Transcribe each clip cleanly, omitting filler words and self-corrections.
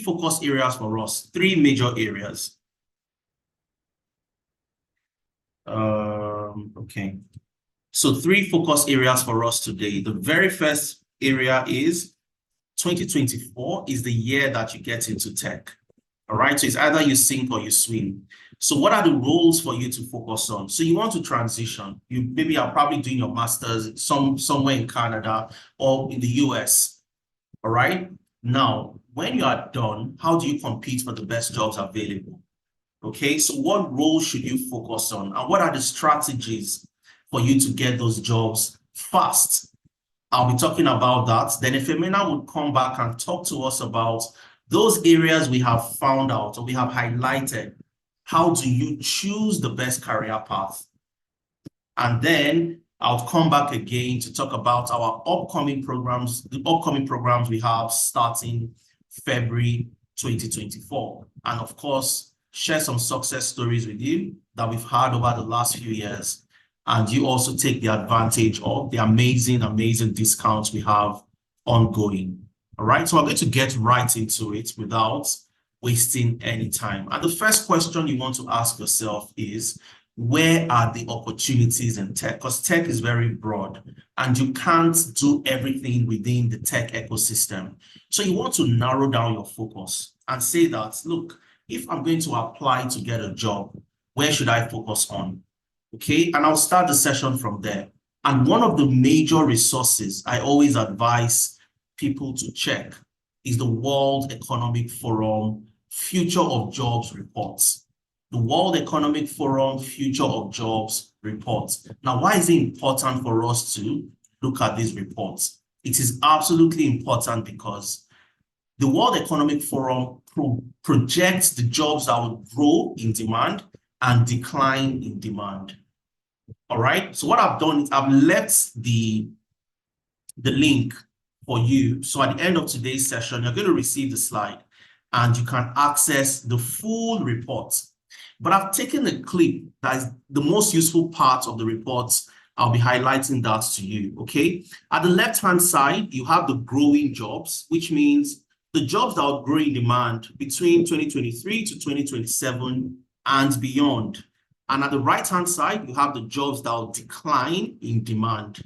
focus areas for us, three major areas. Okay. So three focus areas for us today. The very first area is 2024 is the year that you get into tech. All right. So it's either you sink or you swim. So what are the roles for you to focus on? So you want to transition. You maybe are probably doing your master's somewhere in Canada or in the US. All right. Now, when you are done, how do you compete for the best jobs available? Okay. So what role should you focus on? And what are the strategies for you to get those jobs fast? I'll be talking about that. Then Efemina would come back and talk to us about those areas we have found out or we have highlighted. How do you choose the best career path? And then I'll come back again to talk about our upcoming programs, the upcoming programs we have starting February 2024. And of course, share some success stories with you that we've had over the last few years. And you also take the advantage of the amazing, amazing discounts we have ongoing. All right, so I'm going to get right into it without wasting any time. And the first question you want to ask yourself is, where are the opportunities in tech? Because tech is very broad and you can't do everything within the tech ecosystem. So you want to narrow down your focus and say that, look, if I'm going to apply to get a job, where should I focus on? Okay, and I'll start the session from there. And one of the major resources I always advise people to check is the World Economic Forum Future of Jobs reports. The World Economic Forum Future of Jobs reports. Now, why is it important for us to look at these reports? It is absolutely important because the World Economic Forum projects the jobs that will grow in demand and decline in demand. All right, so what I've done is I've left the link for you. So at the end of today's session, you're going to receive the slide and you can access the full report. But I've taken a clip that is the most useful part of the report. I'll be highlighting that to you, okay? At the left-hand side, you have the growing jobs, which means the jobs that will grow in demand between 2023 to 2027 and beyond. And at the right-hand side, you have the jobs that will decline in demand.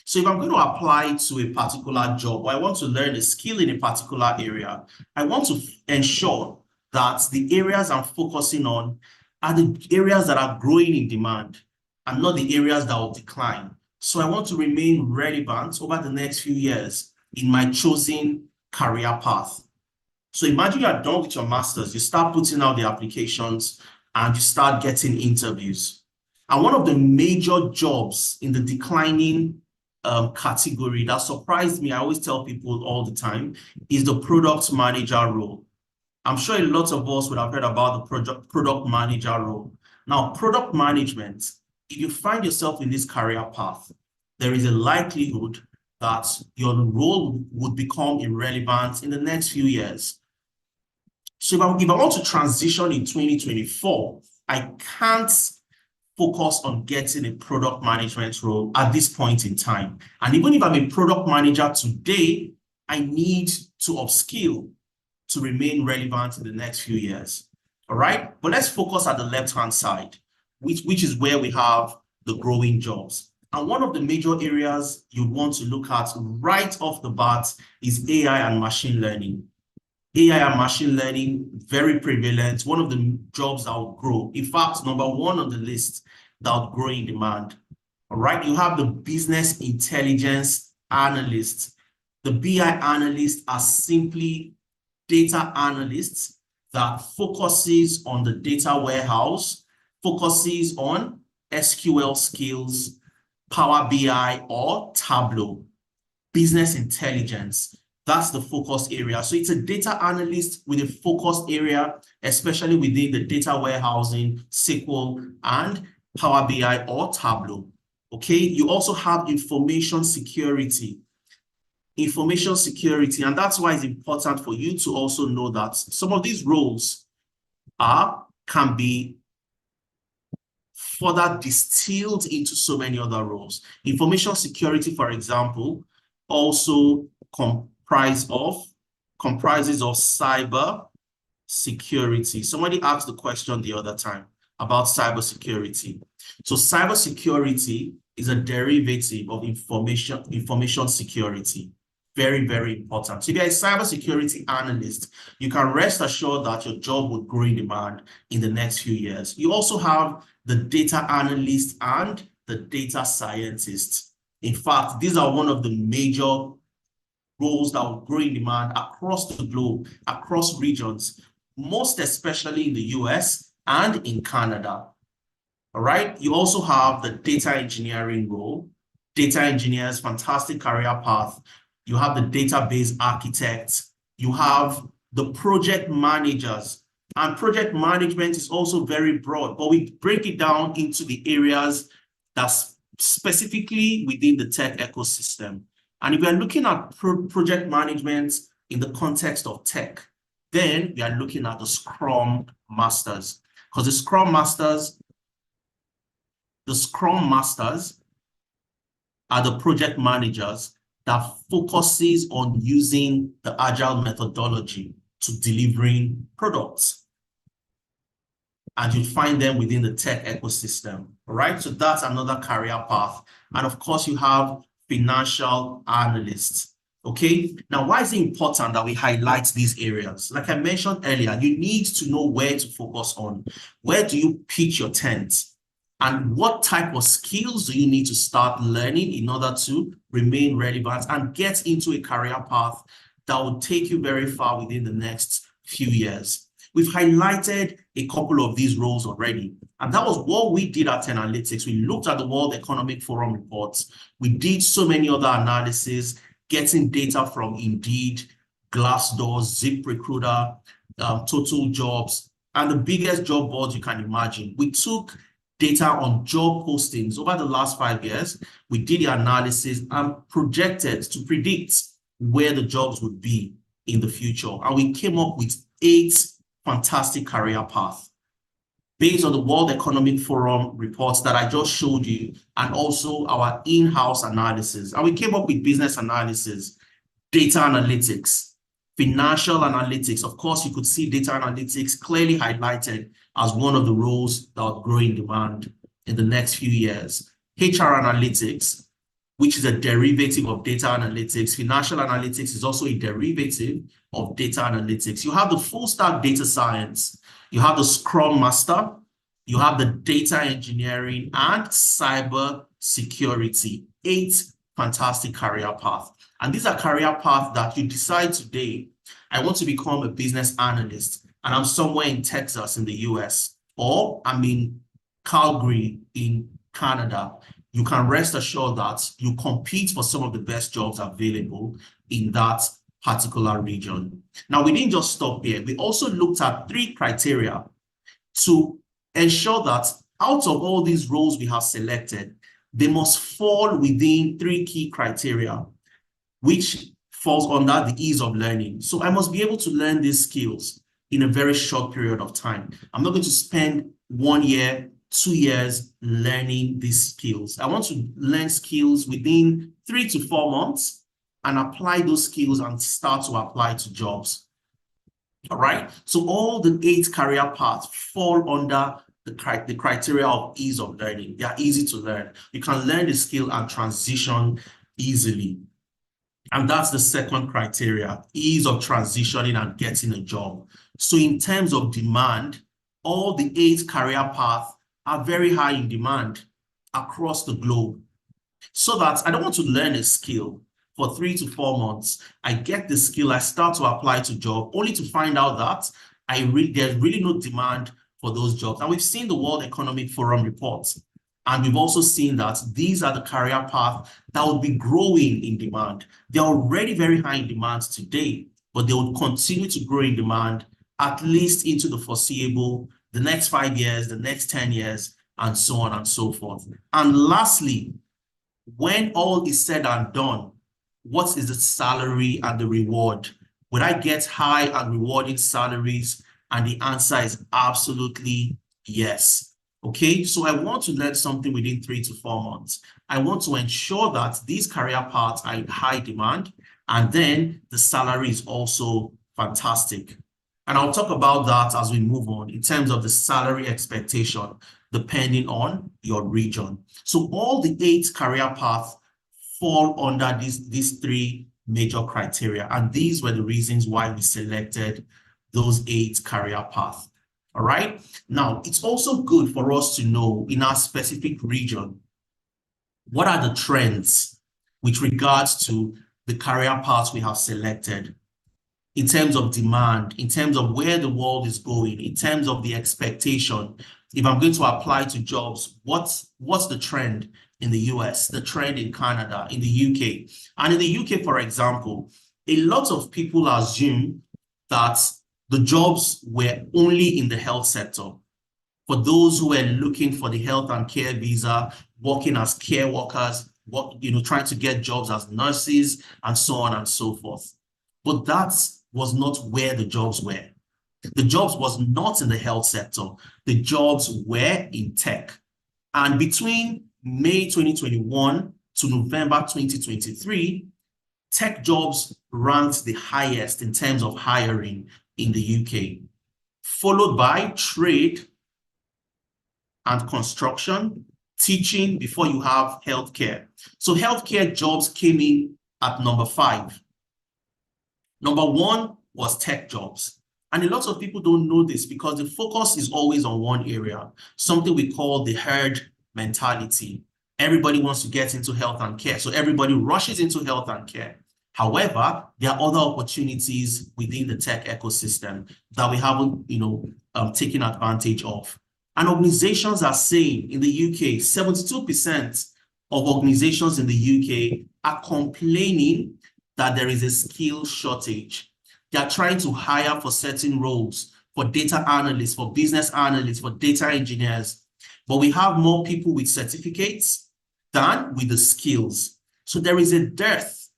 So if I'm going to apply to a particular job, or I want to learn a skill in a particular area, I want to ensure that the areas I'm focusing on are the areas that are growing in demand and not the areas that will decline. So I want to remain relevant over the next few years in my chosen career path. So imagine you're done with your master's, you start putting out the applications and you start getting interviews. And one of the major jobs in the declining category that surprised me, I always tell people all the time, is the product manager role. I'm sure a lot of us would have heard about the product manager role. Now, product management, if you find yourself in this career path, there is a likelihood that your role would become irrelevant in the next few years. So if I want to transition in 2024, I can't focus on getting a product management role at this point in time. And even if I'm a product manager today, I need to upskill to remain relevant in the next few years. All right, but let's focus at the left-hand side, which is where we have the growing jobs. And one of the major areas you want to look at right off the bat is AI and machine learning. AI and machine learning, very prevalent, one of the jobs that will grow. In fact, number one on the list that will grow in demand. All right, you have the business intelligence analysts. The BI analysts are simply data analysts that focuses on the data warehouse, focuses on SQL skills, Power BI or Tableau. Business intelligence, that's the focus area. So it's a data analyst with a focus area, especially within the data warehousing, SQL, and Power BI or Tableau. Okay, you also have information security. Information security, and that's why it's important for you to also know that some of these roles can be further distilled into so many other roles. Information security, for example, also comprise of comprises of cyber security. Somebody asked the question the other time about cybersecurity. So cybersecurity is a derivative of information security. Very, very important. So if you're a cybersecurity analyst, you can rest assured that your job will grow in demand in the next few years. You also have the data analyst and the data scientist. In fact, these are one of the major roles that will grow in demand across the globe, across regions, most especially in the US and in Canada. All right. You also have the data engineering role. Data engineers, fantastic career path. You have the database architects. You have the project managers. And project management is also very broad, but we break it down into the areas that's specifically within the tech ecosystem. And if we are looking at project management in the context of tech, then we are looking at the Scrum Masters. Because the Scrum Masters are the project managers that focuses on using the agile methodology to delivering products. And you find them within the tech ecosystem, all right? So that's another career path. And of course, you have financial analysts, okay? Now, why is it important that we highlight these areas? Like I mentioned earlier, you need to know where to focus on. Where do you pitch your tent? And what type of skills do you need to start learning in order to remain relevant and get into a career path that will take you very far within the next few years? We've highlighted a couple of these roles already, and that was what we did at Tenalytics. We looked at the World Economic Forum reports. We did so many other analyses, getting data from Indeed, Glassdoor, ZipRecruiter, Total Jobs, and the biggest job boards you can imagine. We took data on job postings over the last 5 years. We did the analysis and projected to predict where the jobs would be in the future. And we came up with 8 fantastic career paths based on the World Economic Forum reports that I just showed you, and also our in-house analysis. And we came up with business analysis, data analytics, financial analytics. Of course, you could see data analytics clearly highlighted as one of the roles that will grow in demand in the next few years. HR analytics, which is a derivative of data analytics. Financial analytics is also a derivative of data analytics. You have the full stack data science. You have the Scrum Master. You have the data engineering and cyber security. 8 fantastic career paths. And these are career paths that you decide today, I want to become a business analyst, and I'm somewhere in Texas in the US, or I'm in Calgary in Canada. You can rest assured that you compete for some of the best jobs available in that particular region. Now, we didn't just stop here. We also looked at 3 criteria to ensure that out of all these roles we have selected, they must fall within 3 key criteria, which falls under the ease of learning. So I must be able to learn these skills in a very short period of time. I'm not going to spend 1 year, 2 years learning these skills. I want to learn skills within 3 to 4 months and apply those skills and start to apply to jobs. All right. So all the 8 career paths fall under the criteria of ease of learning. They are easy to learn. You can learn the skill and transition easily. And that's the second criteria, ease of transitioning and getting a job. So in terms of demand, all the 8 career paths are very high in demand across the globe. So that I don't want to learn a skill for 3 to 4 months. I get the skill, I start to apply to job, only to find out that there's really no demand for those jobs. And we've seen the World Economic Forum reports. And we've also seen that these are the career paths that will be growing in demand. They're already very high in demand today, but they will continue to grow in demand at least into the foreseeable, the next 5 years, the next 10 years, and so on and so forth. And lastly, when all is said and done, what is the salary and the reward? Would I get high and rewarding salaries? And the answer is absolutely yes. Okay, so I want to learn something within 3 to 4 months. I want to ensure that these career paths are in high demand And then the salary is also fantastic. And I'll talk about that as we move on in terms of the salary expectation, depending on your region. So all the 8 career paths fall under these 3 major criteria. And these were the reasons why we selected those 8 career paths. All right. Now, it's also good for us to know in our specific region, what are the trends with regards to the career paths we have selected in terms of demand, in terms of where the world is going, in terms of the expectation. If I'm going to apply to jobs, what's the trend in the US, the trend in Canada, in the UK? And in the UK, for example, a lot of people assume that the jobs were only in the health sector. For those who were looking for the health and care visa, working as care workers, trying to get jobs as nurses, and so on and so forth. But that was not where the jobs were. The jobs was not in the health sector. The jobs were in tech. And between May 2021 to November 2023, tech jobs ranked the highest in terms of hiring in the UK, followed by trade and construction, teaching, before you have healthcare. So healthcare jobs came in at number 5. Number 1 was tech jobs. And a lot of people don't know this because the focus is always on one area, something we call the herd mentality. Everybody wants to get into health and care, so everybody rushes into health and care. However, there are other opportunities within the tech ecosystem that we haven't, taken advantage of. And organizations are saying in the UK, 72% of organizations in the UK are complaining that there is a skill shortage. They are trying to hire for certain roles, for data analysts, for business analysts, for data engineers. But we have more people with certificates than with the skills. So there is a dearth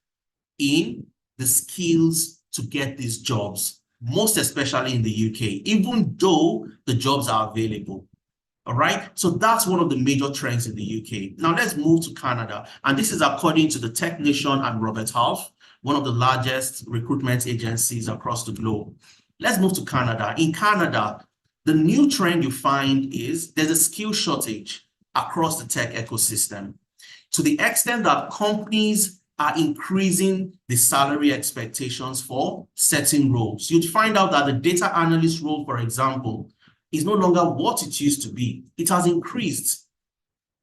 in the skills to get these jobs, most especially in the UK, even though the jobs are available. All right, so that's one of the major trends in the UK. Now let's move to Canada. And this is according to the Tech Nation and Robert Half, one of the largest recruitment agencies across the globe. Let's move to Canada. In Canada, the new trend you find is there's a skill shortage across the tech ecosystem, to the extent that companies are increasing the salary expectations for certain roles. You'd find out that the data analyst role, for example, is no longer what it used to be. It has increased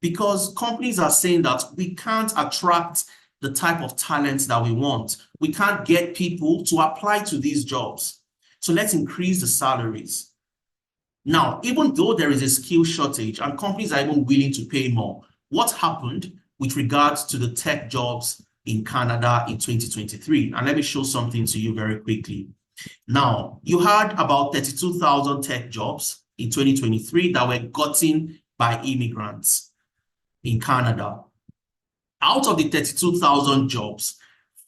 because companies are saying that we can't attract the type of talent that we want. We can't get people to apply to these jobs. So let's increase the salaries. Now, even though there is a skill shortage and companies are even willing to pay more, what happened with regards to the tech jobs in Canada in 2023? And let me show something to you very quickly. Now, you had about 32,000 tech jobs in 2023 that were gotten by immigrants in Canada. Out of the 32,000 jobs,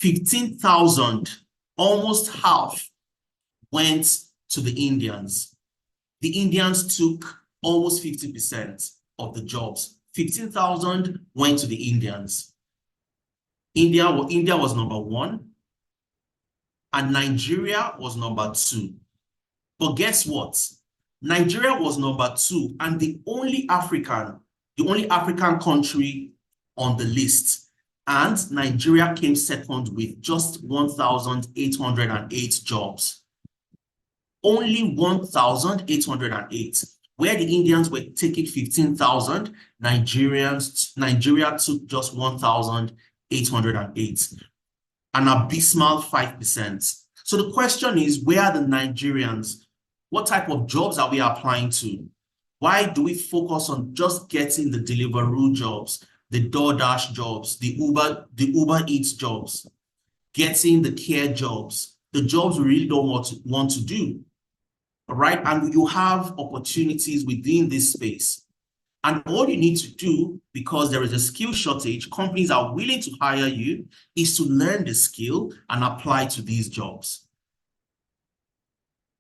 15,000, almost half, went to the Indians. The Indians took almost 50% of the jobs. 15,000 went to the Indians. India was number 1, and Nigeria was number 2. But guess what? Nigeria was number 2, and the only African country on the list. And Nigeria came second with just 1,808 jobs. Only 1,808. Where the Indians were taking 15,000, Nigeria took just 1,808. An abysmal 5%. So the question is, where are the Nigerians? What type of jobs are we applying to? Why do we focus on just getting the Deliveroo jobs, the DoorDash jobs, the Uber Eats jobs, getting the care jobs, the jobs we really don't want to do? All right, and you have opportunities within this space. And all you need to do, because there is a skill shortage, companies are willing to hire you, is to learn the skill and apply to these jobs.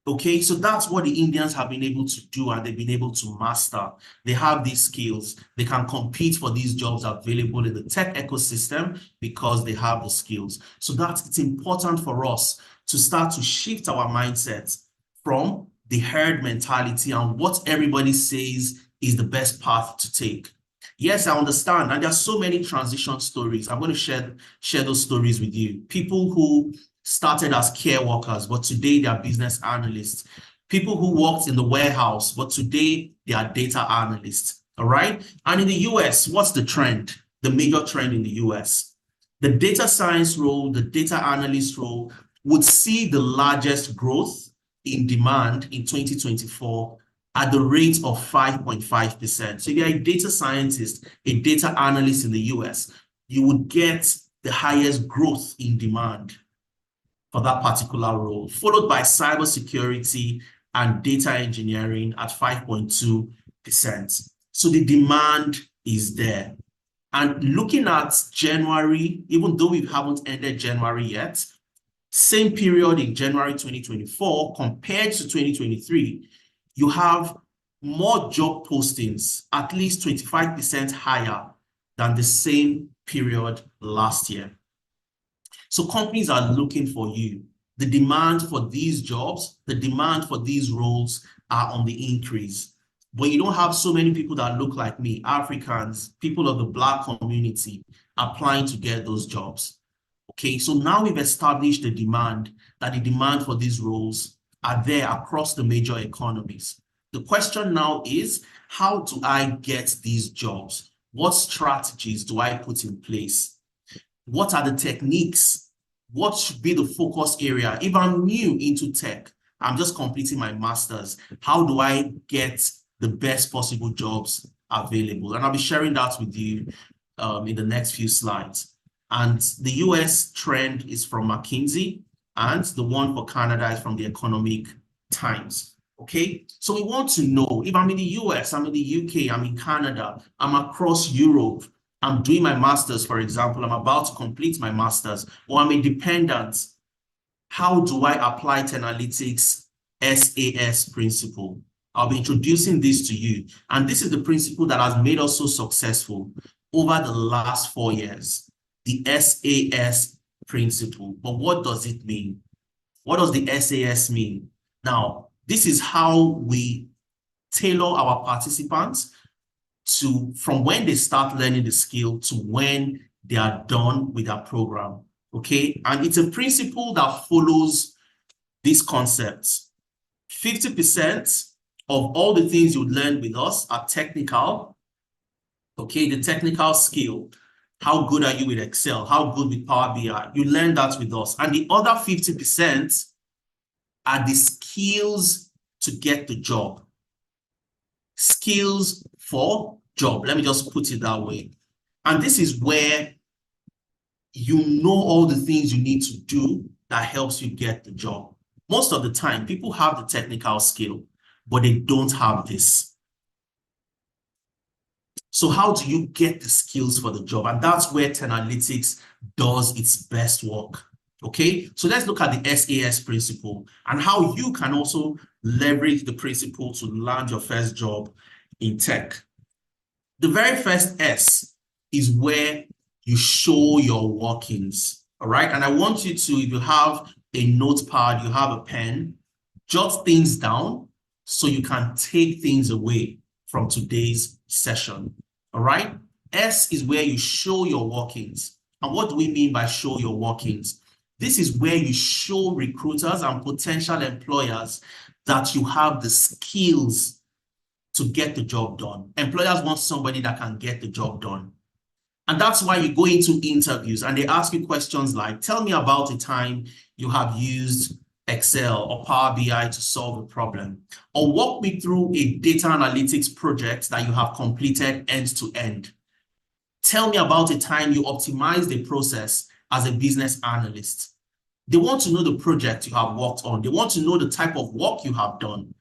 Okay, so that's what the Indians have been able to do, and they've been able to master. They have these skills. They can compete for these jobs available in the tech ecosystem because they have the skills. So it's important for us to start to shift our mindset from the herd mentality and what everybody says is the best path to take. Yes, I understand. And there are so many transition stories. I'm going to share those stories with you. People who started as care workers, but today they are business analysts. People who worked in the warehouse, but today they are data analysts. All right. And in the US, what's the trend? The major trend in the US? The data science role, the data analyst role would see the largest growth in demand in 2024 at the rate of 5.5%. So if you're a data scientist, a data analyst in the US, you would get the highest growth in demand for that particular role, followed by cybersecurity and data engineering at 5.2%. So the demand is there. And looking at January, even though we haven't ended January yet, same period in January 2024 compared to 2023, you have more job postings, at least 25% higher than the same period last year. So companies are looking for you. The demand for these jobs, the demand for these roles are on the increase. But you don't have so many people that look like me, Africans, people of the Black community, applying to get those jobs. Okay, so now we've established the demand for these roles are there across the major economies. The question now is, how do I get these jobs? What strategies do I put in place? What are the techniques? What should be the focus area? If I'm new into tech, I'm just completing my master's, how do I get the best possible jobs available? And I'll be sharing that with you in the next few slides. And the US trend is from McKinsey, and the one for Canada is from the Economic Times. Okay, so we want to know if I'm in the US, I'm in the UK, I'm in Canada, I'm across Europe, I'm doing my master's, for example, I'm about to complete my master's, or I'm independent. How do I apply Tenalytics SAS principle? I'll be introducing this to you. And this is the principle that has made us so successful over the last 4 years, the SAS principle. But what does it mean? What does the SAS mean? Now, this is how we tailor our participants from when they start learning the skill to when they are done with our program, okay? And it's a principle that follows these concepts. 50% of all the things you learn with us are technical, okay? The technical skill. How good are you with Excel? How good with Power BI? You learn that with us. And the other 50% are the skills to get the job. Skills for job. Let me just put it that way. And this is where you know all the things you need to do that helps you get the job. Most of the time, people have the technical skill, but they don't have this. So how do you get the skills for the job? And that's where Tenalytics does its best work. Okay, so let's look at the SAS principle and how you can also leverage the principle to land your first job in tech. The very first S is where you show your workings, all right? And I want you to, if you have a notepad, you have a pen, jot things down so you can take things away from today's session, all right? S is where you show your workings. And what do we mean by show your workings? This is where you show recruiters and potential employers that you have the skills to get the job done. Employers want somebody that can get the job done. And that's why you go into interviews and they ask you questions like, tell me about a time you have used Excel or Power BI to solve a problem, or walk me through a data analytics project that you have completed end to end. Tell me about a time you optimized a process as a business analyst. They want to know the project you have worked on. They want to know the type of work you have done.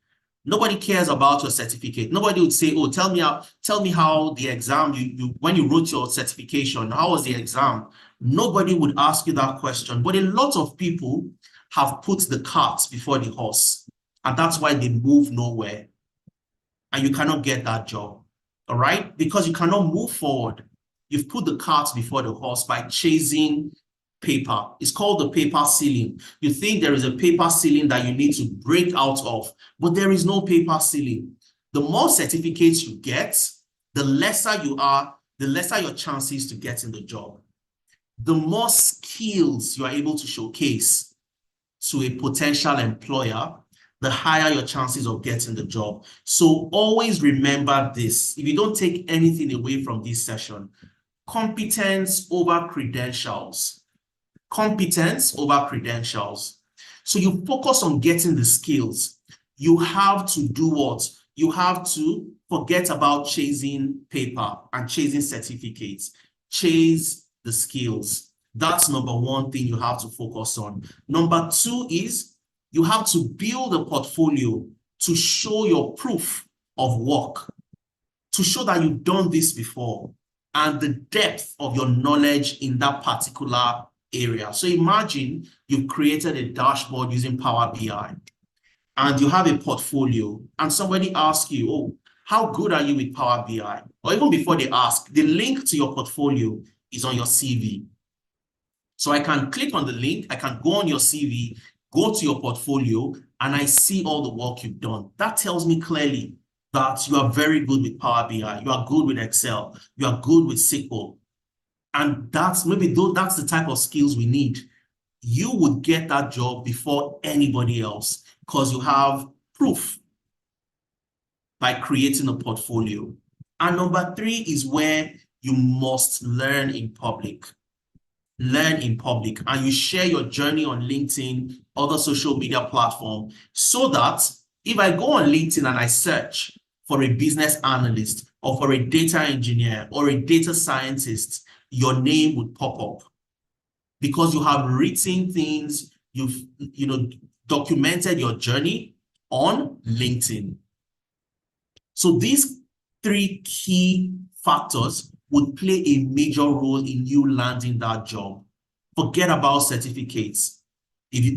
Nobody cares about your certificate. Nobody would say, oh, tell me how the exam, when you wrote your certification, how was the exam? Nobody would ask you that question. But a lot of people have put the cart before the horse. And that's why they move nowhere. And you cannot get that job. All right? Because you cannot move forward. You've put the cart before the horse by chasing paper. It's called the paper ceiling. You think there is a paper ceiling that you need to break out of, but there is no paper ceiling. The more certificates you get, the lesser you are, the lesser your chances to get in the job. The more skills you are able to showcase to a potential employer, the higher your chances of getting the job. So always remember this. If you don't take anything away from this session, competence over credentials. Competence over credentials. So you focus on getting the skills. You have to do what? You have to forget about chasing paper and chasing certificates. Chase the skills. That's number one thing you have to focus on. Number two is you have to build a portfolio to show your proof of work, to show that you've done this before and the depth of your knowledge in that particular area. So imagine you've created a dashboard using Power BI and you have a portfolio and somebody asks you, oh, how good are you with Power BI? Or even before they ask, the link to your portfolio is on your CV. So I can click on the link, I can go on your CV, go to your portfolio, and I see all the work you've done. That tells me clearly that you are very good with Power BI, you are good with Excel, you are good with SQL. And that's the type of skills we need. You would get that job before anybody else because you have proof by creating a portfolio. And number three is where you must learn in public. Learn in public, and you share your journey on LinkedIn, other social media platform, so that if I go on LinkedIn and I search for a business analyst or for a data engineer or a data scientist, your name would pop up because you have written things, you've documented your journey on LinkedIn. So these three key factors would play a major role in you landing that job. Forget about certificates.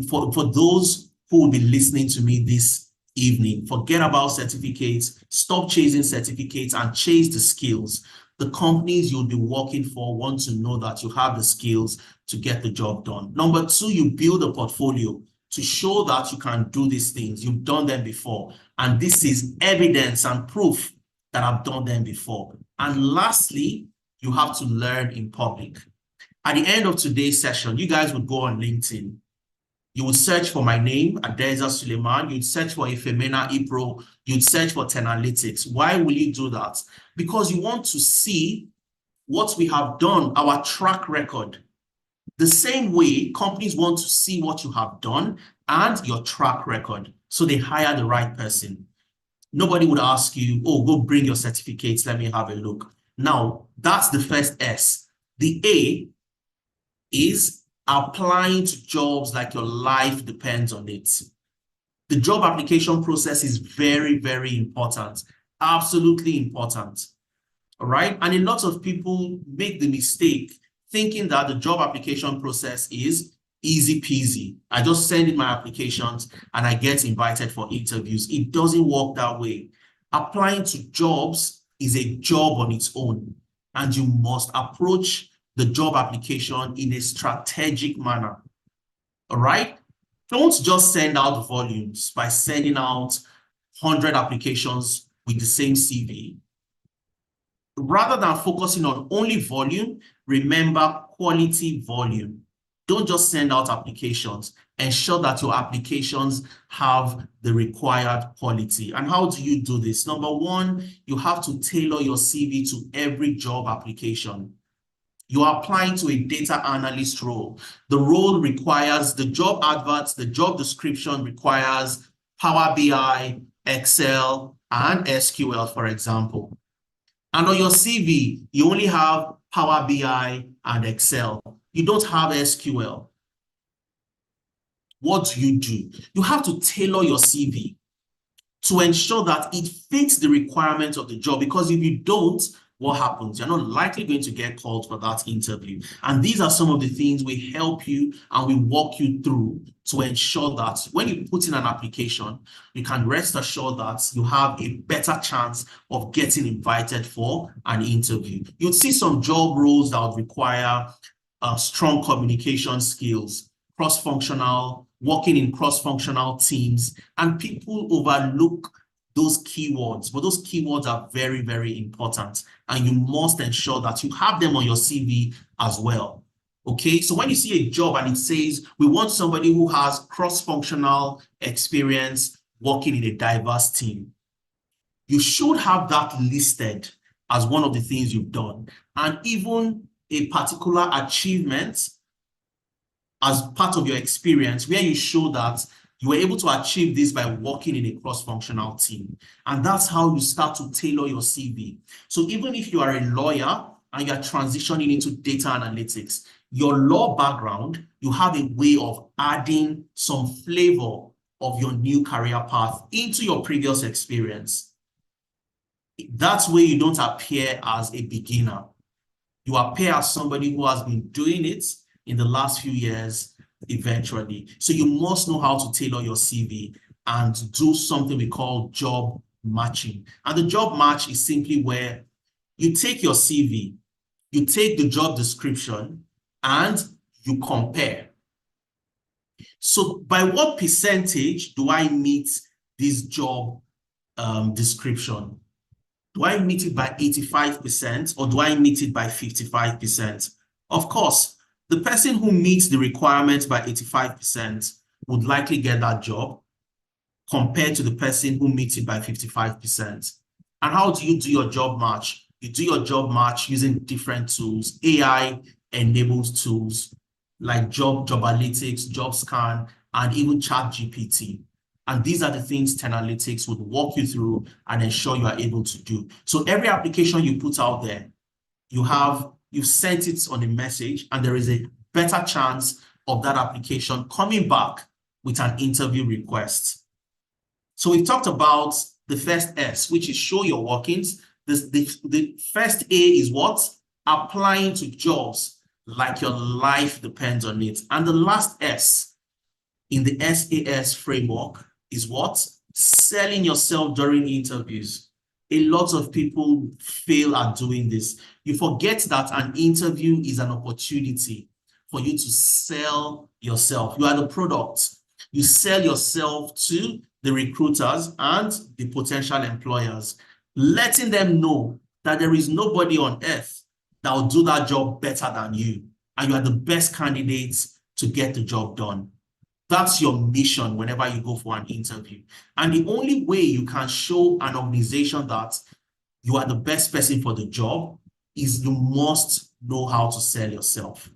For those who will be listening to me this evening, forget about certificates, stop chasing certificates and chase the skills. The companies you'll be working for want to know that you have the skills to get the job done. Number two, you build a portfolio to show that you can do these things. You've done them before. And this is evidence and proof that I've done them before. And lastly, you have to learn in public. At the end of today's session, you guys would go on LinkedIn. You would search for my name, Adeza Suleiman. You'd search for Ifemena Ipro. You'd search for Tenalytics. Why will you do that? Because you want to see what we have done, our track record. The same way companies want to see what you have done and your track record. So they hire the right person. Nobody would ask you, oh, go bring your certificates, let me have a look. Now, that's the first S. The A is applying to jobs like your life depends on it. The job application process is very, very important. Absolutely important. All right? And a lot of people make the mistake thinking that the job application process is easy peasy. I just send in my applications and I get invited for interviews. It doesn't work that way. Applying to jobs is a job on its own, and you must approach the job application in a strategic manner. All right? Don't just send out volumes by sending out 100 applications with the same CV. Rather than focusing on only volume, remember quality volume. Don't just send out applications. Ensure that your applications have the required quality. And how do you do this? Number one, you have to tailor your CV to every job application. You are applying to a data analyst role. The role requires the job adverts, the job description requires Power BI, Excel, and SQL, for example. And on your CV, you only have Power BI and Excel. You don't have SQL. What do? You have to tailor your CV to ensure that it fits the requirements of the job, because if you don't, what happens? You're not likely going to get called for that interview. And these are some of the things we help you and we walk you through to ensure that when you put in an application, you can rest assured that you have a better chance of getting invited for an interview. You'd see some job roles that would require strong communication skills, cross-functional, working in cross-functional teams, and people overlook those keywords, but those keywords are very, very important, and you must ensure that you have them on your CV as well. Okay, so when you see a job and it says we want somebody who has cross-functional experience working in a diverse team, you should have that listed as one of the things you've done, and even a particular achievement as part of your experience where you show that you were able to achieve this by working in a cross-functional team. And that's how you start to tailor your CV. So even if you are a lawyer and you're transitioning into data analytics, your law background, you have a way of adding some flavor of your new career path into your previous experience. That's where you don't appear as a beginner. You appear as somebody who has been doing it in the last few years eventually. So you must know how to tailor your CV and do something we call job matching. And the job match is simply where you take your CV, you take the job description, and you compare. So by what percentage do I meet this job description? Do I meet it by 85% or do I meet it by 55%? Of course, the person who meets the requirements by 85% would likely get that job compared to the person who meets it by 55%. And how do you do your job match? You do your job match using different tools, AI-enabled tools like Jobalytics, JobScan, and even ChatGPT. And these are the things Tenalytics would walk you through and ensure you are able to do. So every application you put out there, you've sent it on a message, and there is a better chance of that application coming back with an interview request. So we've talked about the first S, which is show your workings. The first A is what? Applying to jobs like your life depends on it. And the last S in the SAS framework is what? Selling yourself during interviews. A lot of people fail at doing this. You forget that an interview is an opportunity for you to sell yourself. You are the product. You sell yourself to the recruiters and the potential employers, letting them know that there is nobody on earth that will do that job better than you, and you are the best candidates to get the job done. That's your mission whenever you go for an interview. And the only way you can show an organization that you are the best person for the job is you must know how to sell yourself.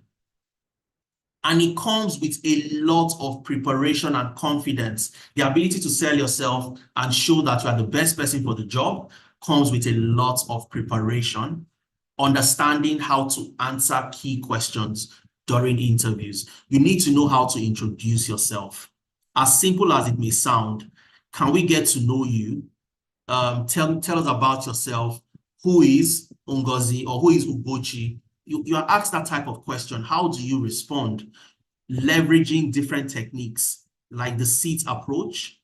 And it comes with a lot of preparation and confidence. The ability to sell yourself and show that you are the best person for the job comes with a lot of preparation, understanding how to answer key questions during interviews. You need to know how to introduce yourself. As simple as it may sound, can we get to know you? Tell us about yourself. Who is Ngozi or who is Ugochi? You are asked that type of question. How do you respond? Leveraging different techniques like the SEAT approach.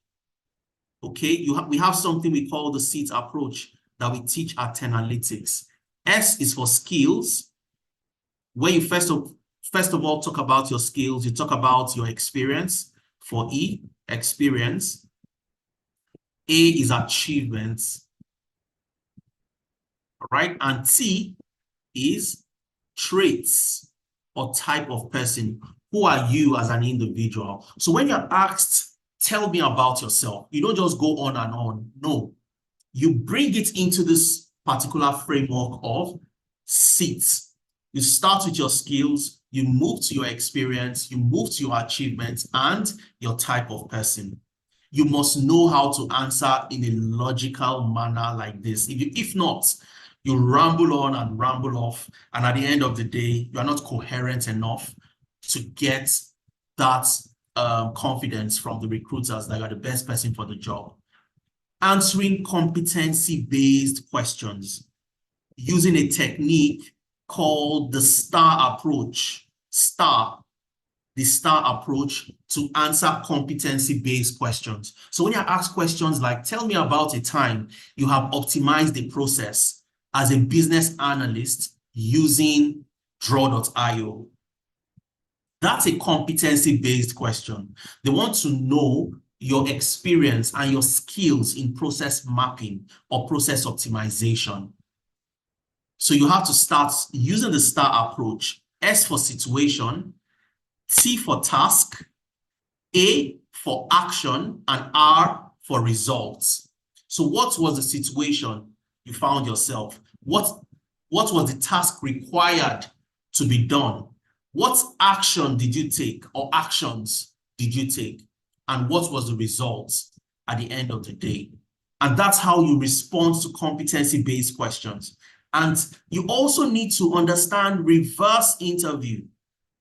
Okay, we have something we call the SEAT approach that we teach at Tenalytics. S is for skills, where you first of all talk about your skills. You talk about your experience. For E, experience. A is achievements. All right, and T is traits or type of person. Who are you as an individual? So when you're asked, tell me about yourself, you don't just go on and on. No, you bring it into this particular framework of SEAT. You start with your skills, you move to your experience, you move to your achievements and your type of person. You must know how to answer in a logical manner like this. If not, you ramble on and ramble off, and at the end of the day, you are not coherent enough to get that confidence from the recruiters that you are the best person for the job. Answering competency-based questions. using a technique called the STAR approach. The STAR approach to answer competency-based questions. So when you ask questions like, tell me about a time you have optimized the process as a business analyst using Draw.io. That's a competency-based question. They want to know your experience and your skills in process mapping or process optimization. So you have to start using the STAR approach. S for situation, T for task, A for action, and R for results. So what was the situation you found yourself? What was the task required to be done? What action did you take or actions did you take? And what was the results at the end of the day? And that's how you respond to competency-based questions. And you also need to understand reverse interview.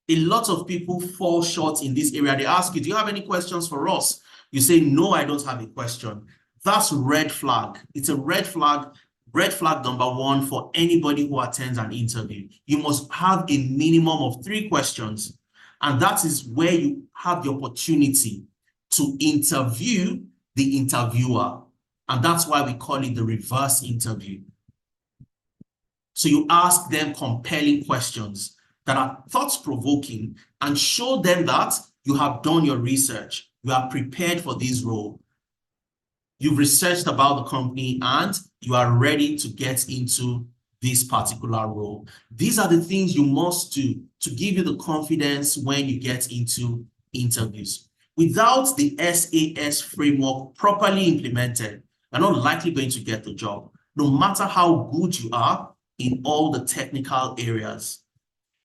A lot of people fall short in this area. They ask you, do you have any questions for us? You say, no, I don't have a question. That's red flag. It's a red flag. Red flag number one for anybody who attends an interview. You must have a minimum of 3 questions. And that is where you have the opportunity to interview the interviewer. And that's why we call it the reverse interview. So you ask them compelling questions that are thought-provoking and show them that you have done your research. You are prepared for this role. You've researched about the company and you are ready to get into this particular role. These are the things you must do to give you the confidence when you get into interviews. Without the SAS framework properly implemented, you're not likely going to get the job, no matter how good you are in all the technical areas.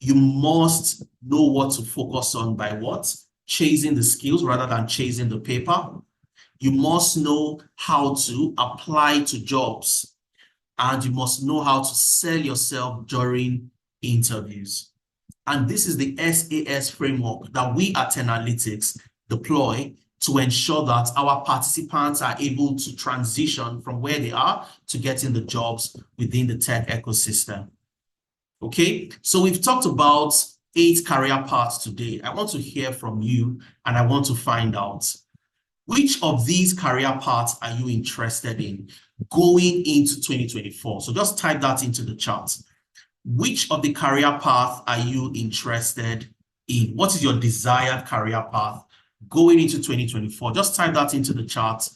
You must know what to focus on by what? Chasing the skills rather than chasing the paper. You must know how to apply to jobs, and you must know how to sell yourself during interviews. And this is the SAS framework that we at Tenalytics deploy to ensure that our participants are able to transition from where they are to getting the jobs within the tech ecosystem. Okay, so we've talked about 8 career paths today. I want to hear from you and I want to find out, which of these career paths are you interested in going into 2024? So just type that into the chat. Which of the career paths are you interested in? What is your desired career path going into 2024? Just type that into the chat.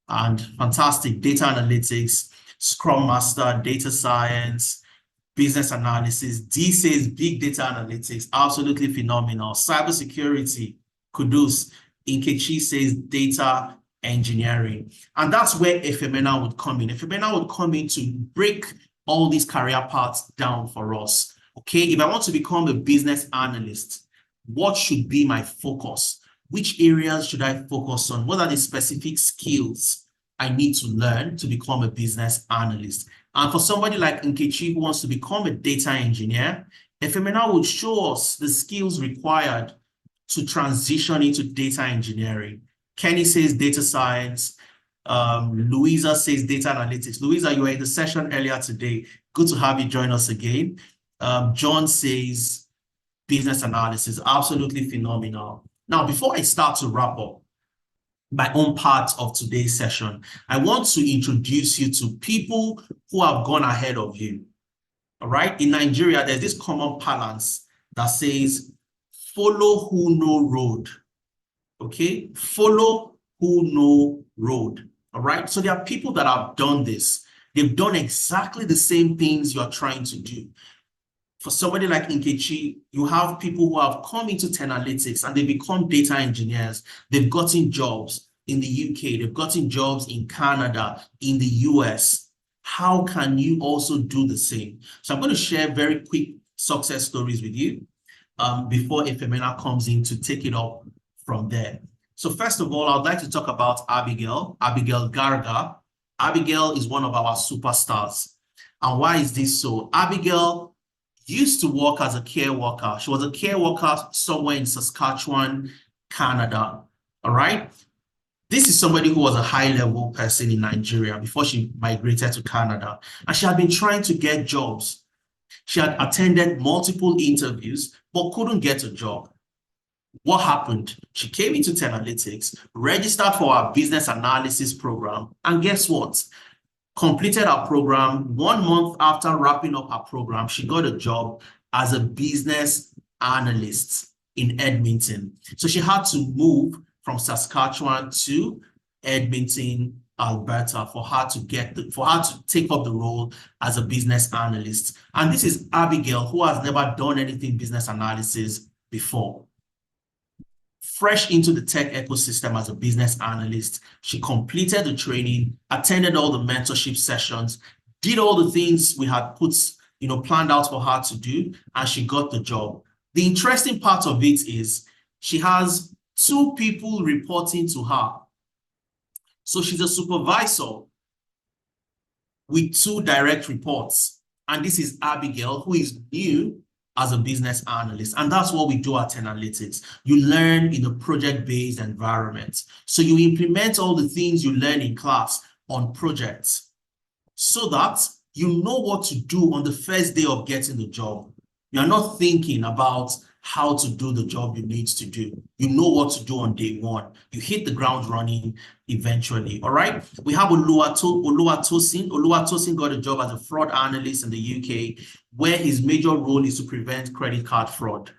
And fantastic, data analytics, Scrum Master, data science, business analysis. D says big data analytics, absolutely phenomenal. Cybersecurity, kudos. Nkechi says data engineering. And that's where Efemena would come in. Efemena would come in to break all these career paths down for us. Okay, if I want to become a business analyst, what should be my focus? Which areas should I focus on? What are the specific skills I need to learn to become a business analyst? And for somebody like Nkechi who wants to become a data engineer, Efemena would show us the skills required to transition into data engineering. Kenny says data science. Louisa says data analytics. Louisa, you were in the session earlier today. Good to have you join us again. John says business analysis. Absolutely phenomenal. Now, before I start to wrap up my own part of today's session, I want to introduce you to people who have gone ahead of you. All right. In Nigeria, there's this common parlance that says, follow who know road. Okay, follow who know road. All right, so there are people that have done this. They've done exactly the same things you're trying to do. For somebody like Nkechi, you have people who have come into Tenalytics and they become data engineers. They've gotten jobs in the UK, they've gotten jobs in Canada, in the US. How can you also do the same? So I'm going to share very quick success stories with you before Efemena comes in to take it up from there. So first of all, I'd like to talk about Abigail Garga. Abigail is one of our superstars. And why is this so? Abigail used to work as a care worker. She was a care worker somewhere in Saskatchewan, Canada. All right. This is somebody who was a high-level person in Nigeria before she migrated to Canada, and she had been trying to get jobs. She had attended multiple interviews, but couldn't get a job. What happened? She came into Tenalytics, registered for our business analysis program, and guess what? Completed our program. 1 month after wrapping up her program, she got a job as a business analyst in Edmonton. So she had to move from Saskatchewan to Edmonton, Alberta, for her to take up the role as a business analyst. And this is Abigail, who has never done anything business analysis before. Fresh into the tech ecosystem as a business analyst, she completed the training, attended all the mentorship sessions, did all the things we had planned out for her to do, and she got the job. The interesting part of it is she has 2 people reporting to her. So she's a supervisor with 2 direct reports. And this is Abigail, who is new as a business analyst. And that's what we do at Tenalytics. You learn in a project-based environment. So you implement all the things you learn in class on projects so that you know what to do on the first day of getting the job. You're not thinking about how to do the job you need to do. You know what to do on day 1. You hit the ground running eventually, all right? We have Oluwatosin. Oluwatosin got a job as a fraud analyst in the UK, where his major role is to prevent credit card fraud.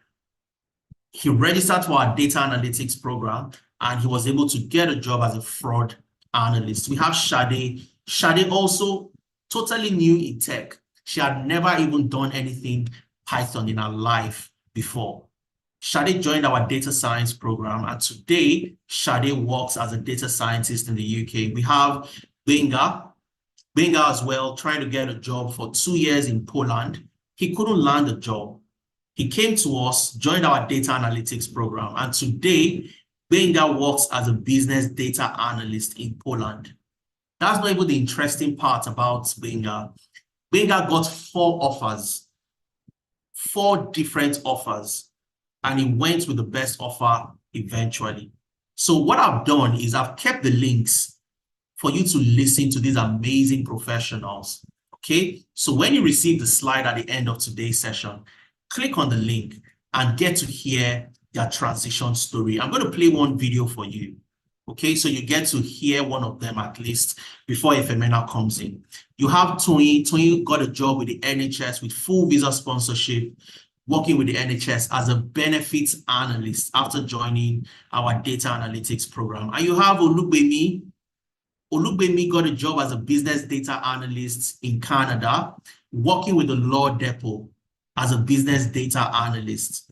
He registered for our data analytics program, and he was able to get a job as a fraud analyst. We have Shade. Shade also totally new in tech. She had never even done anything Python in her life before. Shade joined our data science program, and today Shade works as a data scientist in the UK. We have Benga as well, trying to get a job for 2 years in Poland. He couldn't land a job. He came to us, joined our data analytics program, and today Benga works as a business data analyst in Poland. That's not even the interesting part about Benga. Benga got 4 offers. 4 different offers, and he went with the best offer eventually. So what I've done is I've kept the links for you to listen to these amazing professionals, okay? So when you receive the slide at the end of today's session, click on the link and get to hear their transition story. I'm going to play one video for you, okay? So you get to hear one of them at least before Efemena comes in. You have Tony. Tony got a job with the NHS with full visa sponsorship, working with the NHS as a benefits analyst after joining our data analytics program. And you have Olugbemi. Olugbemi got a job as a business data analyst in Canada, working with the Law Depot as a business data analyst.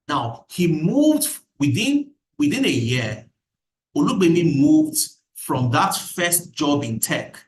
Now, he moved within a year. Olugbemi moved from that first job in tech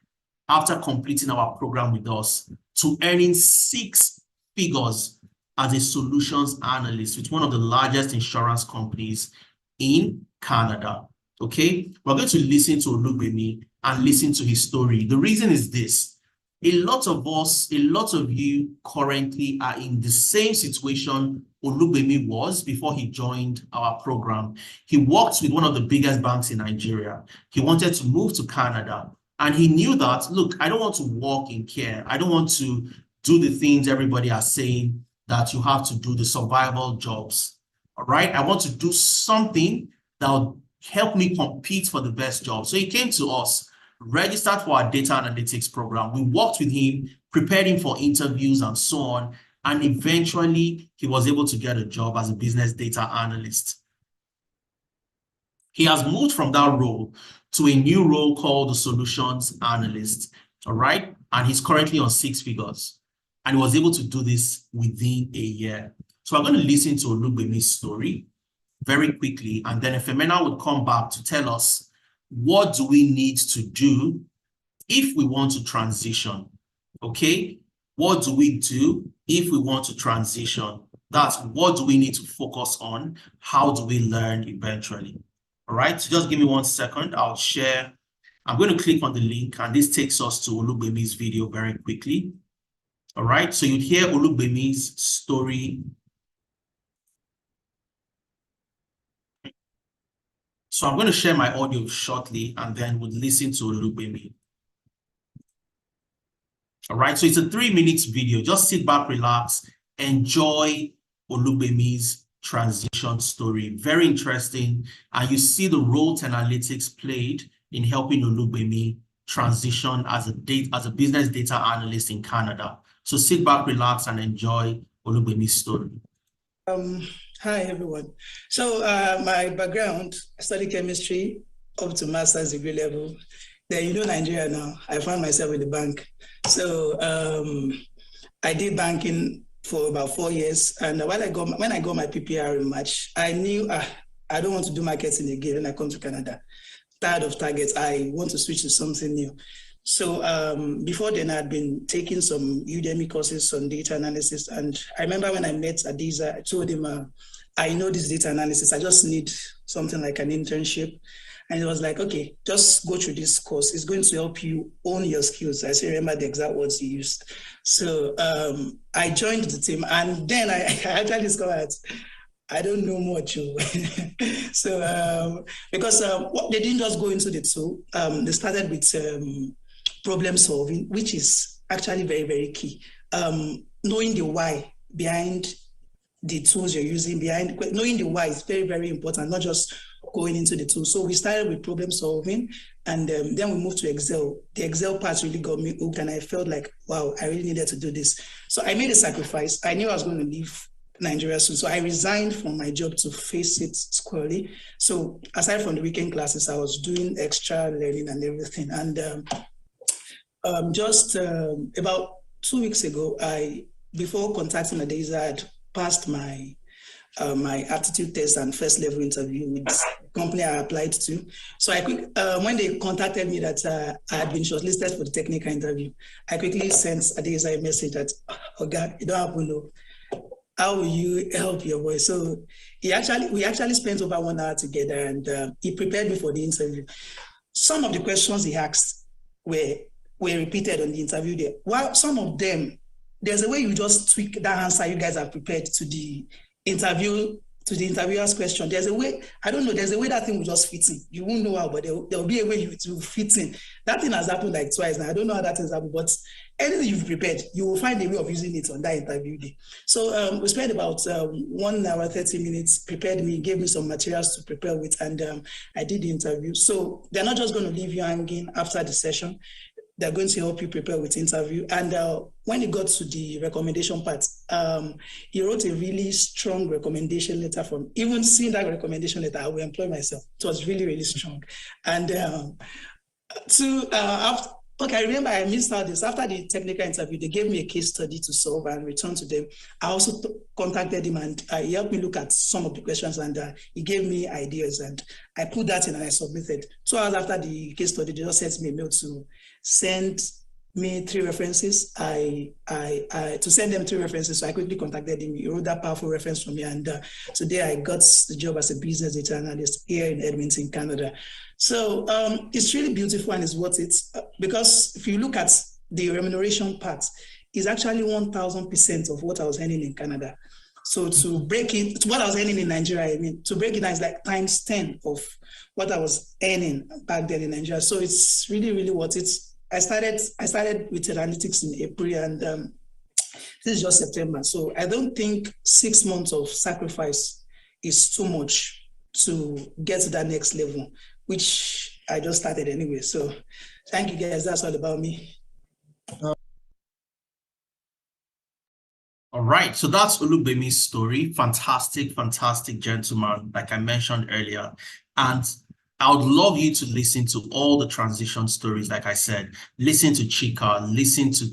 after completing our program with us to earning 6 figures as a solutions analyst with one of the largest insurance companies in Canada. Okay, we're going to listen to Olugbemi and listen to his story. The reason is this: a lot of you currently are in the same situation Olugbemi was before he joined our program. He worked with one of the biggest banks in Nigeria. He wanted to move to Canada, and he knew that, look, I don't want to work in care. I don't want to do the things everybody are saying that you have to do, the survival jobs, all right? I want to do something that will help me compete for the best job. So he came to us, registered for our data analytics program. We worked with him, prepared him for interviews and so on, and eventually he was able to get a job as a business data analyst. He has moved from that role to a new role called the solutions analyst, all right? And he's currently on 6 figures. And he was able to do this within a year. So I'm going to listen to Olugbemi's story very quickly, and then Efemena would come back to tell us, what do we need to do if we want to transition? Okay, what do we do if we want to transition? That's what do we need to focus on? How do we learn eventually? All right, so just give me 1 second. I'll share. I'm going to click on the link, and this takes us to Olugbemi's video very quickly. All right, so you'd hear Olugbemi's story. So I'm going to share my audio shortly, and then we'll listen to Olugbemi. All right, so it's a 3-minute video. Just sit back, relax, enjoy Olugbemi's transition story. Very interesting. And you see the role Tenalytics played in helping Olugbemi transition as a business data analyst in Canada. So sit back, relax, and enjoy Olugbemi's story. Hi, everyone. So my background, I studied chemistry up to master's degree level. Then you know Nigeria now. I found myself in the bank. So I did banking for about 4 years. And when I got my PPR in March, I knew I don't want to do marketing again when I come to Canada. Tired of targets. I want to switch to something new. So before then, I'd been taking some Udemy courses on data analysis. And I remember when I met Adiza, I told him, I know this data analysis. I just need something like an internship. And he was like, okay, just go through this course. It's going to help you own your skills. I still remember the exact words he used. So I joined the team. And then I actually discovered I don't know much. So because they didn't just go into the tool. They started with problem solving, which is actually very, very key. Knowing the why behind the tools you're using, knowing the why is very, very important, not just going into the tool. So we started with problem solving, and then we moved to Excel. The Excel part really got me hooked, and I felt like, wow, I really needed to do this. So I made a sacrifice. I knew I was going to leave Nigeria soon. So I resigned from my job to face it squarely. So aside from the weekend classes, I was doing extra learning and everything. And just about 2 weeks ago, before contacting Adiza, I had passed my aptitude test and first level interview with the company I applied to. So when they contacted me that I had been shortlisted for the technical interview, I quickly sent Adiza a message that, oh God, you don't have to know. How will you help your boy? So we actually spent over 1 hour together, and he prepared me for the interview. Some of the questions he asked were repeated on the interview there. While some of them, there's a way you just tweak that answer you guys have prepared to the interviewer's question. There's a way, I don't know, there's a way that thing will just fit in. You won't know how, but there'll be a way to fit in. That thing has happened like twice now. I don't know how that has happened, but anything you've prepared, you will find a way of using it on that interview day. So we spent about 1 hour, 30 minutes, prepared me, gave me some materials to prepare with, and I did the interview. So they're not just going to leave you hanging after the session. They're going to help you prepare with interview. And when it got to the recommendation part, he wrote a really strong recommendation letter. From even seeing that recommendation letter, I will employ myself. It was really, really strong. And I remember I missed out this. After the technical interview, they gave me a case study to solve and return to them. I also contacted him, and he helped me look at some of the questions, and he gave me ideas, and I put that in and I submitted. 2 hours after the case study, they just sent me a mail to send me 3 references. To send them 3 references. So I quickly contacted him. He wrote that powerful reference for me, and today I got the job as a business data analyst here in Edmonton, Canada. So it's really beautiful, and it's worth it, because if you look at the remuneration part, it's actually 1,000% of what I was earning in Canada. So to break it, what I was earning in Nigeria, I mean, to break it down is like times 10 of what I was earning back then in Nigeria. So it's really, really worth it. I started with analytics in April, and this is just September. So I don't think 6 months of sacrifice is too much to get to that next level, which I just started anyway. So thank you guys. That's all about me. All right, so that's Olugbemi's story. Fantastic, fantastic gentleman, like I mentioned earlier. And I would love you to listen to all the transition stories, like I said. Listen to Chika, listen to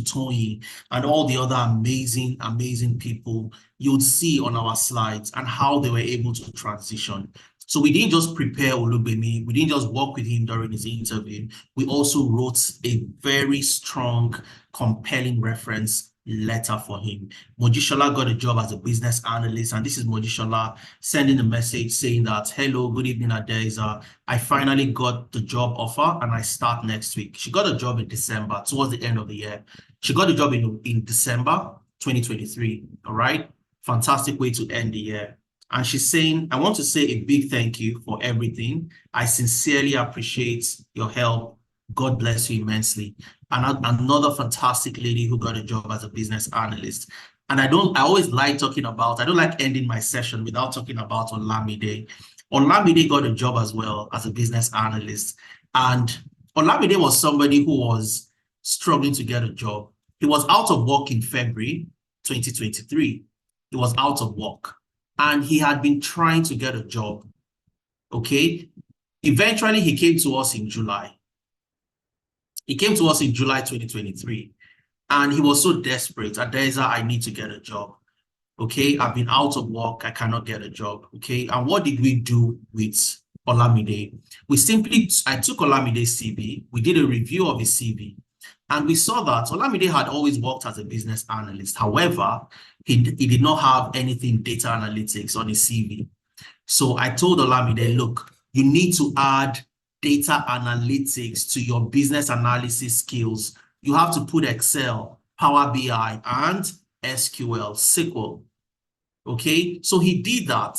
Tony, and all the other amazing, amazing people you'd see on our slides and how they were able to transition. So we didn't just prepare Olugbemi, we didn't just work with him during his interview. We also wrote a very strong, compelling reference letter for him. Mojisola got a job as a business analyst, and this is Mojisola sending a message saying that, hello, good evening, Adiza. I finally got the job offer and I start next week. She got a job in December, towards the end of the year. She got a job in December 2023, all right? Fantastic way to end the year. And she's saying, I want to say a big thank you for everything. I sincerely appreciate your help. God bless you immensely. And another fantastic lady who got a job as a business analyst. And I always like talking about, I don't like ending my session without talking about Olamide. Olamide got a job as well as a business analyst. And Olamide was somebody who was struggling to get a job. He was out of work in February 2023. He was out of work. And he had been trying to get a job, okay? Eventually, he came to us in July. He came to us in July 2023, and he was so desperate. Adeza, I need to get a job, okay? I've been out of work. I cannot get a job, okay? And what did we do with Olamide? I took Olamide's CV. We did a review of his CV. And we saw that Olamide had always worked as a business analyst. However, he did not have anything data analytics on his CV. So I told Olamide, look, you need to add data analytics to your business analysis skills. You have to put Excel, Power BI, and SQL. Okay, so he did that.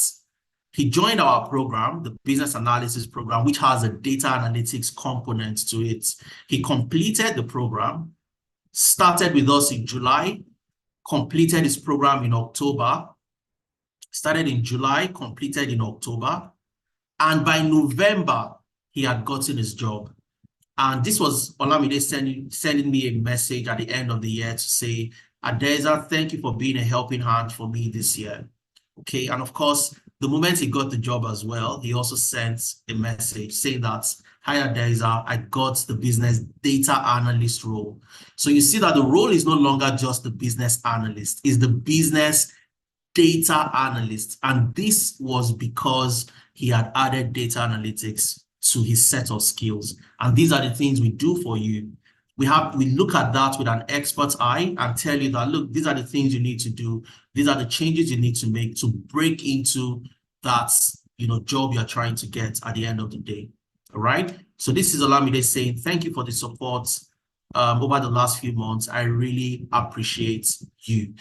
He joined our program, the business analysis program, which has a data analytics component to it. He completed the program, started with us in July, completed his program in October, started in July, completed in October, and by November, he had gotten his job. And this was Olamide sending me a message at the end of the year to say, Adeza, thank you for being a helping hand for me this year. Okay, and of course, the moment he got the job as well, he also sent a message saying that, hi Adeza, I got the business data analyst role. So you see that the role is no longer just the business analyst, it's the business data analyst. And this was because he had added data analytics to his set of skills. And these are the things we do for you. We look at that with an expert's eye and tell you that, look, these are the things you need to do. These are the changes you need to make to break into that, job you're trying to get at the end of the day. All right. So this is Olamide saying, thank you for the support over the last few months. I really appreciate you.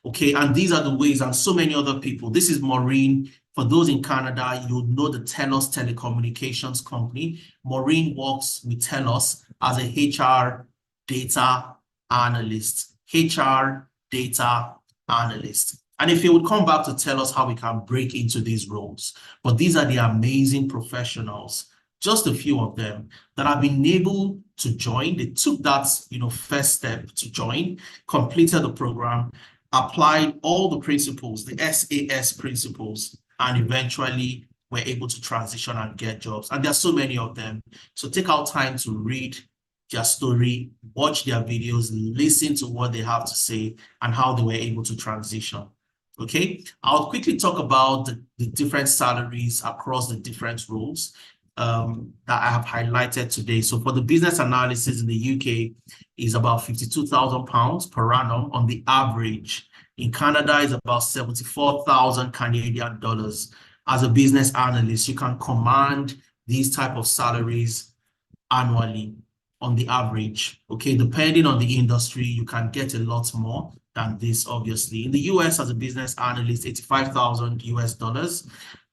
Okay. And these are the ways, and so many other people. This is Maureen. For those in Canada, you know the TELUS telecommunications company. Maureen works with TELUS as a HR data analyst. HR data analyst. And if you would come back to tell us how we can break into these roles. But these are the amazing professionals, just a few of them, that have been able to join. They took that first step to join, completed the program, applied all the principles, the SAS principles, and eventually were able to transition and get jobs. And there are so many of them. So take out time to read their story, watch their videos, listen to what they have to say and how they were able to transition. Okay, I'll quickly talk about the different salaries across the different roles that I have highlighted today. So for the business analysis in the UK is about £52,000 per annum on the average. In Canada is about 74,000 Canadian dollars. As a business analyst, you can command these type of salaries annually on the average. Okay, depending on the industry, you can get a lot more than this, obviously. In the US, as a business analyst, 85,000 US dollars.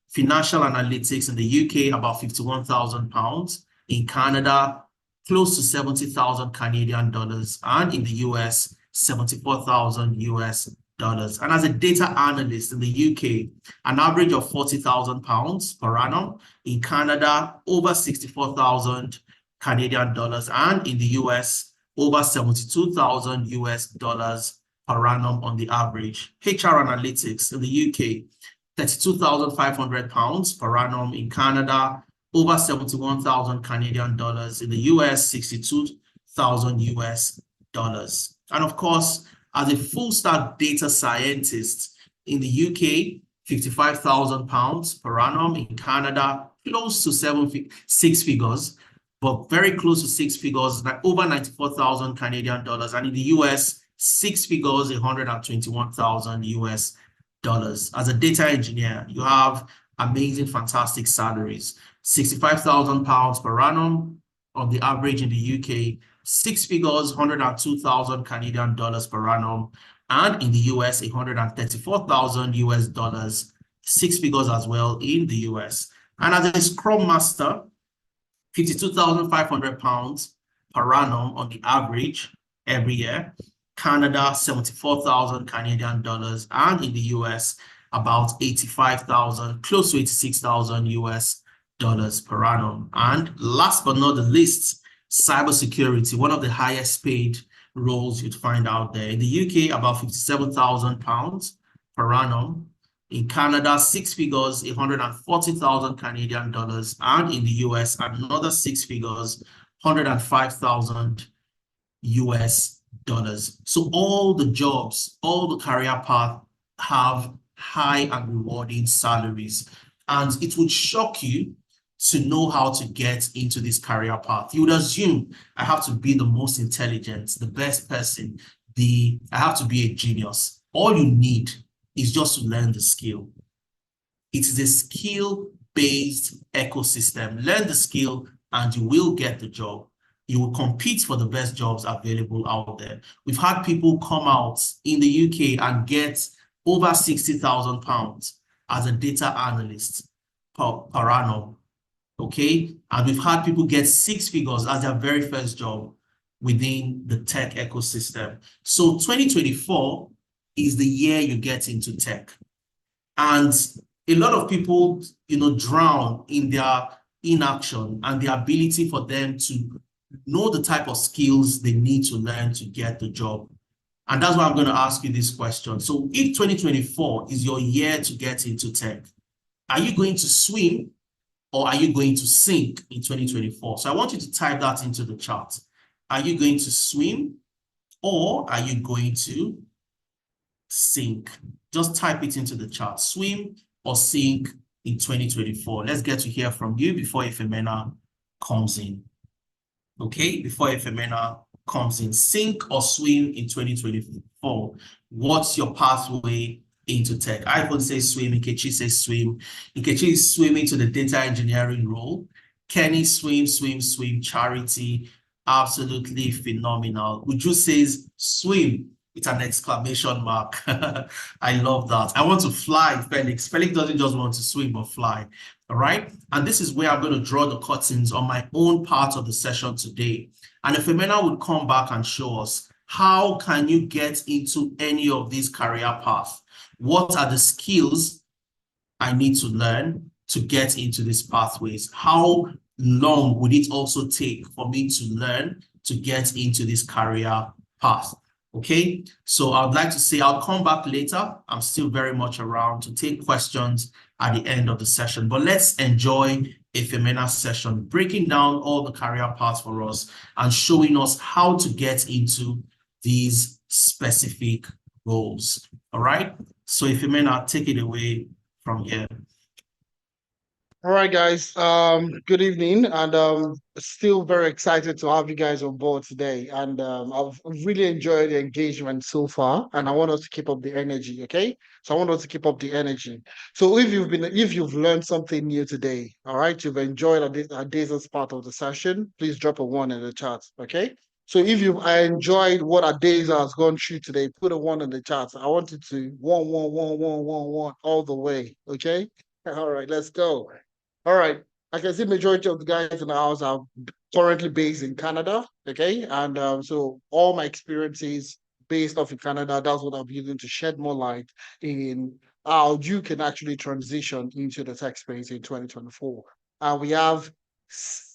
Financial analytics in the UK, about 51,000 pounds. In Canada, close to 70,000 Canadian dollars. And in the US, 74,000 US dollars. And as a data analyst in the UK, an average of 40,000 pounds per annum. In Canada, over 64,000 Canadian dollars. And in the US, over 72,000 US dollars per annum on the average. HR analytics in the UK, 32,500 pounds per annum. In Canada, over 71,000 Canadian dollars. In the US, 62,000 US dollars. And of course, as a full stack data scientist in the UK, 55,000 pounds per annum. In Canada, close to six figures, but very close to six figures, like over 94,000 Canadian dollars. And in the US, six figures, 121,000 US dollars. As a data engineer, you have amazing, fantastic salaries. 65,000 pounds per annum on the average in the UK, six figures, 102,000 Canadian dollars per annum. And in the US, 134,000 US dollars 6 figures as well in the US. And as a Scrum Master, £52,500 per annum on the average every year. Canada, 74,000 Canadian dollars, and in the US, about 85,000, close to 86,000 US dollars per annum. And last but not the least, cybersecurity, one of the highest paid roles you'd find out there. In the UK, about 57,000 pounds per annum. In Canada, 6 figures, 140,000 Canadian dollars, and in the US, another 6 figures, 105,000 US dollars. So all the jobs, all the career paths have high and rewarding salaries. And it would shock you to know how to get into this career path. You would assume I have to be the most intelligent, the best person, I have to be a genius. All you need is just to learn the skill. It is a skill-based ecosystem. Learn the skill and you will get the job. You will compete for the best jobs available out there. We've had people come out in the UK and get over £60,000 as a data analyst per annum, okay? And we've had people get 6 figures as their very first job within the tech ecosystem. So 2024 is the year you get into tech. And a lot of people, drown in their inaction and the ability for them to know the type of skills they need to learn to get the job. And that's why I'm going to ask you this question. So if 2024 is your year to get into tech, are you going to swim or are you going to sink in 2024? So I want you to type that into the chat. Are you going to swim or are you going to sink? Just type it into the chat. Swim or sink in 2024. Let's get to hear from you before Ifemena comes in. Okay, before Ifemena comes in, sink or swim in 2024. What's your pathway into tech? iPhone says swim, Nkechi says swim. Nkechi is swimming to the data engineering role. Kenny swim. Charity, absolutely phenomenal. Uju says swim with an exclamation mark. I love that. I want to fly, Felix. Felix doesn't just want to swim, but fly. All right. And this is where I'm going to draw the curtains on my own part of the session today. And Ifemena would come back and show us how can you get into any of these career paths? What are the skills I need to learn to get into these pathways? How long would it also take for me to learn to get into this career path? Okay, so I'd like to say I'll come back later. I'm still very much around to take questions at the end of the session, but let's enjoy Ifemena's session, breaking down all the career paths for us and showing us how to get into these specific roles. All right, so Ifemena, take it away from here. All right, guys. Good evening, and still very excited to have you guys on board today. And I've really enjoyed the engagement so far, and I want us to keep up the energy. Okay, so I want us to keep up the energy. So if you've learned something new today, all right, you've enjoyed Adeza's part of the session, please drop a 1 in the chat. Okay. So if you've enjoyed what Adeza has gone through today, put a 1 in the chat. I want it to 1 all the way. Okay. All right, let's go. All right. I can see majority of the guys in the house are currently based in Canada, okay? And so all my experiences based off in Canada, that's what I'm using to shed more light in how you can actually transition into the tech space in 2024. We have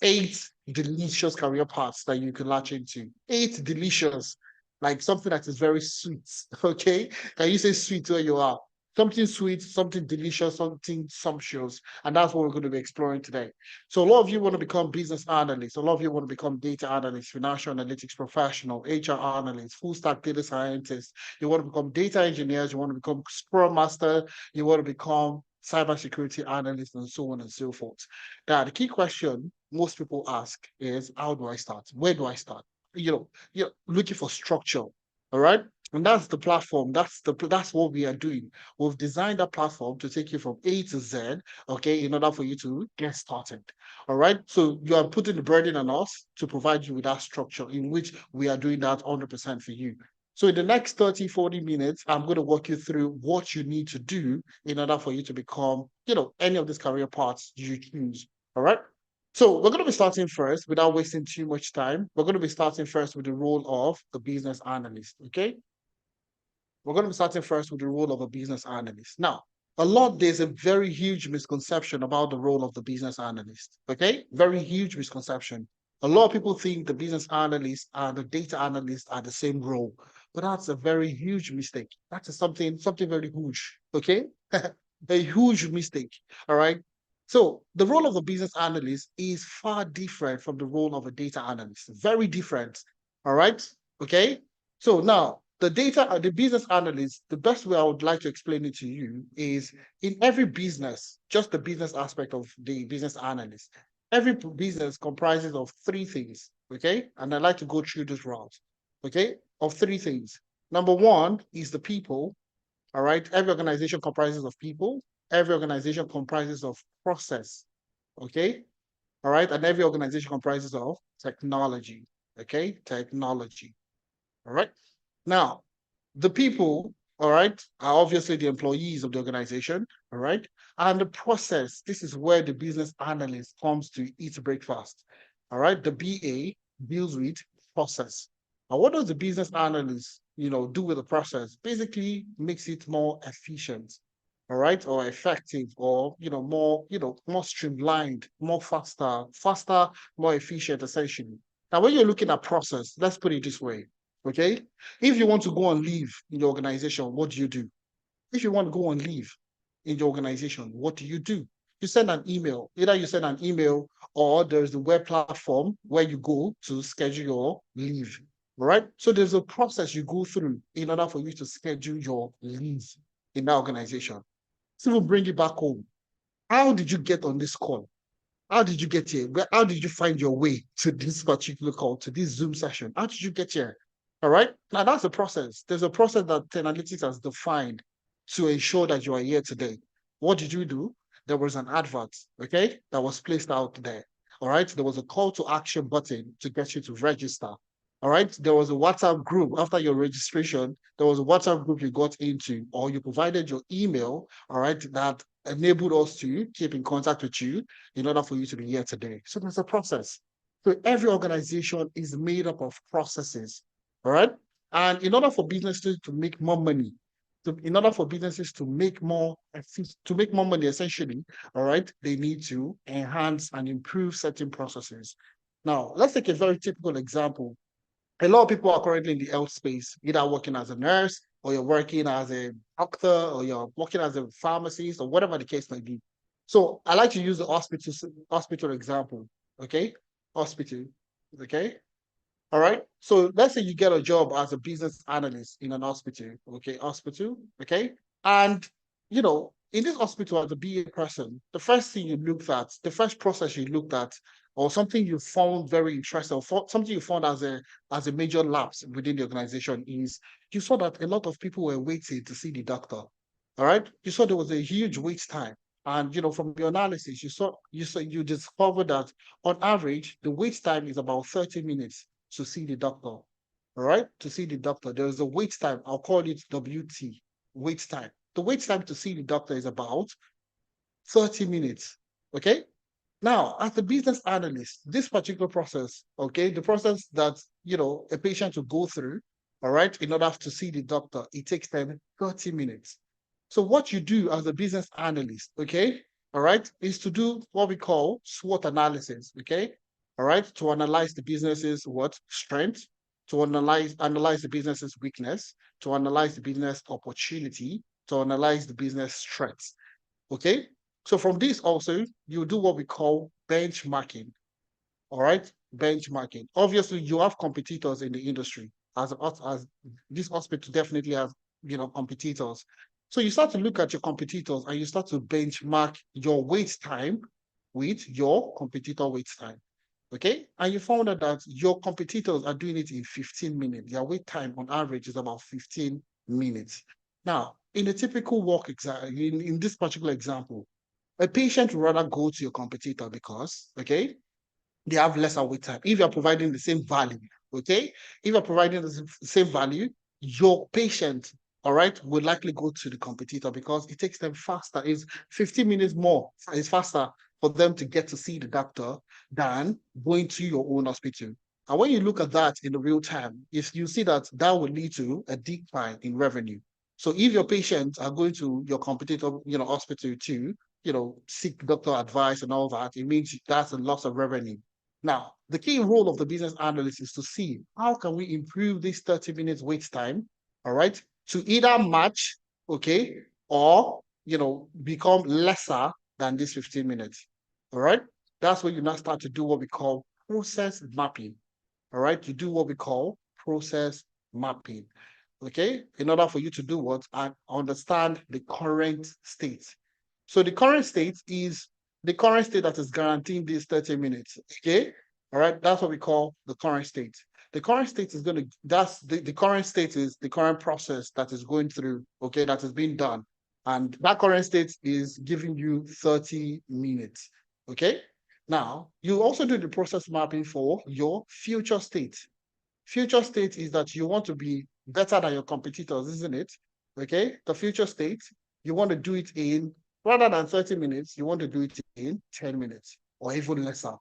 8 delicious career paths that you can latch into. 8 delicious, like something that is very sweet, okay? Can you say sweet where you are? Something sweet, something delicious, something sumptuous. And that's what we're going to be exploring today. So a lot of you want to become business analysts. A lot of you want to become data analysts, financial analytics professional, HR analysts, full stack data scientists. You want to become data engineers. You want to become Scrum Master. You want to become cybersecurity analysts, and so on and so forth. Now, the key question most people ask is, how do I start? Where do I start? You're looking for structure. All right. And that's the platform. That's what we are doing. We've designed a platform to take you from A to Z, okay, in order for you to get started. All right. So you are putting the burden on us to provide you with that structure in which we are doing that 100% for you. So in the next 30, 40 minutes, I'm going to walk you through what you need to do in order for you to become, any of these career paths you choose. All right. So we're going to be starting first without wasting too much time. We're going to be starting first with the role of the business analyst. Okay. We're going to be starting first with the role of a business analyst. Now, there's a very huge misconception about the role of the business analyst. Okay. Very huge misconception. A lot of people think the business analyst and the data analyst are the same role, but that's a very huge mistake. That's something very huge. Okay. A huge mistake. All right. So the role of the business analyst is far different from the role of a data analyst. Very different. All right. Okay. So now the business analyst, the best way I would like to explain it to you is in every business, just the business aspect of the business analyst, every business comprises of three things. Okay. And I'd like to go through this route. Okay. Of three things. Number one is the people. All right. Every organization comprises of people. Every organization comprises of process. Okay. All right. And every organization comprises of technology. Okay. Technology. All right. Now, the people, all right, are obviously the employees of the organization. All right. And the process, this is where the business analyst comes to eat breakfast. All right. The BA deals with process. Now, what does the business analyst, do with the process? Basically makes it more efficient, all right, or effective, or more streamlined, more faster, more efficient, essentially. Now, when you're looking at process, let's put it this way, okay? If you want to go on leave in your organization, what do you do? If you want to go on leave in your organization, what do? You send an email. Either you send an email or there's the web platform where you go to schedule your leave. All right. So there's a process you go through in order for you to schedule your leave in that organization. So we'll bring it back home. How did you get on this call? How did you get here? How did you find your way to this particular call, to this Zoom session? How did you get here? All right. Now that's the process. There's a process that Tenalytics has defined to ensure that you are here today. What did you do? There was an advert, okay, that was placed out there. All right. There was a call to action button to get you to register. All right. There was a WhatsApp group after your registration. There was a WhatsApp group you got into, or you provided your email, all right, that enabled us to keep in contact with you in order for you to be here today. So there's a process. So every organization is made up of processes. All right. And in order for businesses to make more money, in order for businesses to make more money, essentially, all right, they need to enhance and improve certain processes. Now, let's take a very typical example. A lot of people are currently in the health space, either working as a nurse, or you're working as a doctor, or you're working as a pharmacist, or whatever the case may be. So I like to use the hospital example. Okay, hospital. Okay. All right. So let's say you get a job as a business analyst in an hospital. Okay, hospital. Okay, and in this hospital, as a BA person, the first process you looked at, or something you found very interesting, or something you found as a major lapse within the organization, is you saw that a lot of people were waiting to see the doctor. All right, you saw there was a huge wait time, and from your analysis, you discovered that on average the wait time is about 30 minutes to see the doctor. All right, to see the doctor, there is a wait time. I'll call it WT, wait time. The wait time to see the doctor is about 30 minutes. Okay. Now, as a business analyst, this particular process, okay, the process that, a patient will go through, all right, in order to see the doctor, it takes them 30 minutes. So what you do as a business analyst, okay, all right, is to do what we call SWOT analysis, okay, all right, to analyze the business's strength, to analyze the business's weakness, to analyze the business opportunity, to analyze the business threats. Okay. So from this also, you do what we call benchmarking. All right. Benchmarking. Obviously, you have competitors in the industry. As this hospital definitely has, competitors. So you start to look at your competitors and you start to benchmark your wait time with your competitor wait time. Okay. And you found out that your competitors are doing it in 15 minutes. Their wait time on average is about 15 minutes. Now, in a typical work example, in this particular example, a patient would rather go to your competitor because, okay, they have lesser wait time. If you're providing the same value, okay, if you're providing the same value, your patient, all right, will likely go to the competitor because it takes them faster. It's 15 minutes more. It's faster for them to get to see the doctor than going to your own hospital. And when you look at that in the real time, if you see that that will lead to a decline in revenue. So if your patients are going to your competitor, hospital to, seek doctor advice and all that, it means that's a loss of revenue. Now, the key role of the business analyst is to see how can we improve this 30 minutes wait time, all right, to either match, okay, or, become lesser than this 15 minutes, all right? That's when you now start to do what we call process mapping, all right? You do what we call process mapping, okay? In order for you to do what? And understand the current state. So the current state is the current state that is guaranteeing these 30 minutes, okay? All right, that's what we call the current state. The current state is going to, that's the current state is the current process that is going through, okay, that is being done. And that current state is giving you 30 minutes, okay? Now, you also do the process mapping for your future state. Future state is that you want to be better than your competitors, isn't it? Okay, the future state, you want to do it in, rather than 30 minutes, you want to do it in 10 minutes or even lesser,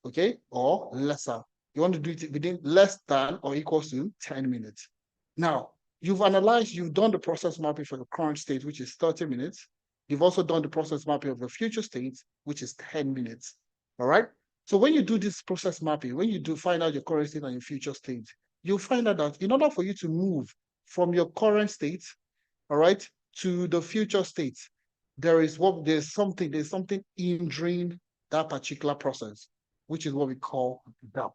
okay, or lesser. You want to do it within less than or equals to 10 minutes. Now, you've analyzed, you've done the process mapping for the current state, which is 30 minutes. You've also done the process mapping of the future state, which is 10 minutes, all right? So when you do this process mapping, when you do find out your current state and your future state, you'll find out that in order for you to move from your current state, all right, to the future state, there's something hindering that particular process, which is what we call gap.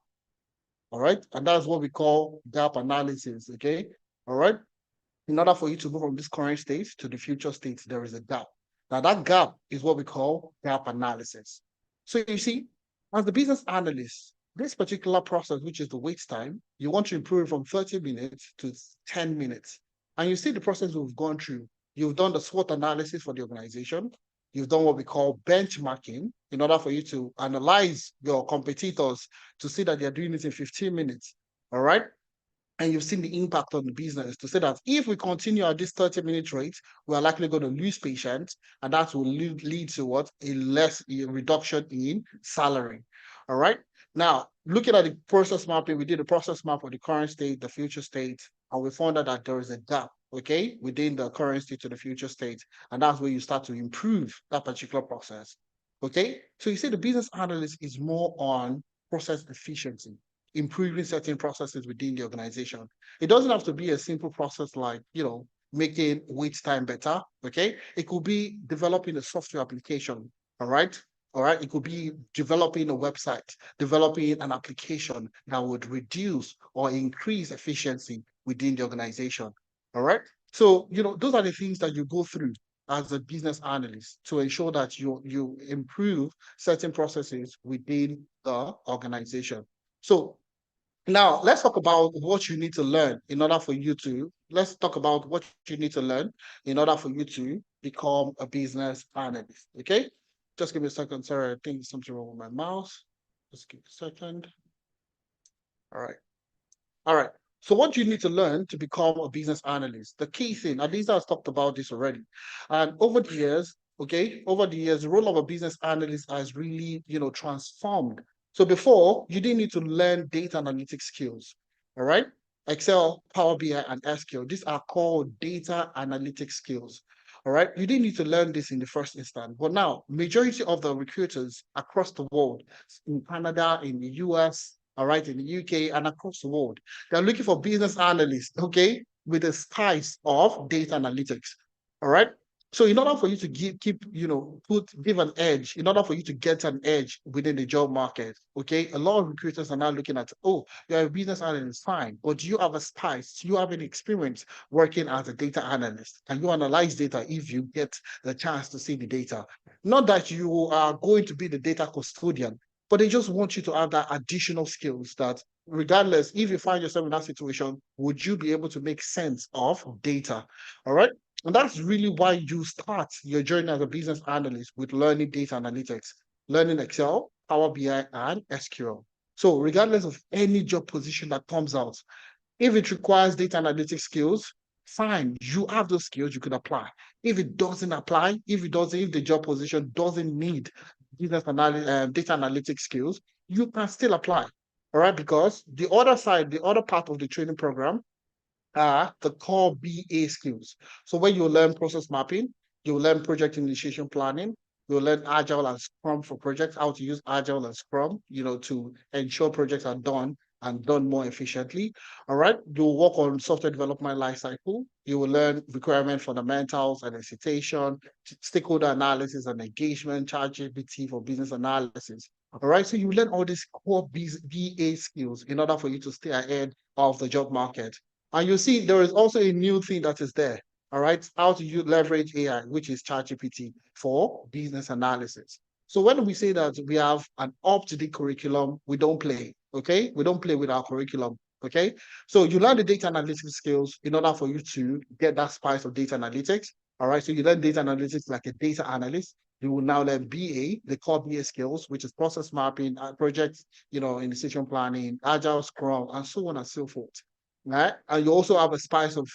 All right, and that's what we call gap analysis. Okay, all right. In order for you to move from this current state to the future state, there is a gap. Now that gap is what we call gap analysis. So you see, as the business analyst, this particular process, which is the wait time, you want to improve from 30 minutes to 10 minutes. And you see the process we've gone through. You've done the SWOT analysis for the organization. You've done what we call benchmarking in order for you to analyze your competitors to see that they're doing it in 15 minutes. All right. And you've seen the impact on the business to say that if we continue at this 30-minute rate, we're likely going to lose patients, and that will lead to what? A reduction in salary. All right. Now, looking at the process mapping, we did a process map for the current state, the future state, and we found out that there is a gap, okay, within the current state to the future state. And that's where you start to improve that particular process. Okay. So you see, the business analyst is more on process efficiency, improving certain processes within the organization. It doesn't have to be a simple process like, making wait time better, okay? It could be developing a software application, all right? All right, it could be developing a website, developing an application that would reduce or increase efficiency within the organization, all right? So, those are the things that you go through as a business analyst to ensure that you improve certain processes within the organization. So now let's talk about what you need to learn in order for you to, let's talk about what you need to learn in order for you to become a business analyst, okay? Just give me a second, sorry, I think there's something wrong with my mouse. Just give me a second. All right. All right. So what you need to learn to become a business analyst, the key thing, at least I've talked about this already. And over the years, the role of a business analyst has really, transformed. So before, you didn't need to learn data analytics skills, all right? Excel, Power BI, and SQL. These are called data analytics skills, all right? You didn't need to learn this in the first instance. But now, majority of the recruiters across the world, in Canada, in the US, all right, in the UK, and across the world, they're looking for business analysts, okay, with a spice of data analytics, all right? So in order for you to give an edge, in order for you to get an edge within the job market, okay, a lot of recruiters are now looking at, oh, you're a business analyst, fine, but do you have a spice? Do you have any experience working as a data analyst? Can you analyze data if you get the chance to see the data? Not that you are going to be the data custodian, but they just want you to have that additional skills that regardless, if you find yourself in that situation, would you be able to make sense of data? All right. And that's really why you start your journey as a business analyst with learning data analytics, learning Excel, Power BI, and SQL. So regardless of any job position that comes out, If it requires data analytics skills, fine, you have those skills, you could apply. If it doesn't apply, if the job position doesn't need data analytics skills, you can still apply. All right, because the other side, the other part of the training program are the core BA skills. So when you learn process mapping, you learn project initiation planning, you'll learn Agile and Scrum for projects, how to use Agile and Scrum, to ensure projects are done and done more efficiently. All right. You'll work on software development lifecycle. You will learn requirement fundamentals and elicitation, stakeholder analysis and engagement, ChatGPT for business analysis. All right. So you learn all these core BA skills in order for you to stay ahead of the job market. And you see, there is also a new thing that is there. All right, how to leverage AI, which is ChatGPT for business analysis. So when we say that we have an up-to-date curriculum, we don't play, okay? We don't play with our curriculum, okay? So you learn the data analytics skills in order for you to get that spice of data analytics, all right? So you learn data analytics like a data analyst. You will now learn BA, the core BA skills, which is process mapping, projects, initiation planning, Agile, Scrum, and so on and so forth, right? And you also have a spice of,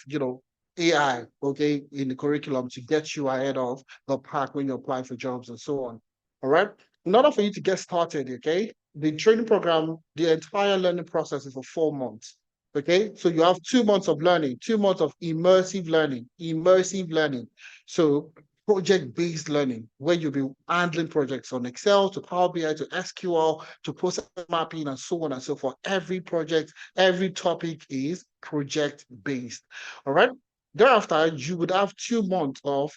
AI, okay, in the curriculum to get you ahead of the pack when you apply for jobs and so on. All right. In order for you to get started, okay, the training program, the entire learning process is for 4 months. Okay, so you have 2 months of learning, 2 months of immersive learning. So project-based learning, where you'll be handling projects on Excel to Power BI to SQL to process mapping and so on and so forth. Every project, every topic is project-based. All right. Thereafter, you would have 2 months of,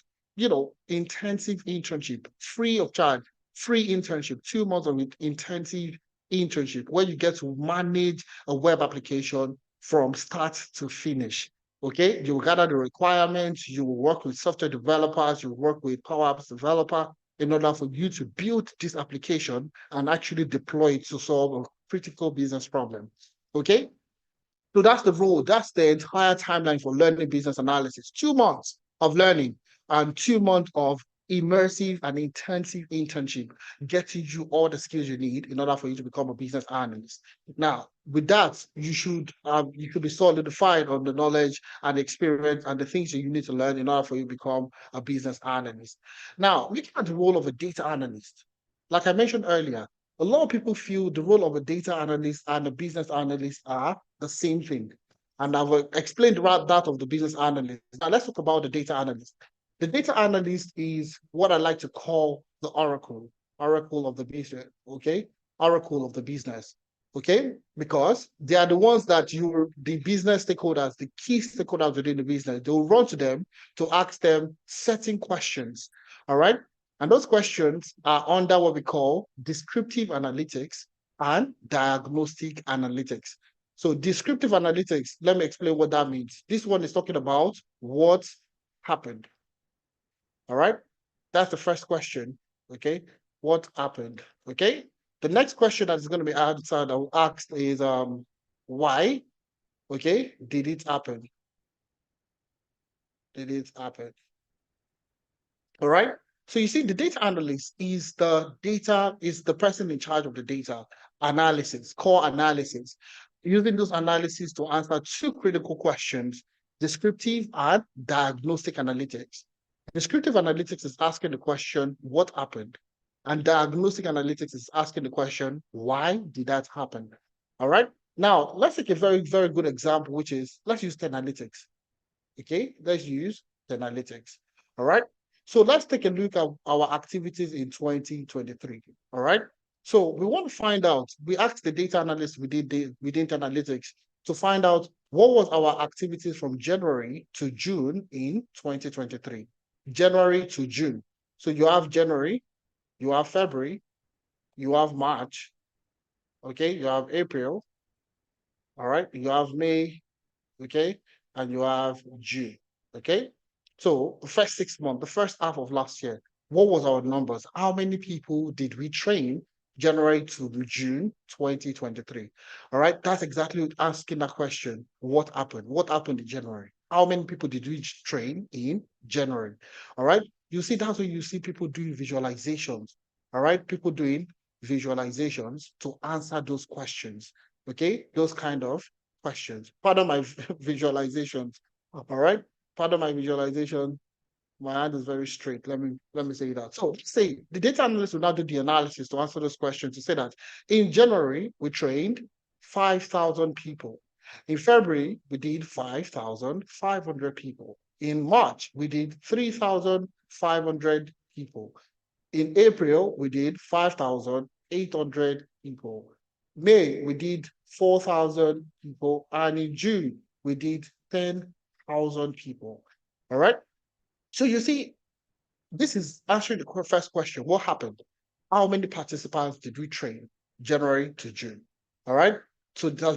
intensive internship, free of charge, free internship, 2 months of intensive internship, where you get to manage a web application from start to finish. Okay, you will gather the requirements, you will work with software developers, you will work with Power Apps developer in order for you to build this application and actually deploy it to solve a critical business problem. Okay, so that's the role. That's the entire timeline for learning business analysis. 2 months of learning and 2 months of immersive and intensive internship, getting you all the skills you need in order for you to become a business analyst. Now, with that, you should be solidified on the knowledge and experience and the things that you need to learn in order for you to become a business analyst. Now, looking at the role of a data analyst, like I mentioned earlier, a lot of people feel the role of a data analyst and a business analyst are the same thing. And I've explained that of the business analyst. Now let's talk about the data analyst. The data analyst is what I like to call the oracle of the business, okay? Oracle of the business, okay? Because they are the ones that the business stakeholders, the key stakeholders within the business, they'll run to them to ask them certain questions, all right? And those questions are under what we call descriptive analytics and diagnostic analytics. So descriptive analytics, let me explain what that means. This one is talking about what happened. All right, that's the first question. Okay, what happened? Okay, the next question that is going to be answered or asked is why? Okay, did it happen? Did it happen? All right. So you see, the data analyst is the person in charge of the data analysis, core analysis, using those analyses to answer 2 critical questions: descriptive and diagnostic analytics. Descriptive analytics is asking the question, what happened? And diagnostic analytics is asking the question, why did that happen? All right. Now, let's take a very, very good example, which is, let's use Tenalytics. Okay, let's use Tenalytics. All right. So let's take a look at our activities in 2023. All right. So we want to find out, we asked the data analyst within Tenalytics to find out what was our activities from January to June in 2023. January to June. So you have January, you have February, you have March, okay, you have April, all right, you have May, okay, and you have June, okay. So the first 6 months, the first half of last year, what was our numbers? How many people did we train January to June 2023? All right, that's exactly asking that question. What happened? What happened in January? How many people did we train in January? All right, you see, that's when you see people doing visualizations. All right, people doing visualizations to answer those questions. Okay, those kind of questions. Pardon my visualizations. All right. Pardon my visualization. My hand is very straight. Let me say that. So let's say the data analyst will now do the analysis to answer those questions to say that in January, we trained 5,000 people. In February, we did 5,500 people. In March, we did 3,500 people. In April, we did 5,800 people. May, we did 4,000 people. And in June, we did 10,000 people. All right. So you see, this is answering the first question. What happened? How many participants did we train January to June? All right. So it has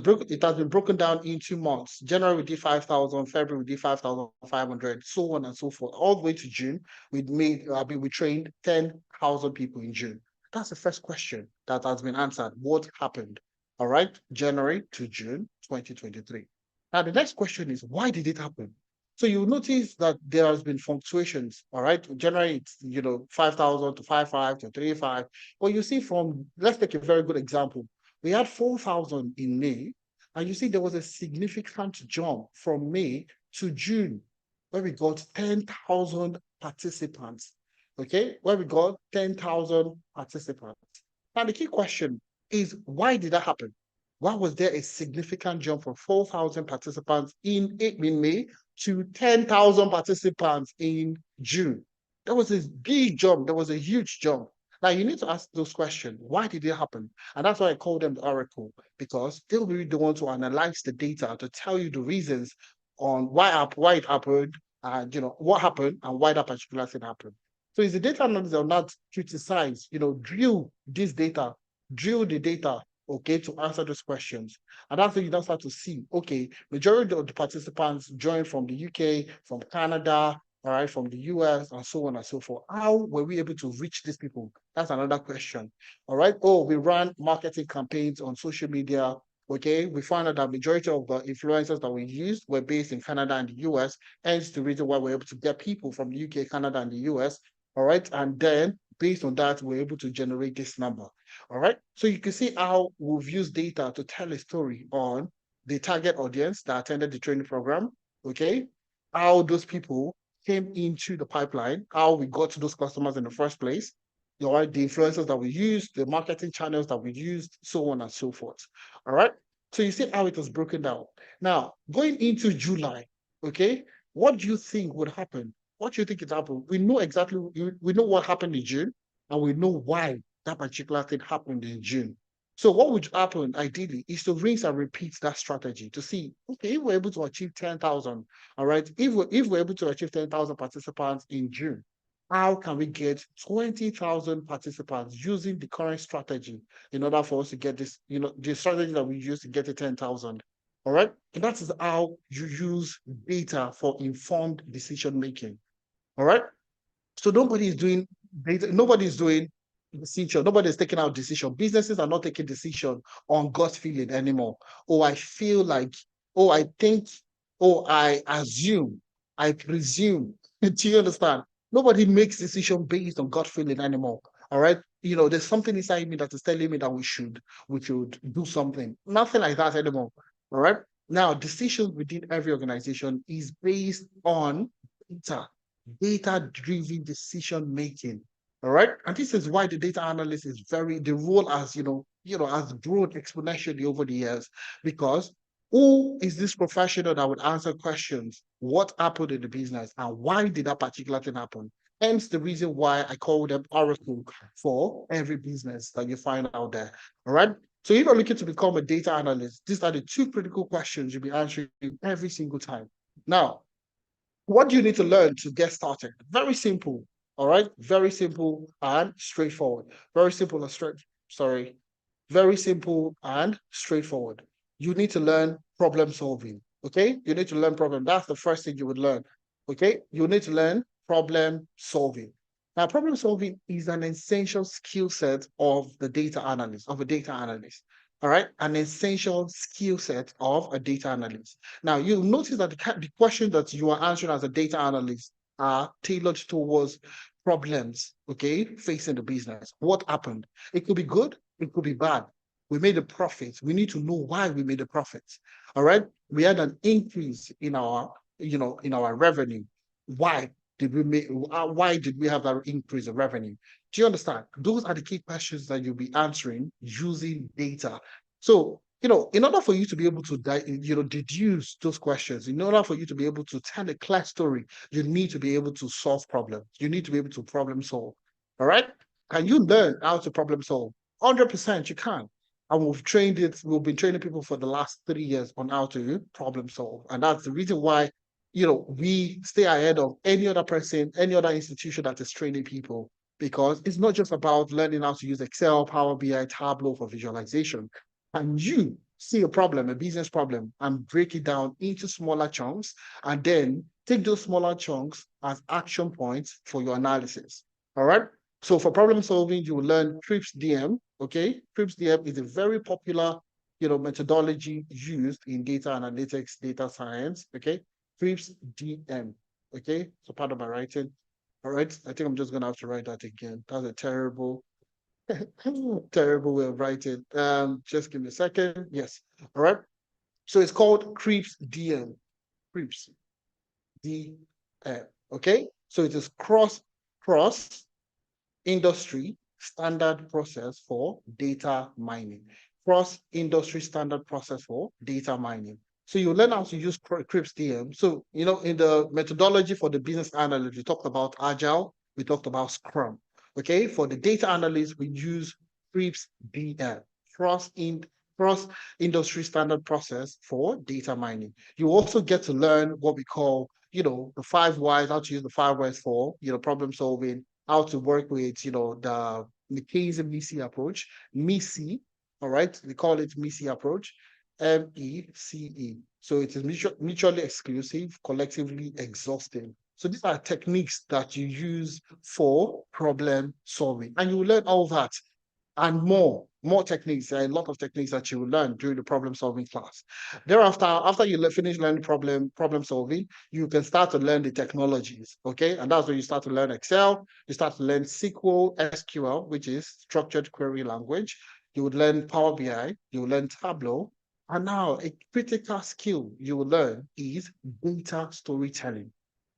been broken down into months. January we did 5,000, February we did 5,500, so on and so forth. All the way to June, we trained 10,000 people in June. That's the first question that has been answered. What happened? All right, January to June 2023. Now the next question is, why did it happen? So you notice that there has been fluctuations, all right? Generally, it's, 5,000 to 5,500 to 3,500. But you see let's take a very good example. We had 4,000 in May, and you see there was a significant jump from May to June, where we got 10,000 participants, okay? Where we got 10,000 participants. Now the key question is, why did that happen? Why was there a significant jump from 4,000 participants in May to 10,000 participants in June? There was this big jump. There was a huge jump. Now you need to ask those questions. Why did it happen? And that's why I call them the oracle, because they'll be the one to analyze the data to tell you the reasons on why it happened, and what happened and why that particular thing happened. So it's the data analysts that will not criticize, drill the data, okay, to answer those questions. And that's when you now start to see, okay, majority of the participants joined from the UK, from Canada, all right, from the US, and so on and so forth. How were we able to reach these people? That's another question. All right. Oh, we ran marketing campaigns on social media. Okay, we found out that majority of the influencers that we used were based in Canada and the US, hence the reason why we're able to get people from the UK, Canada, and the US. All right. And then based on that, we're able to generate this number. All right. So you can see how we've used data to tell a story on the target audience that attended the training program. Okay. How those people came into the pipeline, how we got to those customers in the first place, all right, the influencers that we used, the marketing channels that we used, so on and so forth. All right. So you see how it was broken down. Now, going into July, okay, what do you think would happen? What do you think it happened? We know exactly, we know what happened in June, and we know why that particular thing happened in June. So what would happen ideally is to rinse and repeat that strategy to see, okay, if we're able to achieve 10,000, all right, if we're able to achieve 10,000 participants in June, how can we get 20,000 participants using the current strategy in order for us to get this, the strategy that we use to get to 10,000? All right. And that is how you use data for informed decision making. All right. So nobody is doing data, nobody is doing decision, nobody is taking out decision. Businesses are not taking decision on gut feeling anymore. Oh, I feel like, oh, I think, oh, I assume, I presume. Do you understand? Nobody makes decision based on gut feeling anymore. All right. There's something inside me that is telling me that we should do something. Nothing like that anymore. All right. Now, decisions within every organization is based on data-driven decision making. All right. And this is why the data analyst is the role has, has grown exponentially over the years, because who is this professional that would answer questions? What happened in the business and why did that particular thing happen? Hence the reason why I call them oracle for every business that you find out there. All right. So if you're looking to become a data analyst, these are the two critical questions you'll be answering every single time. Now, what do you need to learn to get started? Very simple. All right. Very simple and straightforward. Very simple and straightforward. You need to learn problem solving. Okay. You need to learn problem. That's the first thing you would learn. Okay. You need to learn problem solving. Now, problem solving is an essential skill set of a data analyst. All right, an essential skill set of a data analyst. Now, you'll notice that the questions that you are answering as a data analyst are tailored towards problems, okay, facing the business. What happened? It could be good, it could be bad. We made a profit. We need to know why we made a profit. All right. We had an increase in our, in our revenue. Why did we make? Why did we have that increase in revenue? Do you understand? Those are the key questions that you'll be answering using data. So, in order for you to be able to, deduce those questions, in order for you to be able to tell a clear story, you need to be able to solve problems. You need to be able to problem solve. All right. Can you learn how to problem solve? 100% you can. And we've been training people for the last 3 years on how to problem solve. And that's the reason why, we stay ahead of any other person, any other institution that is training people, because it's not just about learning how to use Excel, Power BI, Tableau for visualization. And you see a problem, a business problem, and break it down into smaller chunks, and then take those smaller chunks as action points for your analysis. All right. So for problem solving, you will learn TRIPS DM. Okay, TRIPS DM is a very popular, methodology used in data analytics, data science. Okay, TRIPS DM. Okay, so part of my writing. All right, I think I'm just gonna have to write that again. That's a terrible, terrible way of writing. Just give me a second. Yes. All right. So it's called TRIPS DM. TRIPS DM. Okay, so it is cross industry standard process for data mining. Cross-industry standard process for data mining. So you learn how to use TRIPS DM. So, in the methodology for the business analyst, we talked about Agile, we talked about Scrum. Okay, for the data analyst, we use TRIPS DM, cross-industry standard process for data mining. You also get to learn what we call, the 5 whys, how to use the 5 whys for, problem solving, how to work with, the McKinsey approach, MECE, all right? We call it MECE approach, MECE. So it is mutually exclusive, collectively exhausting. So these are techniques that you use for problem solving. And you will learn all that and more techniques. There are a lot of techniques that you will learn during the problem solving class. Thereafter, after you finish learning problem solving, you can start to learn the technologies, okay? And that's when you start to learn Excel, you start to learn SQL, which is structured query language. You would learn Power BI, you will learn Tableau. And now a critical skill you will learn is data storytelling.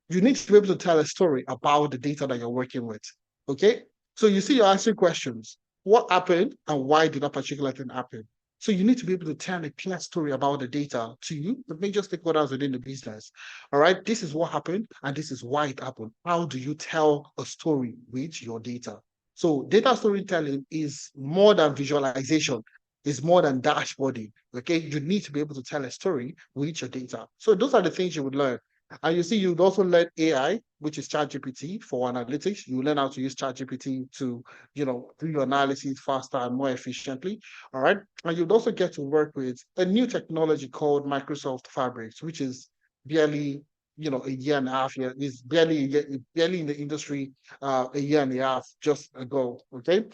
You need to be able to tell a story about the data that you're working with, okay? So you see, you're answering questions. What happened and why did that particular thing happen? So you need to be able to tell a clear story about the data to you, the major stakeholders within the business. All right, this is what happened and this is why it happened. How do you tell a story with your data? So data storytelling is more than visualization. It's more than dashboarding. Okay, you need to be able to tell a story with your data. So those are the things you would learn. And you see, you'd also learn AI, which is ChatGPT for analytics. You learn how to use ChatGPT to, do your analysis faster and more efficiently. All right. And you'd also get to work with a new technology called Microsoft Fabrics, which is barely, a year and a half. It's barely in the industry a year and a half just ago. Okay.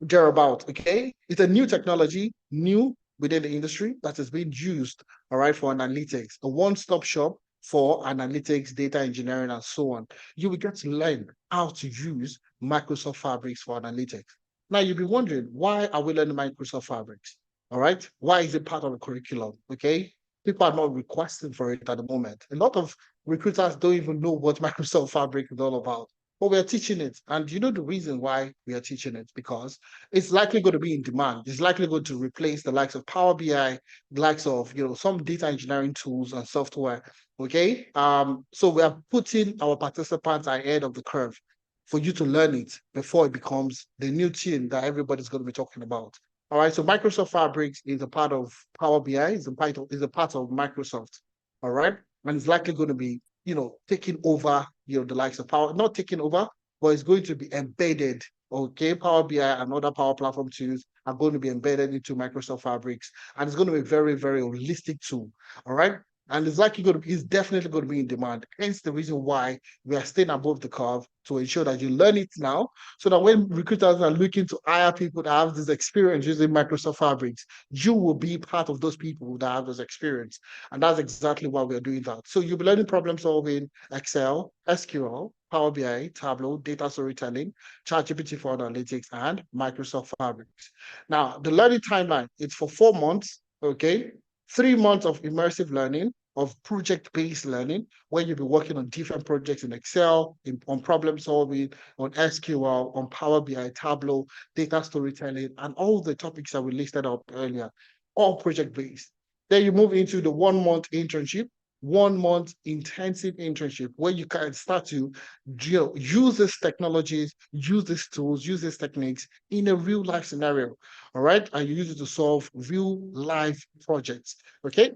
Thereabout. Okay. It's a new technology, new within the industry that is being used, all right, for analytics, a one-stop shop for analytics, data engineering, and so on. You will get to learn how to use Microsoft Fabrics for analytics. Now, you'll be wondering, why are we learning Microsoft Fabrics? All right. Why is it part of the curriculum? Okay. People are not requesting for it at the moment. A lot of recruiters don't even know what Microsoft Fabric is all about. But we are teaching it. And you know the reason why we are teaching it? Because it's likely going to be in demand. It's likely going to replace the likes of Power BI, the likes of, some data engineering tools and software. Okay. So we are putting our participants ahead of the curve for you to learn it before it becomes the new thing that everybody's going to be talking about. All right. So Microsoft Fabrics is a part of Power BI, is a part of Microsoft. All right. And it's likely going to be, taking over, the likes of Power, not taking over, but it's going to be embedded. Okay. Power BI and other Power Platform tools are going to be embedded into Microsoft Fabrics. And it's going to be a very, very holistic tool. All right. And it's definitely going to be in demand. Hence the reason why we are staying above the curve to ensure that you learn it now, so that when recruiters are looking to hire people that have this experience using Microsoft Fabrics, you will be part of those people that have this experience. And that's exactly why we're doing that. So you'll be learning problem solving, Excel, SQL, Power BI, Tableau, data storytelling, ChatGPT for analytics, and Microsoft Fabric. Now, the learning timeline, it's for 4 months, okay? 3 months of immersive learning, of project-based learning, where you'll be working on different projects in Excel, on problem solving, on SQL, on Power BI, Tableau, data storytelling, and all the topics that we listed up earlier, all project-based. Then you move into the 1 month internship, 1 month intensive internship, where you can start to use these technologies, use these tools, use these techniques in a real life scenario. All right. And you use it to solve real life projects. Okay.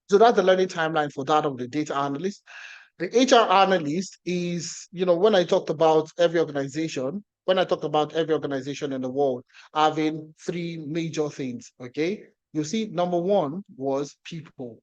So that's the learning timeline for that of the data analyst. The HR analyst is, when I talked about every organization, when I talked about every organization in the world having 3 major things, okay? You see, number 1 was people,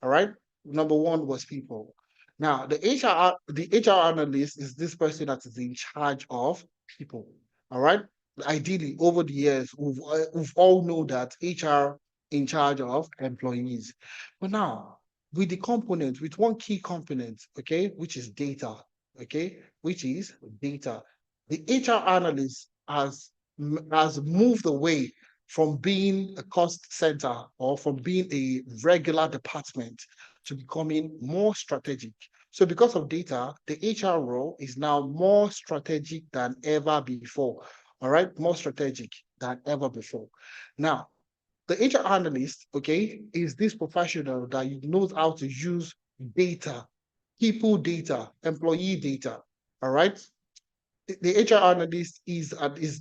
all right? Number 1 was people. Now, the HR analyst is this person that is in charge of people, all right? Ideally, over the years, we've all know that HR in charge of employees. But now, with the component, with one key component, okay, which is data, okay, which is data. The HR analyst has moved away from being a cost center or from being a regular department to becoming more strategic. So because of data, the HR role is now more strategic than ever before. All right, more strategic than ever before. Now, the HR analyst, okay, is this professional that knows how to use data, people data, employee data. All right. The HR analyst is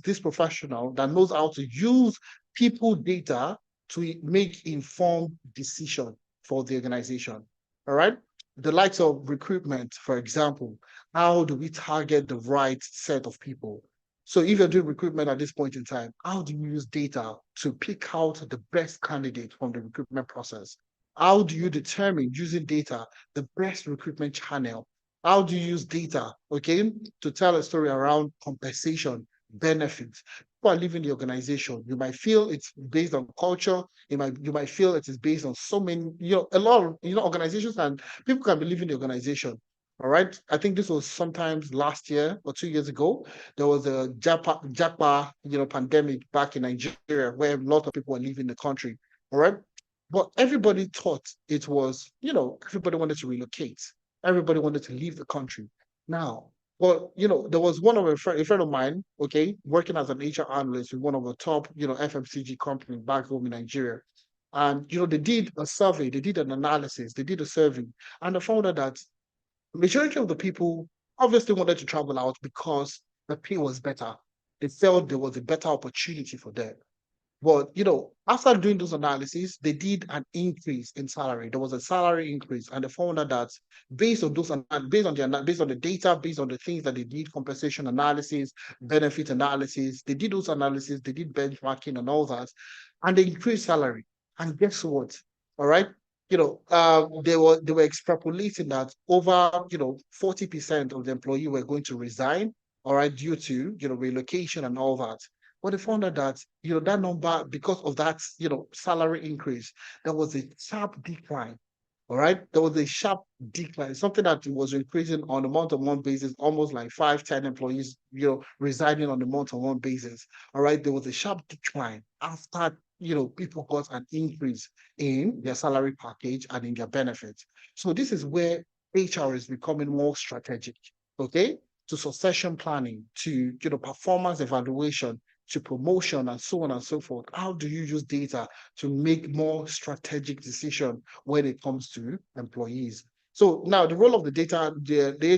this professional that knows how to use people data to make informed decision for the organization. All right. The likes of recruitment, for example, how do we target the right set of people? So if you're doing recruitment at this point in time, how do you use data to pick out the best candidate from the recruitment process? How do you determine using data the best recruitment channel? How do you use data, okay, to tell a story around compensation, benefits? People are leaving the organization. You might feel it's based on culture. You might feel it is based on so many, a lot of organizations, and people can be leaving the organization. All right. I think this was sometimes last year or 2 years ago. There was a Japa pandemic back in Nigeria where a lot of people were leaving the country. All right. But everybody thought it was, everybody wanted to relocate. Everybody wanted to leave the country. Now, well, there was one of a friend of mine, okay, working as an HR analyst with one of the top, FMCG company back home in Nigeria. And, they did a survey, they did an analysis, they did a survey, and they found out that majority of the people obviously wanted to travel out because the pay was better. They felt there was a better opportunity for them. But after doing those analyses, they did an increase in salary. There was a salary increase, and they found out that based on the data, based on the things that they did, compensation analysis, benefit analysis, they did those analyses, they did benchmarking and all that, and they increased salary. And guess what? All right, they were extrapolating that over 40% of the employee were going to resign, all right, due to relocation and all that. But they found out that that number, because of that salary increase, there was a sharp decline. All right, there was a sharp decline, something that was increasing on a month-on-month basis, almost like 5-10 employees resigning on a month-on-month basis. All right, there was a sharp decline after people got an increase in their salary package and in their benefits. So this is where HR is becoming more strategic, okay, to succession planning, to performance evaluation, to promotion, and so on and so forth. How do you use data to make more strategic decision when it comes to employees? So now the role of the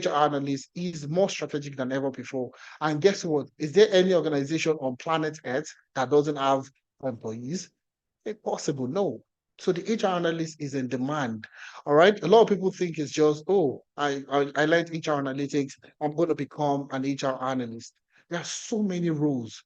HR analyst is more strategic than ever before. And guess what? Is there any organization on planet Earth that doesn't have employees? Impossible, no. So the HR analyst is in demand. All right. A lot of people think it's just, oh, I learned HR analytics, I'm going to become an HR analyst. There are so many roles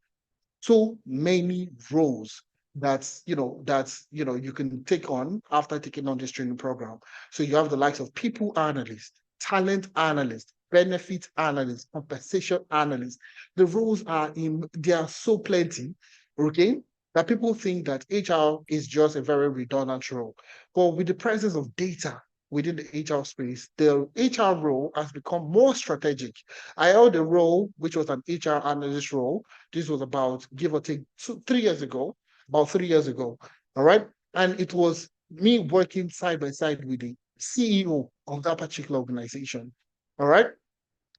that you can take on after taking on this training program. So you have the likes of people analyst, talent analyst, benefit analyst, compensation analyst. The roles there are so plenty, okay, that people think that HR is just a very redundant role. But with the presence of data, within the HR space, the HR role has become more strategic. I held a role which was an HR analyst role. This was about, give or take, 3 years ago, about 3 years ago. All right. And it was me working side by side with the CEO of that particular organization. All right.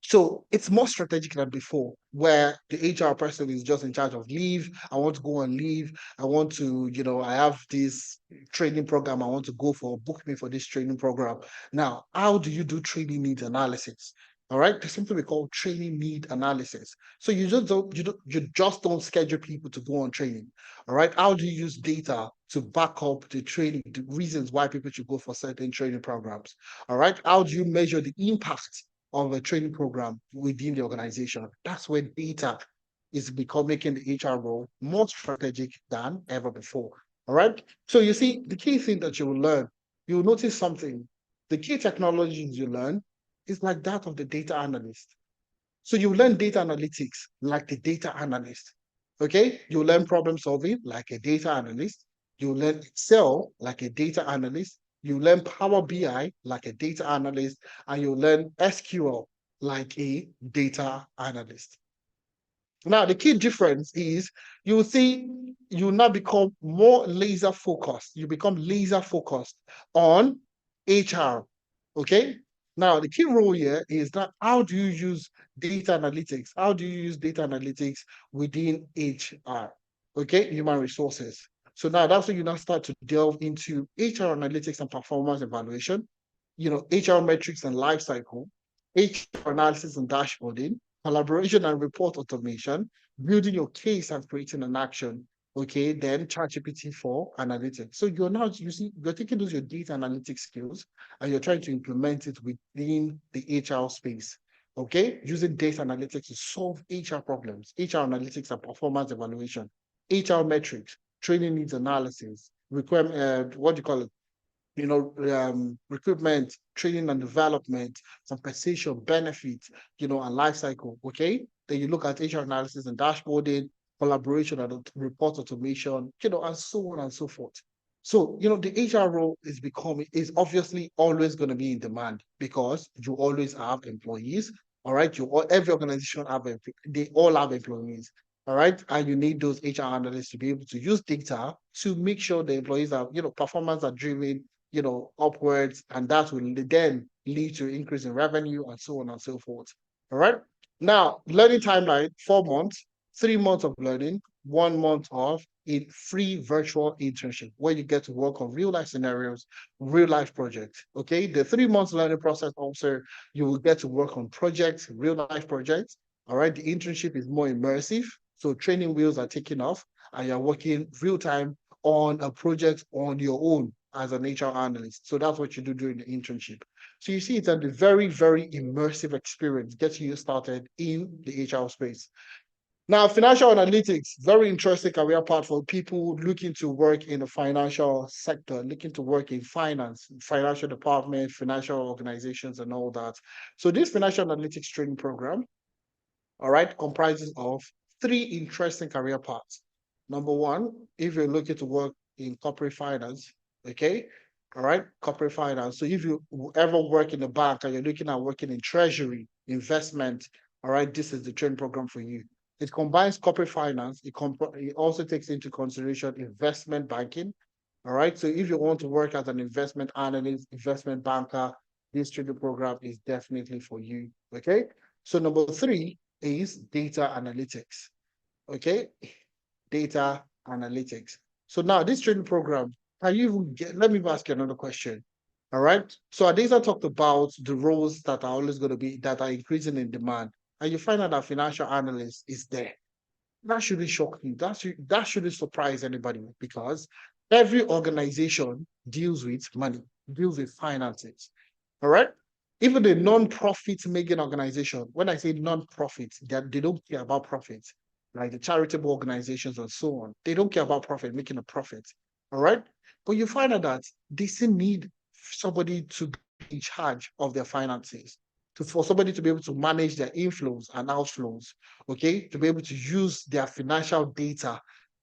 So it's more strategic than before, where the HR person is just in charge of leave. I want to go on leave. I want to, I have this training program. I want to go for, book me for this training program. Now, how do you do training needs analysis? All right, there's something we call training need analysis. So you just don't schedule people to go on training. All right, how do you use data to back up the training, the reasons why people should go for certain training programs? All right, how do you measure the impact of a training program within the organization? That's where data is making the HR role more strategic than ever before. All right. So you see, the key thing that you will learn, you will notice something. The key technologies you learn is like that of the data analyst. So you learn data analytics like the data analyst. Okay. You learn problem solving like a data analyst. You learn Excel like a data analyst. You learn Power BI like a data analyst, and you learn SQL like a data analyst. Now, the key difference is you will see you now become more laser focused. You become laser focused on HR. Okay. Now, the key role here is that how do you use data analytics? How do you use data analytics within HR? Okay, human resources. So now that's when you now start to delve into HR analytics and performance evaluation, HR metrics and life cycle, HR analysis and dashboarding, collaboration and report automation, building your case and creating an action. Okay, then ChatGPT for analytics. So you're taking those your data analytics skills and you're trying to implement it within the HR space. Okay, using data analytics to solve HR problems, HR analytics and performance evaluation, HR metrics, training needs analysis, requirement, what do you call it? Recruitment, training and development, compensation, benefits, and life cycle. Okay. Then you look at HR analysis and dashboarding, collaboration and report automation, and so on and so forth. So, the HR role is obviously always going to be in demand because you always have employees. All right. Every organization they all have employees. All right. And you need those HR analysts to be able to use data to make sure the employees are, performance are driven, upwards, and that will then lead to increase in revenue and so on and so forth. All right. Now, learning timeline, 4 months, 3 months of learning, 1 month of a free virtual internship where you get to work on real life scenarios, real life projects. Okay. The 3 months learning process also, you will get to work on projects, real life projects. All right. The internship is more immersive. So training wheels are taking off and you're working real time on a project on your own as an HR analyst. So that's what you do during the internship. So you see, it's a very, very immersive experience getting you started in the HR space. Now, financial analytics, very interesting career path for people looking to work in the financial sector, looking to work in finance, financial department, financial organizations, and all that. So this financial analytics training program, all right, comprises of 3 interesting career paths. Number 1, if you're looking to work in corporate finance, okay, all right, corporate finance. So if you ever work in a bank and you're looking at working in treasury, investment, all right, this is the training program for you. It combines corporate finance. It also takes into consideration investment banking. All right. So if you want to work as an investment analyst, investment banker, this training program is definitely for you. Okay. So number 3 is data analytics. Okay. Data analytics. So now this training program, let me ask you another question. All right. So Adesa talked about the roles that are always going to be, that are increasing in demand. And you find out that financial analyst is there. That shouldn't shock you. That shouldn't surprise anybody because every organization deals with money, deals with finances. All right. Even a non-profit making organization, when I say non-profit, they don't care about profit, like the charitable organizations and so on. They don't care about profit, making a profit. All right. But you find out that they still need somebody to be in charge of their finances, for somebody to be able to manage their inflows and outflows, okay, to be able to use their financial data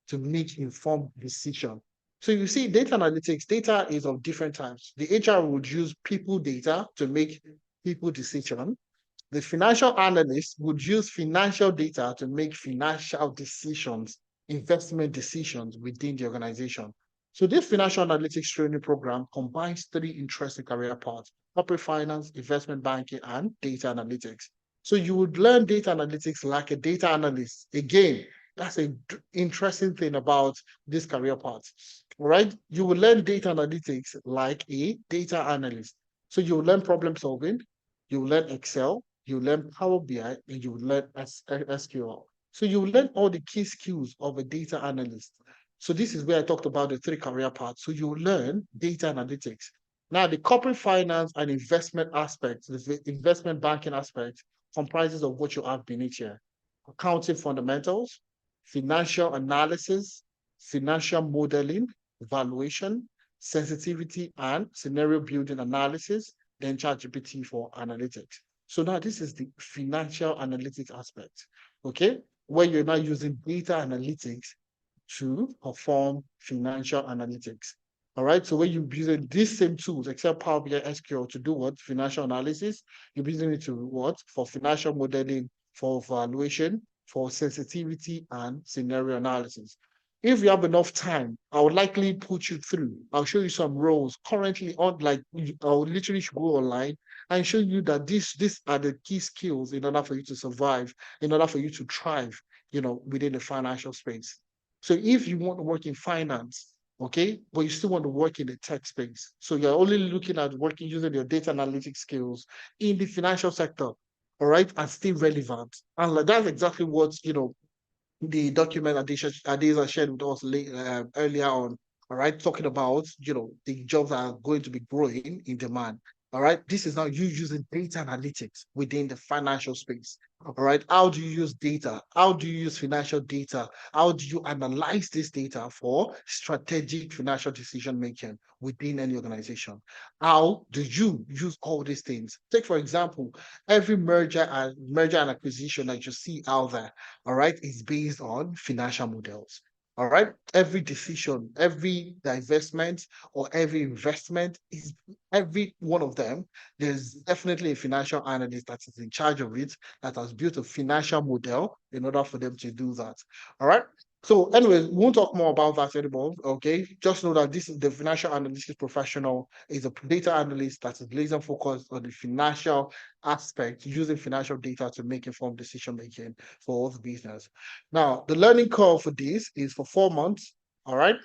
to make informed decision. So you see, data analytics, data is of different types. The HR would use people data to make people decision. The financial analyst would use financial data to make financial decisions, investment decisions within the organization. So this financial analytics training program combines three interesting career paths: corporate finance, investment banking, and data analytics. So you would learn data analytics like a data analyst. Again, that's an interesting thing about this career path, right? You will learn data analytics like a data analyst. So you will learn problem solving, you will learn Excel, you learn Power BI, and you learn SQL. So you learn all the key skills of a data analyst. So this is where I talked about the three career paths. So you learn data analytics. Now, the corporate finance and investment aspect, the investment banking aspect, comprises of what you have beneath here: accounting fundamentals, financial analysis, financial modeling, valuation, sensitivity, and scenario building analysis, then ChatGPT for analytics. So now this is the financial analytics aspect, okay? Where you're now using data analytics to perform financial analytics. All right, so when you're using these same tools, except Power BI SQL, to do what? Financial analysis. You're using it to what? For financial modeling, for valuation, for sensitivity, and scenario analysis. If you have enough time, I would likely put you through. I'll show you some roles currently on, like, I'll literally go online and show you that these are the key skills in order for you to survive, in order for you to thrive, within the financial space. So if you want to work in finance, okay, but you still want to work in the tech space, so you're only looking at working using your data analytics skills in the financial sector, all right, and still relevant. And like, that's exactly what, the document Adesa shared with us earlier on, all right, talking about, the jobs that are going to be growing in demand. All right, this is now you using data analytics within the financial space. All right, how do you use data? How do you use financial data? How do you analyze this data for strategic financial decision making within any organization? How do you use all these things? Take, for example, every merger and acquisition that you see out there, all right, is based on financial models. All right, every decision, every divestment, or every investment, is every one of them. There's definitely a financial analyst that is in charge of it, that has built a financial model in order for them to do that. All right. So, anyways, we won't talk more about that anymore. Okay, just know that this is the financial analytics professional, is a data analyst that is laser focused on the financial aspect, using financial data to make informed decision making for the business. Now, the learning curve for this is for 4 months. All right,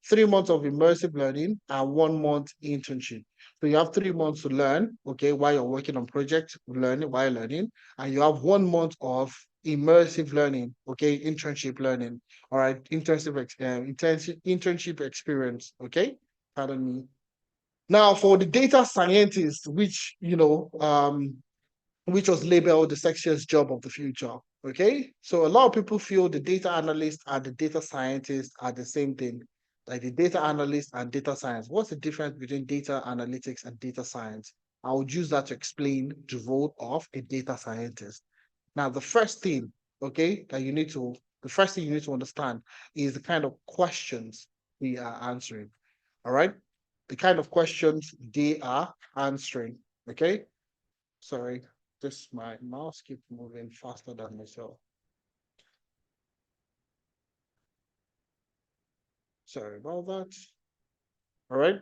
3 months of immersive learning and 1 month internship. So you have 3 months to learn, okay, while you're working on project learning, while learning, and you have 1 month of immersive learning, okay, internship learning, all right, internship experience, okay, pardon me. Now, for the data scientist, which, which was labeled the sexiest job of the future, okay? So a lot of people feel the data analyst and the data scientist are the same thing, like the data analyst and data science. What's the difference between data analytics and data science? I would use that to explain the role of a data scientist. Now, the first thing you need to understand is the kind of questions we are answering. All right, the kind of questions they are answering. Okay, sorry, my mouse keeps moving faster than myself. Sorry about that. All right,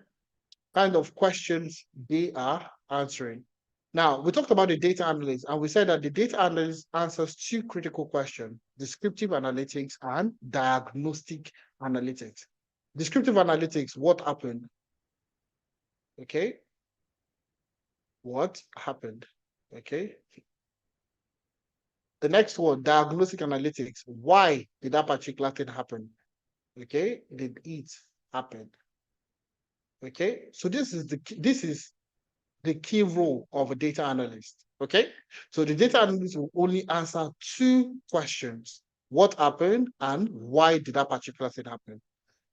kind of questions they are answering. Now, we talked about the data analyst, and we said that the data analyst answers 2 critical questions: descriptive analytics and diagnostic analytics. Descriptive analytics, what happened? Okay. What happened? Okay. The next one, diagnostic analytics. Why did that particular thing happen? Okay. Did it happen? Okay. So this is the key role of a data analyst. Okay. So the data analyst will only answer 2 questions: what happened and why did that particular thing happen?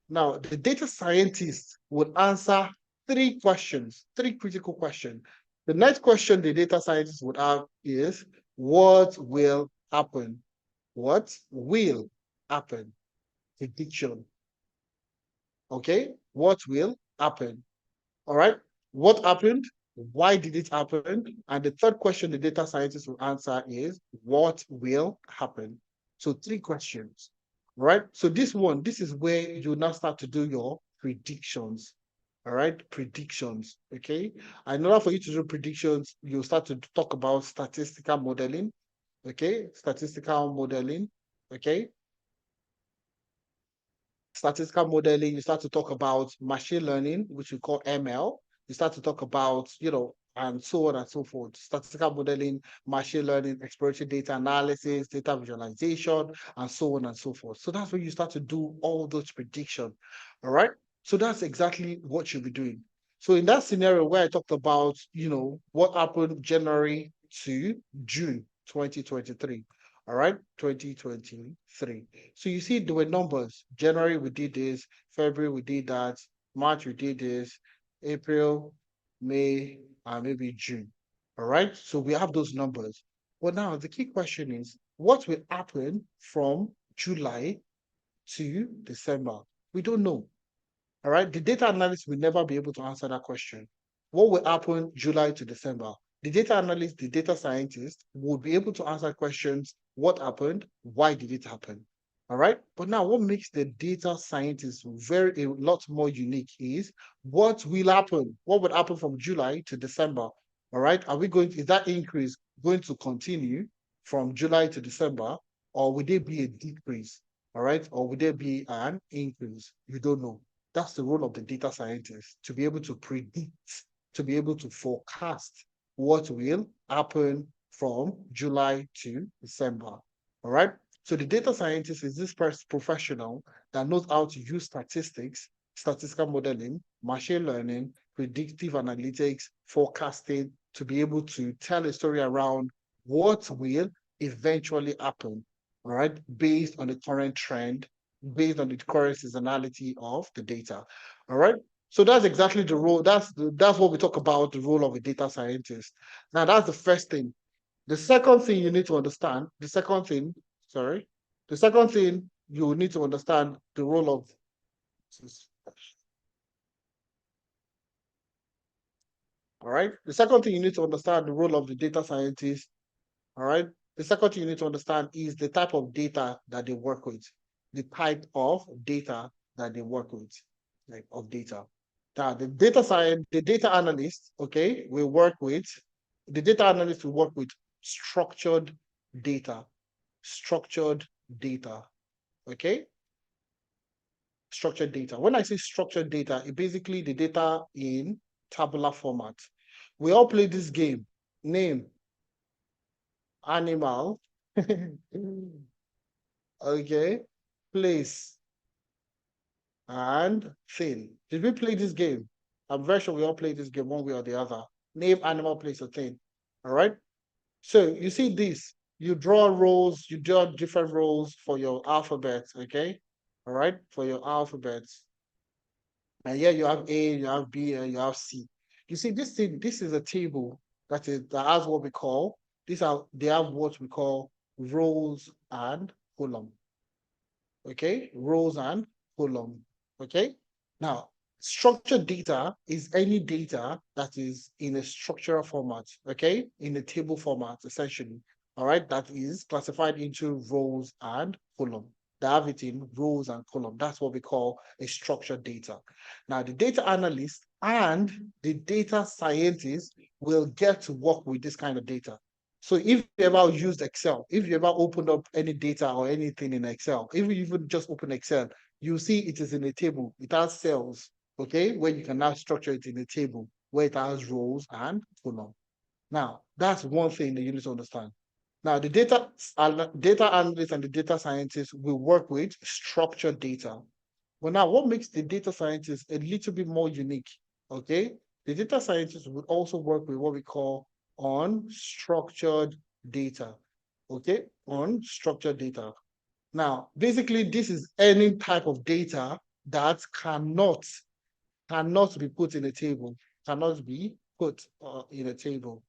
Now, the data scientist will answer 3 questions, 3 critical questions. The next question the data scientist would have is, what will happen? What will happen? Prediction. Okay, what will happen? All right, what happened? Why did it happen? And the third question the data scientist will answer is what will happen? So 3 questions, right? So this is where you now start to do your predictions. All right, predictions. Okay. And in order for you to do predictions, you start to talk about statistical modeling. Okay, statistical modeling. Okay, statistical modeling, you start to talk about machine learning, which we call ML. You start to talk about, and so on and so forth. Statistical modeling, machine learning, exploratory data analysis, data visualization, and so on and so forth. So that's where you start to do all those predictions. All right. So that's exactly what you'll be doing. So in that scenario where I talked about, what happened January to June 2023, all right, 2023. So you see there were numbers. January we did this, February we did that, March we did this, April, May, and maybe June. All right, so we have those numbers. But now the key question is, what will happen from July to December? We don't know. All right, the data analyst will never be able to answer that question. What will happen July to December? The data analyst, the data scientist will be able to answer questions. What happened? Why did it happen? All right. But now what makes the data scientist a lot more unique is what will happen? What would happen from July to December? All right. Is that increase going to continue from July to December, or would there be a decrease? All right. Or would there be an increase? You don't know. That's the role of the data scientist, to be able to predict, to be able to forecast what will happen from July to December. All right. So the data scientist is this professional that knows how to use statistics, statistical modeling, machine learning, predictive analytics, forecasting to be able to tell a story around what will eventually happen, all right, based on the current trend, based on the current seasonality of the data. All right. So that's exactly the role. That's what we talk about, the role of a data scientist. Now that's the first thing. The second thing you need to understand, the second thing you need to understand the role of, all right. The second thing you need to understand the role of the data scientist, all right. The second thing you need to understand is the type of data that they work with, the type of data that they work with, like of data. Now, the data analyst, okay, will work with, the data analyst will work with structured data, okay? Structured data. When I say structured data, it basically the data in tabular format. We all play this game, name, animal, okay, place, and thing. Did we play this game? I'm very sure we all play this game one way or the other. Name, animal, place, or thing. All right. So you see this. You draw rows. You draw different rows for your alphabet. Okay. All right. For your alphabets. And here you have A, you have B, and you have C. You see this thing. This is a table that has what we call. They have what we call rows and column. Okay, rows and column. Okay, now structured data is any data that is in a structural format, okay, in a table format, essentially. All right, that is classified into rows and column. They have it in rows and column. That's what we call a structured data. Now, the data analyst and the data scientist will get to work with this kind of data. So if you ever used Excel, if you ever opened up any data or anything in Excel, if you even just open Excel, you see it is in a table. It has cells, okay, where you can now structure it in a table where it has rows and column. Now, that's one thing that you need to understand. Now, the data analyst and the data scientist will work with structured data. Well, now, what makes the data scientist a little bit more unique, okay? The data scientist would also work with what we call unstructured data, okay? Unstructured data. Now, basically, this is any type of data that cannot be put in a table, cannot be put in a table.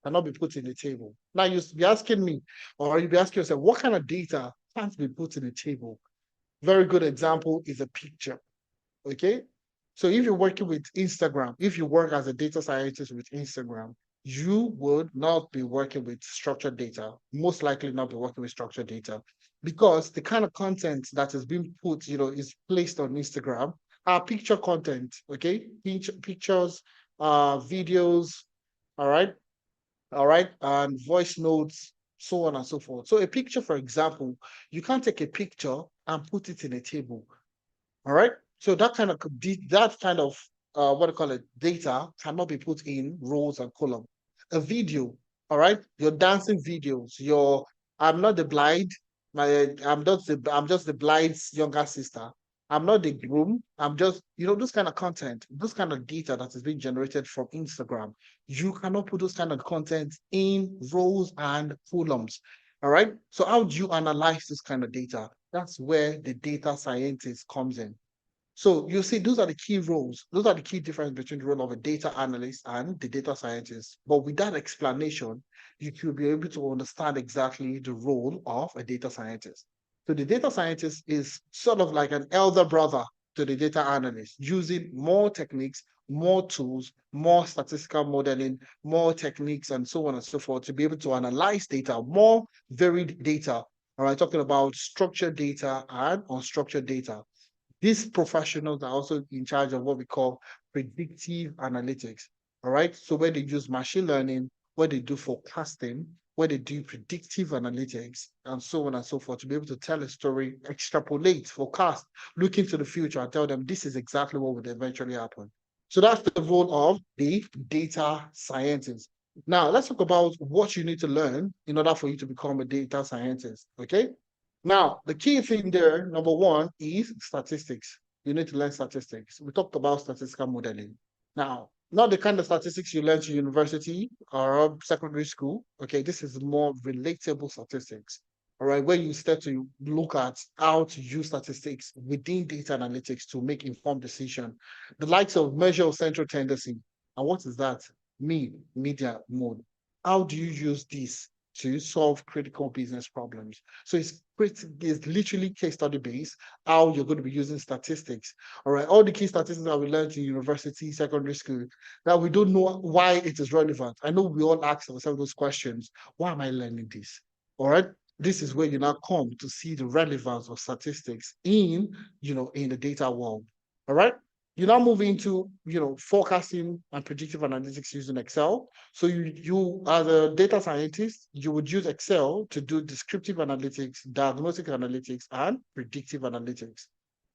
Cannot be put in a table. Now, you'll be asking me, or you'll be asking yourself, what kind of data can't be put in a table? Very good example is a picture. Okay. So if you're working with Instagram, if you work as a data scientist with Instagram, you would not be working with structured data, most likely not be working with structured data, because the kind of content that is being put, is placed on Instagram are picture content, okay? Pictures, videos, all right, and voice notes, so on and so forth. So a picture, for example, you can't take a picture and put it in a table. All right. So that kind of what do you call it, data cannot be put in rows and columns. A video, all right, your dancing videos, your I'm not the blind, I'm just the blind's younger sister. I'm not the groom. I'm just, those kind of content, those kind of data that is being generated from Instagram. You cannot put those kind of content in rows and columns. All right. So how do you analyze this kind of data? That's where the data scientist comes in. So you see, those are the key roles. Those are the key difference between the role of a data analyst and the data scientist. But with that explanation, you should be able to understand exactly the role of a data scientist. So the data scientist is sort of like an elder brother to the data analyst, using more techniques, more tools, more statistical modeling, more techniques, and so on and so forth to be able to analyze data, more varied data. All right, talking about structured data and unstructured data. These professionals are also in charge of what we call predictive analytics. All right. So where they use machine learning, where they do forecasting, where they do predictive analytics, and so on and so forth, to be able to tell a story, extrapolate, forecast, look into the future, and tell them this is exactly what would eventually happen. So that's the role of the data scientist. Now let's talk about what you need to learn in order for you to become a data scientist. Okay. Now, the key thing there, number one, is statistics. You need to learn statistics. We talked about statistical modeling. Now, not the kind of statistics you learn to university or secondary school. Okay, this is more relatable statistics. All right, where you start to look at how to use statistics within data analytics to make informed decision. The likes of measure of central tendency. And what is that? Media mode. How do you use this to solve critical business problems? So it's literally case study based, how you're going to be using statistics. All right, all the key statistics that we learned in university, secondary school, that we don't know why it is relevant. I know we all ask ourselves those questions. Why am I learning this? All right. This is where you now come to see the relevance of statistics in the data world. All right. You now move into, forecasting and predictive analytics using Excel. So you as a data scientist, you would use Excel to do descriptive analytics, diagnostic analytics, and predictive analytics.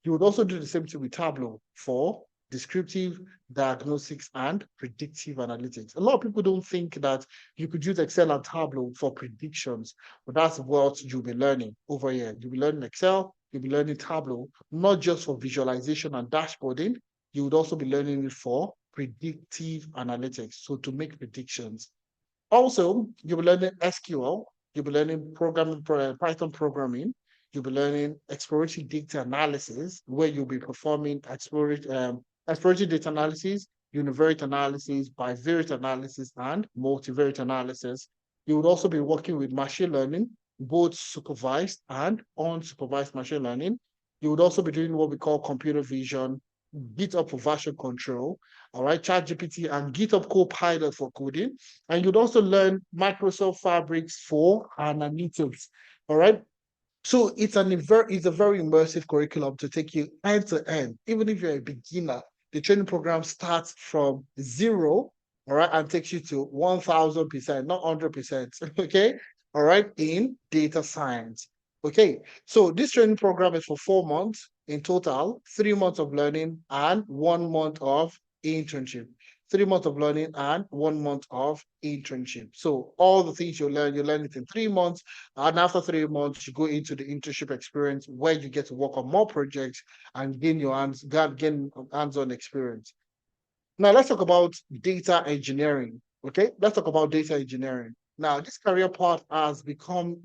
You would also do the same thing with Tableau for descriptive, diagnostics, and predictive analytics. A lot of people don't think that you could use Excel and Tableau for predictions, but that's what you'll be learning over here. You'll be learning Excel, you'll be learning Tableau, not just for visualization and dashboarding. You would also be learning it for predictive analytics, so to make predictions. Also, you'll be learning SQL, you'll be learning Python programming, you'll be learning exploratory data analysis, where you'll be performing exploratory data analysis, univariate analysis, bivariate analysis, and multivariate analysis. You would also be working with machine learning, both supervised and unsupervised machine learning. You would also be doing what we call computer vision, GitHub for version control, all right, ChatGPT and GitHub Copilot for coding. And you'd also learn Microsoft Fabrics for analytics, all right? So it's a very immersive curriculum to take you end to end. Even if you're a beginner, the training program starts from zero, all right, and takes you to 1000%, not 100%, okay? All right, in data science. Okay, so this training program is for 4 months in total, 3 months of learning and 1 month of internship. 3 months of learning and 1 month of internship. So all the things you learn it in 3 months. And after 3 months, you go into the internship experience where you get to work on more projects and gain hands-on experience. Now let's talk about data engineering. Okay, let's talk about data engineering. Now, this career path has become,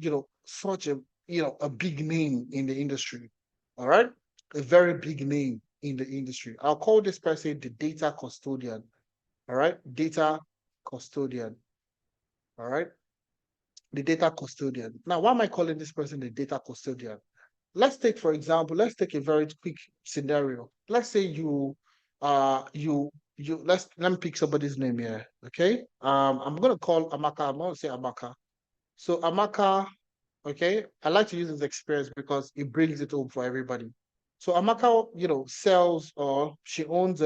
such a big name in the industry. All right, a very big name in the industry. I'll call this person the data custodian. All right, data custodian. All right, the data custodian. Now, why am I calling this person the data custodian? let's take, for example, let's take a very quick scenario. Let's say let me pick somebody's name here. Okay. I'm gonna call Amaka. I'm gonna say Amaka. So Amaka, okay, I like to use this experience because it brings it home for everybody. So Amaka, sells, or she owns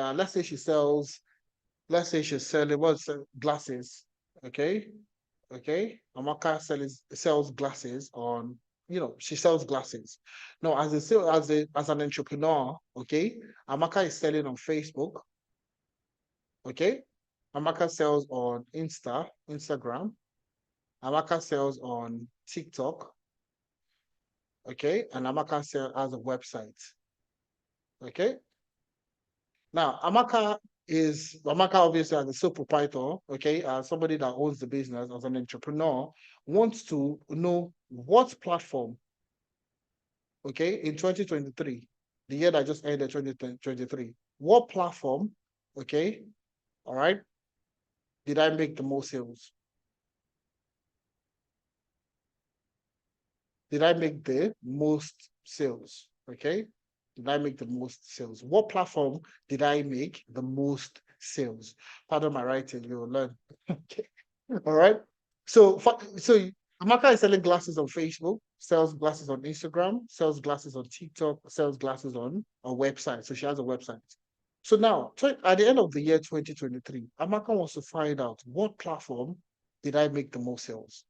let's say she's selling glasses. Okay. Okay. Amaka sells glasses on, she sells glasses. Now, as an entrepreneur, okay, Amaka is selling on Facebook. Okay. Amaka sells on Instagram. Amaka sells on TikTok. Okay. And Amaka has a website. Okay. Now, Amaka obviously as a sole proprietor, okay, as somebody that owns the business, as an entrepreneur, wants to know what platform, okay, in 2023, the year that just ended, 2023, what platform, okay, all right, did I make the most sales? Did I make the most sales? Okay. Did I make the most sales? What platform did I make the most sales? Pardon my writing, you'll learn. Okay. All right. So Amaka is selling glasses on Facebook, sells glasses on Instagram, sells glasses on TikTok, sells glasses on a website. So she has a website. So now, at the end of the year 2023, Amaka wants to find out what platform did I make the most sales,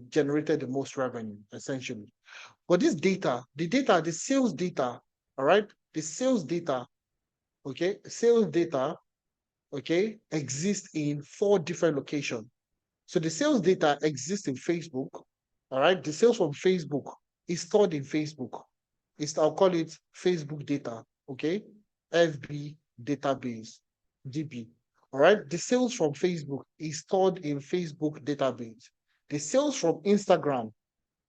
generated the most revenue, essentially. But this data, the sales data, all right, the sales data, okay, exists in 4 different locations. So the sales data exists in Facebook, all right. The sales from Facebook is stored in Facebook. I'll call it Facebook data, okay, FB database, DB. All right. The sales from Facebook is stored in Facebook database. The sales from Instagram,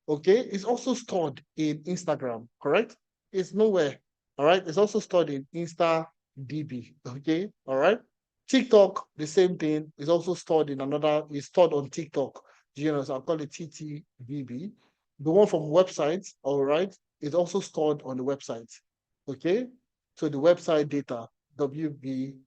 okay, is also stored in Instagram, correct? It's nowhere, all right? It's also stored in InstaDB, okay, all right? TikTok, the same thing, is also stored on TikTok. So I'll call it TTBB. The one from websites, all right, is also stored on the website, okay? So the website data, WBWDB,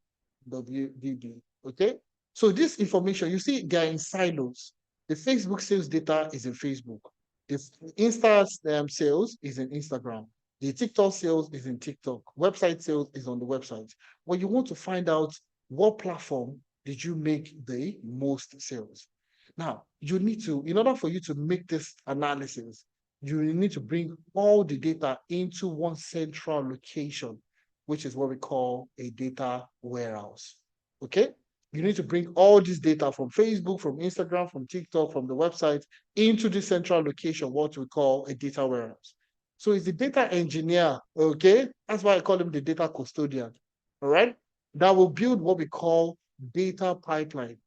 okay? So this information, you see, they're in silos. The Facebook sales data is in Facebook. The Insta sales is in Instagram. The TikTok sales is in TikTok. Website sales is on the website. When you want to find out what platform did you make the most sales. Now, you need to, in order for you to make this analysis, you need to bring all the data into one central location, which is what we call a data warehouse. Okay? You need to bring all this data from Facebook, from Instagram, from TikTok, from the website into the central location, what we call a data warehouse. So it's the data engineer, okay? That's why I call him the data custodian, all right? That will build what we call data pipeline.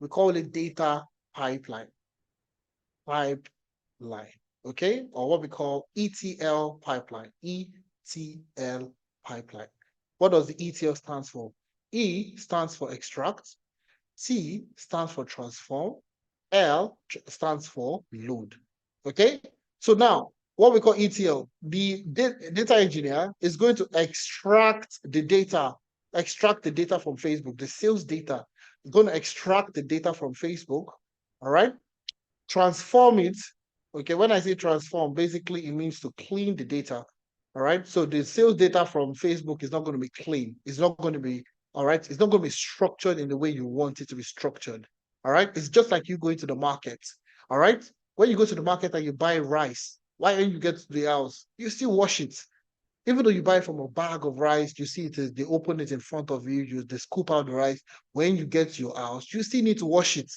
We call it data pipeline, okay? Or what we call ETL pipeline, ETL pipeline. What does the ETL stand for? E stands for extract, T stands for transform, L stands for load. Okay? So now, what we call ETL, the data engineer is going to extract the data from Facebook, the sales data. Is going to extract the data from Facebook, all right? Transform it. Okay, when I say transform, basically it means to clean the data. All right. So the sales data from Facebook is not going to be clean. It's not going to be, all right. It's not going to be structured in the way you want it to be structured. All right. It's just like you going to the market. All right. When you go to the market and you buy rice, why when you get to the house, you still wash it. Even though you buy from a bag of rice, you see they open it in front of you, they scoop out the rice. When you get to your house, you still need to wash it.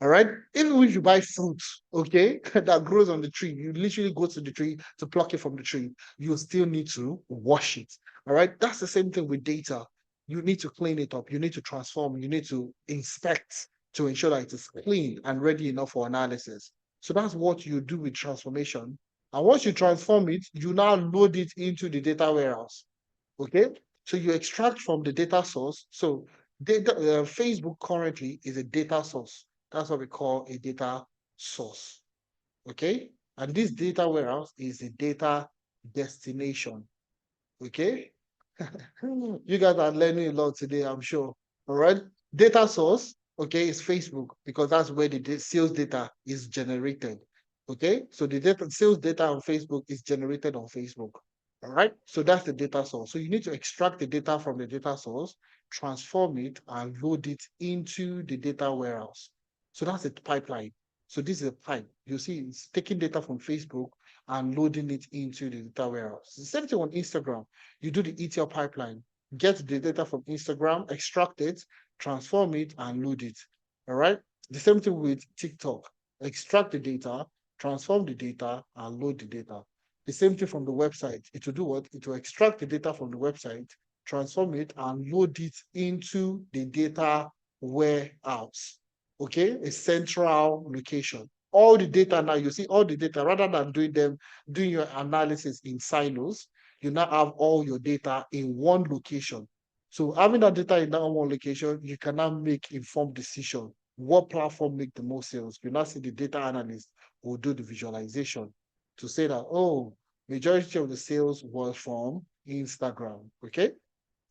All right. Even if you buy fruit, okay, that grows on the tree, you literally go to the tree to pluck it from the tree. You still need to wash it. All right. That's the same thing with data. You need to clean it up. You need to transform. You need to inspect to ensure that it is clean and ready enough for analysis. So that's what you do with transformation. And once you transform it, you now load it into the data warehouse. Okay. So you extract from the data source. So Facebook currently is a data source. That's what we call a data source. Okay. And this data warehouse is a data destination. Okay? You guys are learning a lot today, I'm sure. All right. Data source, okay, is Facebook because that's where the sales data is generated. Okay. So the sales data on Facebook is generated on Facebook. All right. So that's the data source. So you need to extract the data from the data source, transform it, and load it into the data warehouse. So that's the pipeline. So this is a pipe. You see, it's taking data from Facebook and loading it into the data warehouse. The same thing on Instagram. You do the ETL pipeline, get the data from Instagram, extract it, transform it, and load it. All right. The same thing with TikTok. Extract the data, transform the data, and load the data. The same thing from the website. It will do what? It will extract the data from the website, transform it, and load it into the data warehouse. Okay, a central location. All the data now, you see all the data, rather than doing your analysis in silos, you now have all your data in one location. So having that data in that one location, you can now make informed decision. What platform make the most sales? You now see the data analyst will do the visualization to say that, oh, majority of the sales was from Instagram. Okay.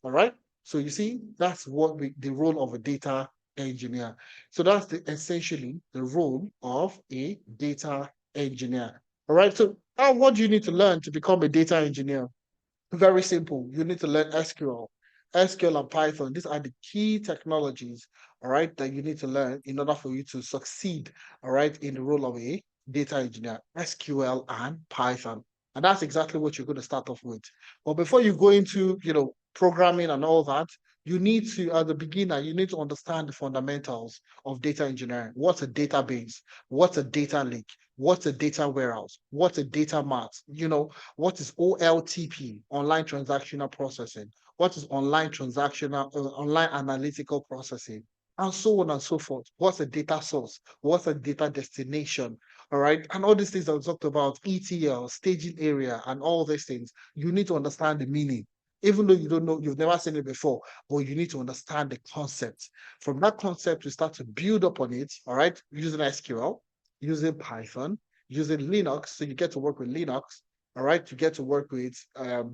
All right. So you see, that's what the role of a data engineer. So that's essentially the role of a data engineer. All right. So now what do you need to learn to become a data engineer? Very simple. You need to learn SQL. SQL and Python. These are the key technologies, all right, that you need to learn in order for you to succeed, all right, in the role of a data engineer. SQL and Python. And that's exactly what you're going to start off with. But before you go into, programming and all that, you need to, as a beginner, you need to understand the fundamentals of data engineering. What's a database? What's a data lake? What's a data warehouse? What's a data mart? What is OLTP, online transactional processing? What is online analytical processing? And so on and so forth. What's a data source? What's a data destination? All right. And all these things I talked about, ETL, staging area, and all these things, you need to understand the meaning. Even though you don't know, you've never seen it before, but you need to understand the concept. From that concept, you start to build up on it, all right, using SQL, using Python, using Linux. So you get to work with Linux. All right, you get to work with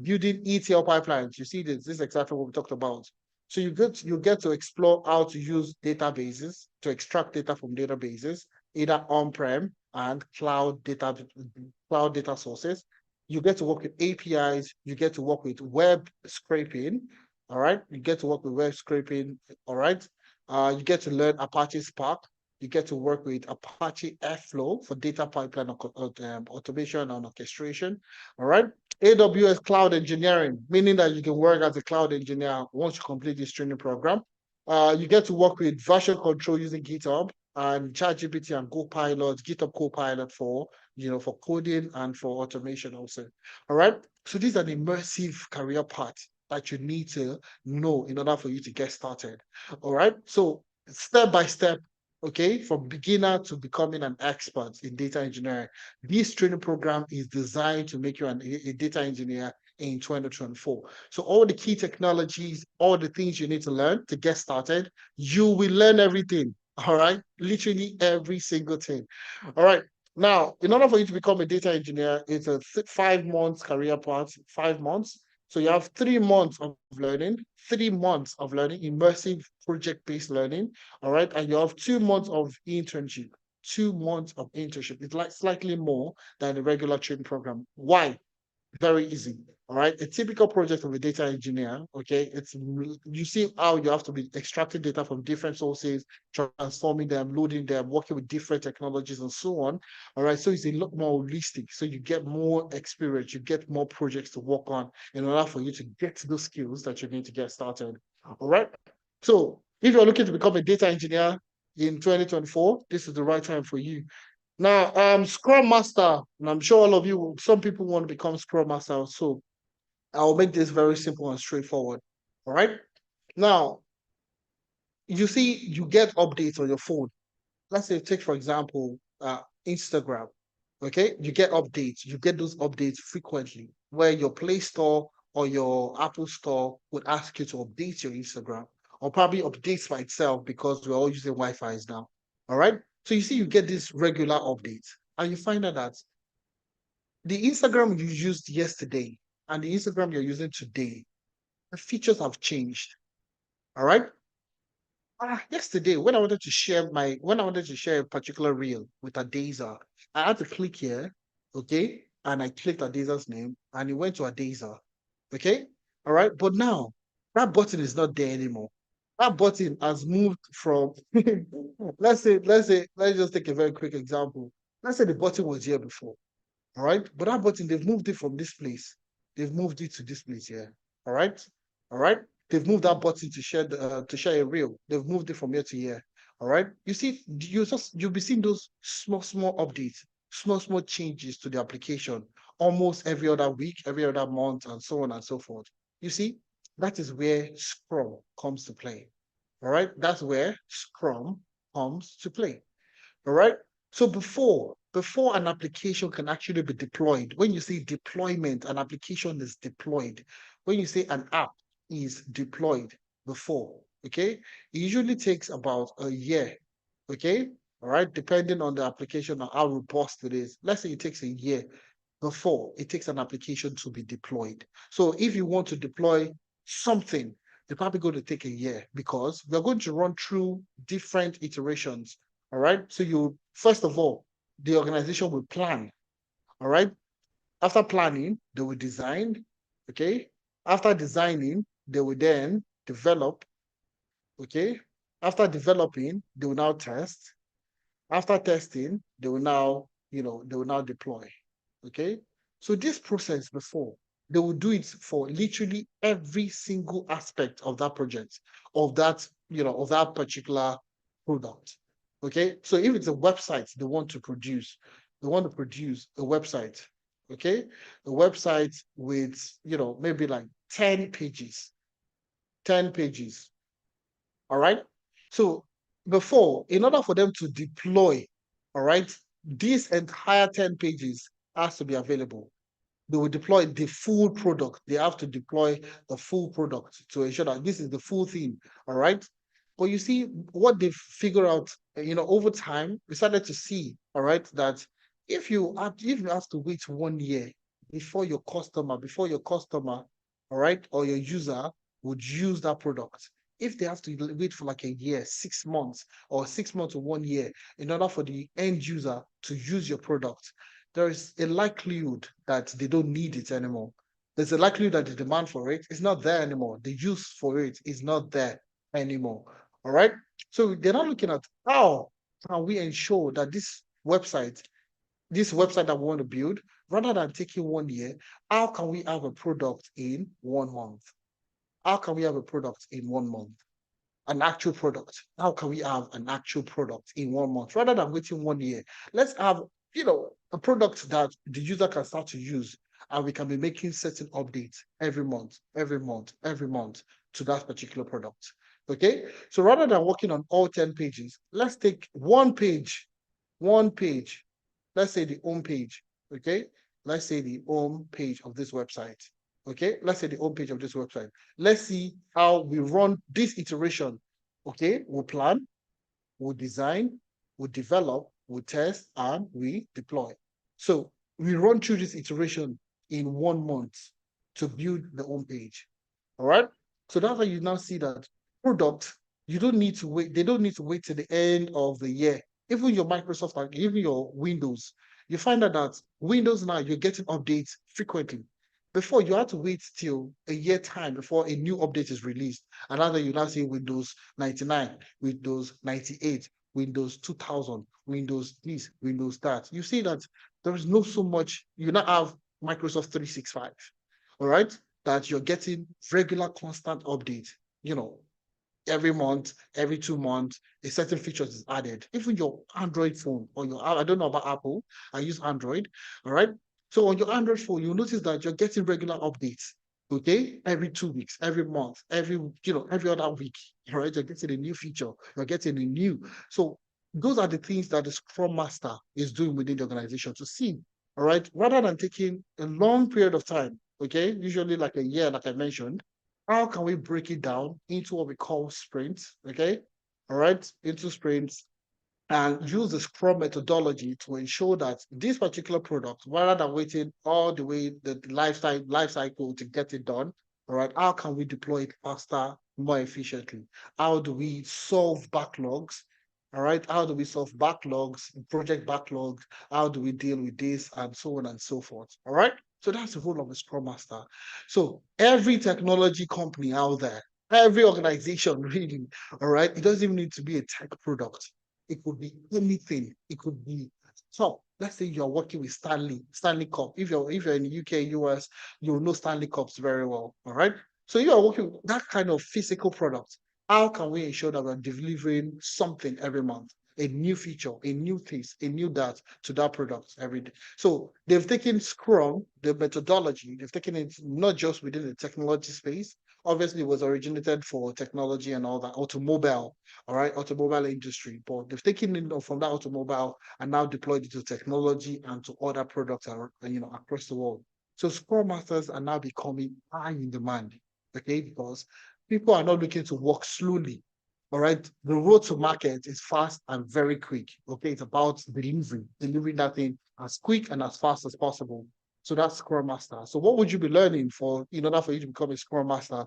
building ETL pipelines. You see, this is exactly what we talked about. So you get to explore how to use databases to extract data from databases, either on-prem and cloud data sources. You get to work with APIs. You get to work with web scraping. All right, you get to work with web scraping. All right, you get to learn Apache Spark. You get to work with Apache Airflow for data pipeline automation and orchestration. All right. AWS Cloud Engineering, meaning that you can work as a cloud engineer once you complete this training program. You get to work with version control using GitHub and ChatGPT and Copilot, GitHub Copilot for coding and for automation also. All right. So these are the immersive career paths that you need to know in order for you to get started. All right. So step by step, okay, from beginner to becoming an expert in data engineering. This training program is designed to make you a data engineer in 2024. So all the key technologies, all the things you need to learn to get started, you will learn everything. All right, literally every single thing. All right. Now, in order for you to become a data engineer, it's a 5 months career path, 5 months. So you have 3 months of learning, immersive project-based learning, all right? And you have 2 months of internship, 2 months of internship. It's like slightly more than the regular training program. Why? Very easy. All right. A typical project of a data engineer, okay, you see how you have to be extracting data from different sources, transforming them, loading them, working with different technologies and so on. All right. So it's a lot more holistic. So you get more experience, you get more projects to work on in order for you to get those skills that you need to get started. All right. So if you're looking to become a data engineer in 2024, this is the right time for you. Now, Scrum Master, and I'm sure all of you, some people want to become Scrum Master, so I'll make this very simple and straightforward. All right. Now, you see, you get updates on your phone. Let's say, take for example, Instagram. Okay, you get updates. You get those updates frequently, where your Play Store or your Apple Store would ask you to update your Instagram, or probably updates by itself because we're all using Wi-Fi now. All right. So you see, you get these regular updates, and you find out that the Instagram you used yesterday and the Instagram you're using today, the features have changed. All right. Yesterday, when I wanted to share a particular reel with Adeza, I had to click here, okay, and I clicked Adeza's name, and it went to Adeza, okay, all right. But now that button is not there anymore. That button has moved from, let's just take a very quick example. Let's say the button was here before, all right, but that button they've moved it from this place, they've moved it to this place here, all right, all right. They've moved that button to share a reel. They've moved it from here to here. All right. You see, you'll be seeing those small updates, small changes to the application almost every other week, every other month, and so on and so forth. You see, that is where Scrum comes to play. All right. That's where Scrum comes to play. All right. So before an application can actually be deployed, when you say deployment, an application is deployed. When you say an app is deployed before, okay, it usually takes about a year, okay, all right, depending on the application and how robust it is. Let's say it takes a year before it takes an application to be deployed. So if you want to deploy something, it's probably going to take a year because we're going to run through different iterations. All right. So you first of all, the organization will plan. All right. After planning, they will design. Okay. After designing, they will then develop. Okay. After developing, they will now test. After testing, they will now, they will now deploy. Okay. So this process before, they will do it for literally every single aspect of that project, of that, of that particular product. Okay. So if it's a website they want to produce, a website, okay, a website with, maybe like 10 pages, 10 pages. All right. So before, in order for them to deploy, all right, this entire 10 pages has to be available. They will deploy the full product. They have to deploy the full product to ensure that this is the full thing. All right. But you see, what they figure out, over time, we started to see, all right, that if you have to wait 1 year before your customer, all right, or your user would use that product, if they have to wait for like a year, 6 months, or 6 months or 1 year in order for the end user to use your product, there is a likelihood that they don't need it anymore. There's a likelihood that the demand for it is not there anymore. The use for it is not there anymore. All right. So they're not looking at how can we ensure that this website that we want to build, rather than taking 1 year, how can we have a product in 1 month? How can we have a product in 1 month? An actual product. How can we have an actual product in 1 month rather than waiting 1 year? Let's have, a product that the user can start to use, and we can be making certain updates every month to that particular product. Okay. So rather than working on all 10 pages, let's take one page. Let's say the home page. Okay. Let's say the home page of this website. Okay, let's say the home page of this website. Let's see how we run this iteration. Okay, we'll plan, we'll design, we'll develop, we'll test, and we deploy. So we run through this iteration in 1 month to build the home page. All right. So that's how you now see that product, you don't need to wait. They don't need to wait till the end of the year. Even your Microsoft, like even your Windows, you find out that Windows now, you're getting updates frequently. Before, you had to wait till a year time before a new update is released. And now you now see Windows 99, Windows 98, Windows 2000, Windows this, Windows that. You see that there is no so much, you now have Microsoft 365, all right, that you're getting regular constant update, every month, every 2 months, a certain feature is added. Even your Android phone or I don't know about Apple, I use Android, all right? So on your Android phone, you'll notice that you're getting regular updates, okay? Every 2 weeks, every month, every other week, all right? You're getting a new feature, you're getting a new. So those are the things that the Scrum Master is doing within the organization to see, all right? Rather than taking a long period of time, okay? Usually like a year, like I mentioned, how can we break it down into what we call sprints, okay? All right, into sprints, and use the Scrum methodology to ensure that this particular product, rather than waiting all the way the life cycle to get it done, all right, how can we deploy it faster, more efficiently? How do we solve backlogs? All right, how do we solve backlogs, project backlogs? How do we deal with this, and so on and so forth? All right, so that's the role of a Scrum Master. So every technology company out there, every organization, really, all right, it doesn't even need to be a tech product. It could be anything. It could be top. Let's say you're working with Stanley Cup. If you're in the UK, US, you'll know Stanley Cups very well. All right. So you are working with that kind of physical product. How can we ensure that we're delivering something every month? A new feature, a new this, a new that to that product every day. So they've taken Scrum, the methodology, they've taken it not just within the technology space. Obviously, it was originated for technology and all that, automobile, all right, automobile industry. But they've taken it from that automobile and now deployed it to technology and to other products, across the world. So Scrum Masters are now becoming high in demand, okay, because people are not looking to work slowly. All right, the road to market is fast and very quick. Okay, it's about delivering that thing as quick and as fast as possible. So that's Scrum Master. So what would you be learning in order for you to become a Scrum Master?